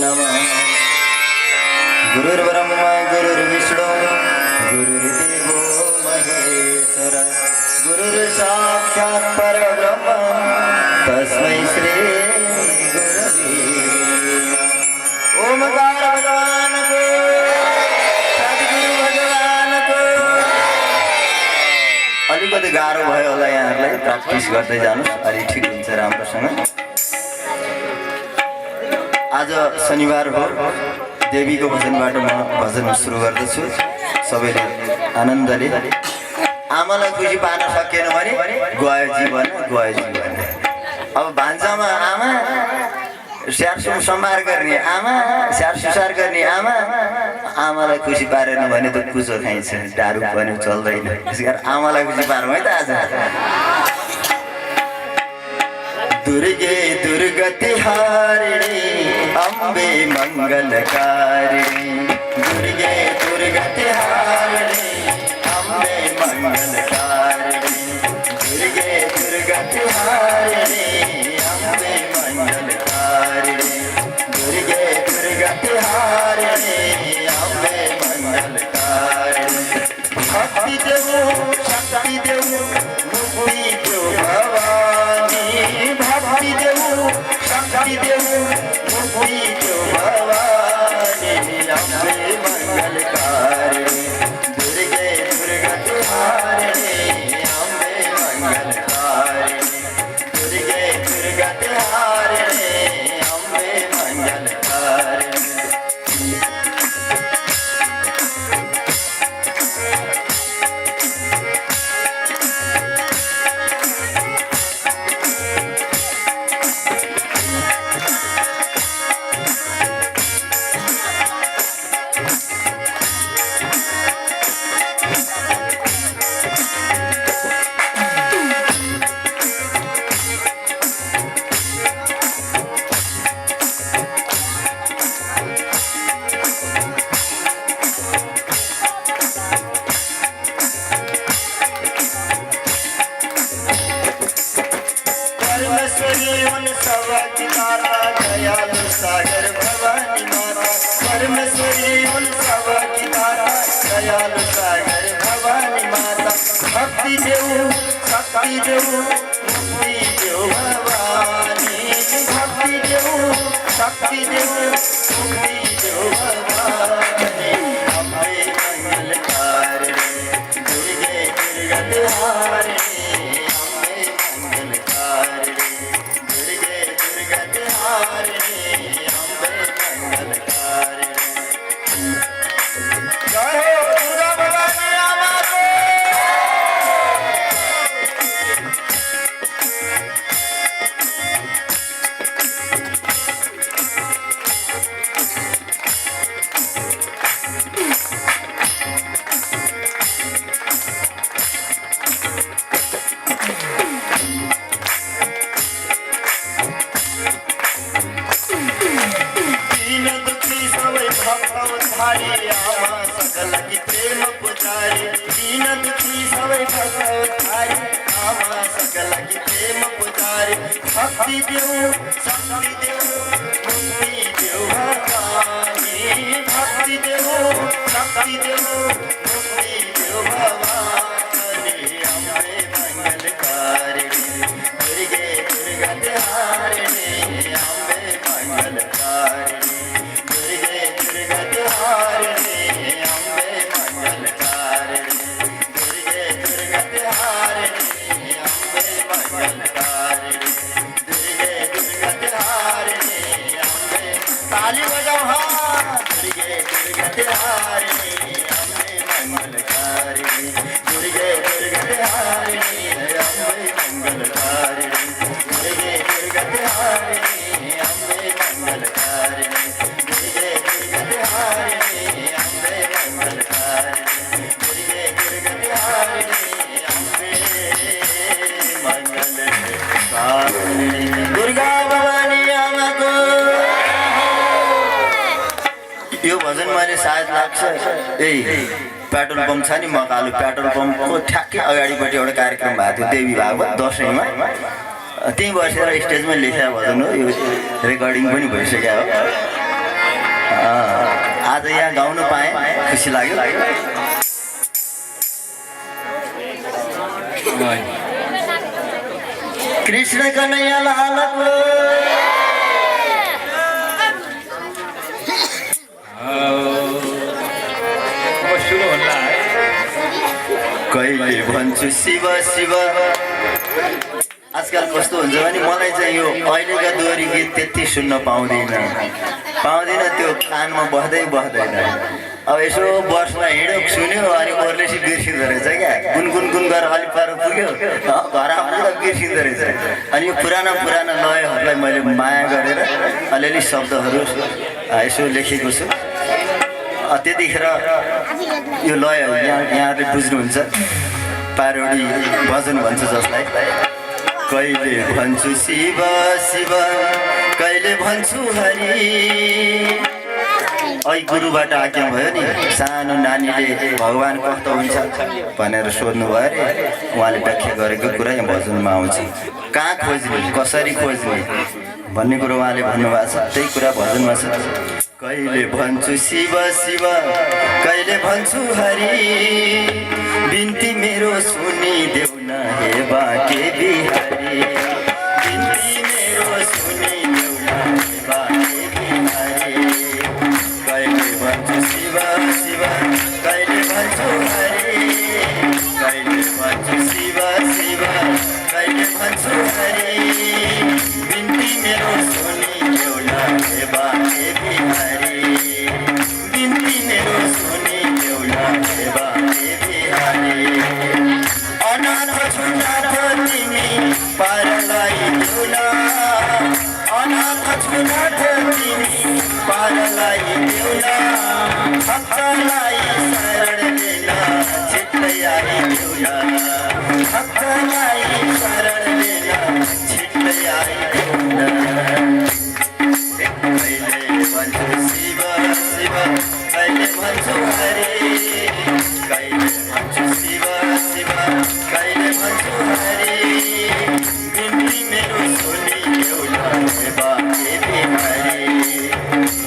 नमः। गुरुर्ब्रह्मा गुरुर्विष्णु गुरुर्देवो महेश्वर गुरुर्साक्षात् परब्रह्म गाह्रो भयो होला यहाँहरूलाई प्र्याक्टिस गर्दै जानुहोस् अलि ठिक हुन्छ राम्रोसँग आज शनिबार हो देवीको भजनबाट म भजन सुरु गर्दछु सबैले आनन्दले आमालाई खुसी पार्न सकेन भने गयो जीवन अब भान्सामा आमा स्याहार सम्हार गर्ने आमा स्याहार सुसार गर्ने आमालाई खुसी पारेन भने त कुचो खाइन्छ दारु पनि चल्दैन त्यसै कारण आमालाई खुसी पारौँ है त आज दुर्गे दुर्गति हारिणी अम्बे मङ्गलकारिणी दुर्गे दुर्गति हारिणी अम्बे मङ्गलकारिणी दुर्गे दुर्गति हारिणी अम्बे मङ्गलकारिणी दुर्गे दुर्गति हारिणी अम्बे मङ्गलकारिणी भक्ति देऊ शक्ति देऊ मुक्ति देऊ भवानी भक्ति देऊ शक्ति देऊ मुक्ति देऊ भवानी अम्बे मङ्गलकारिणी दुर्गे दुर्गति हारिणी अम्बे मङ्गलकारिणी दुर्गे दुर्गति हारिणी अम्बे मङ्गलकारिणी सागर भवानी माता परमेश्वरी उन सबकी तारा दयालु सागर भवानी माता भक्ति देऊ शक्ति देऊ मुक्ति देऊ भवानी भक्ति देऊ शक्ति देऊ मुक्ति देऊ भवानी अम्बे मङ्गलकारिणी दुर्गे दुर्गति हारिणी अम्बे मङ्गलकारिणी दुर्गे दुर्गति हारिणी भक्ति देऊ शक्ति देऊ मुक्ति देऊ भवानी भक्ति देऊ शक्ति देऊ मुक्ति देऊ भवानी अम्बे मङ्गलकारिणी दुर्गे दुर्गति हारिणी अम्बे मङ्गलकारिणी दुर्गे दुर्गति हारिणी अम्बे मङ्गलकारिणी दुर्गे दुर्गति हारिणी अम्बे मङ्गलकारिणी ताली बजाओ हाँ दुर्गे दुर्गति हारिणी अम्बे मङ्गलकारिणी दुर्गे दुर्गति हारिणी अम्बे मङ्गलकारिणी दुर्गे दुर्गति हारिणी अम्बे मङ्गलकारिणी दुर्गे दुर्गति हारिणी अम्बे मङ्गलकारिणी दुर्गे दुर्गति हारिणी अम्बे मङ्गलकारिणी दुर्गा भवानी आमाको यो भजन मैले सायद लाग्छ पेट्रोल पम्प छ नि मकालु पेट्रोल पम्पको ठ्याक्कै अगाडिपट्टि एउटा कार्यक्रम भएको थियो देवी भागवत दसैँमा त्यहीँ बसेर स्टेजमा लेखेको भजन हो यो रेकर्डिङ पनि भइसक्यो हो आज यहाँ गाउन पाएँ खुसी लाग्यो कृष्ण कन्हैया लालको कहिले भन्छ भन्छु शिव शिव। आजकल कस्तो हुन्छ भने मलाई चाहिँ यो अहिलेका दोहोरी गीत त्यति सुन्न पाउँदिन, त्यो कानमा बस्दैन। अब यसो बसमा हिँड्यो सुन्यो अनि ओर्लेसी बिर्सिँदो रहेछ क्या, गुनगुन गरेर अलिक पर पुग्यो घर आउँदा बिर्सिँदो रहेछ। अनि यो पुराना लयहरूलाई मैले माया गरेर अलिअलि शब्दहरू यसो लेखेको छु। त्यतिखेर यो लयहरू यहाँले बुझ्नुहुन्छ, पारोडी भजन भन्छ जसलाई। कहिले भन्छु शिव शिव, कहिले भन्छु हरि। अहिले गुरुबाट आज्ञा भयो नि, सानो नानीले भगवान् कस्तो हुन्छ भनेर सोध्नु भयो अरे, उहाँले व्याख्या गरेको कुरा यहाँ भजनमा आउँछ। कहाँ खोज्ने, कसरी खोज्ने भन्ने कुरो उहाँले भन्नुभएको छ, त्यही कुरा भजनमा छ। कहिले भन्छु शिव शिव, कहिले भन्छु हरि। बिन्ती मेरो सुनिदेऊ न हे बाके बिहारी। बिन्ती मेरो सुनिदेऊ न हे बाके बिहारी। कहिले भन्छु शिव शिव, कहिले भन्छु हरि। कहिले भन्छु शिव शिव, कहिले भन्छु हरि। बिन्ती मेरो सुनिदेऊ न हे बाके बिहारी। बिन्ती मेरो सुनिदेऊ न हे बाके बिहारी। अनाथ छुनाथ तिमी पारलाई देउला। अनाथ छुनाथ तिमी पारलाई देउला। भक्तलाई शरण लिन छिट्टै आइदेउला। भक्तलाई शरण लिन छिट्टै आइदेउला। कहिले भन्छु शिव शिव, कहिले भन्छु हरि। कहिले भन्छु शिव शिव, कहिले भन्छु हरि। बिन्ती मेरो सुनिदेऊ न हे बाके बिहारी।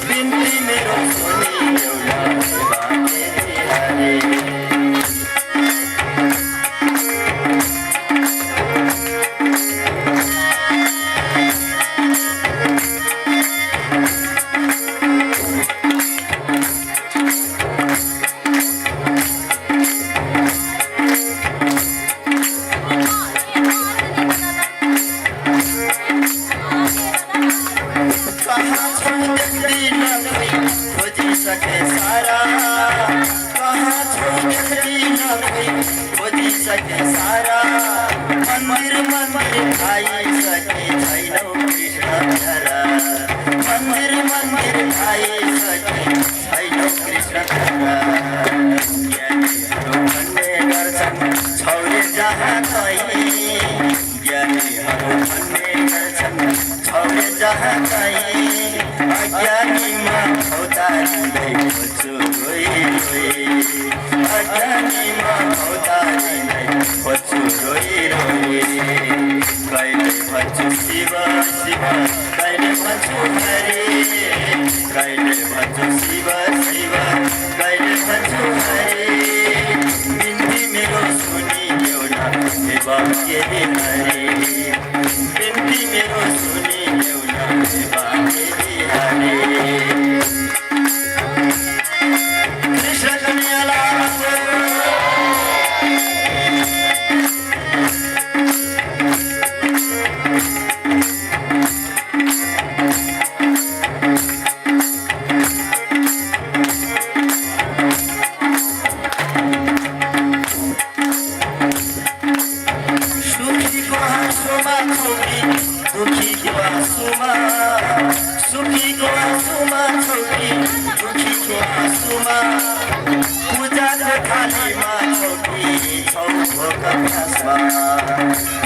बिन्ती मेरो सुनिदेऊ न हे बाके बिहारी। खोजिसके सारा, कहाँ छौ देखी न कोही खोजिसके सारा। मन्दिर खाइसके छैनौ कृष्ण धारा। मन्दिर खाइसके छैनौ कृष्ण धारा। ज्ञानीहरू भन्ने गर्छन् छौरे जहाँ कहीँ। ज्ञानीहरू भन्ने गर्छन् छौरे जहाँ कहीँ। अज्ञानीमा भौतारिँदै खोज्छु रोइ रोइ। अज्ञानीमा भौतारिँदै खोज्छु रोइ रोइ। कहिले भन्छु शिव शिव, कहिले भन्छु हरि। कहिले भन्छु शिव शिव, कहिले भन्छु हरि। बिन्ती मेरो सुनिदेऊ न हे बाके बिहारी। बिन्ती मेरो सुनिदेऊ न हे बाके बिहारी। कृष्ण कन्हैया लाल को। सुखीको हाँसोमा छोरी, दुखीको हाँसोमा। सुखीको हाँसोमा छोरी, दुखीको हाँसोमा। पूजाको थालीमा छोरी छौ भोक प्यासमा।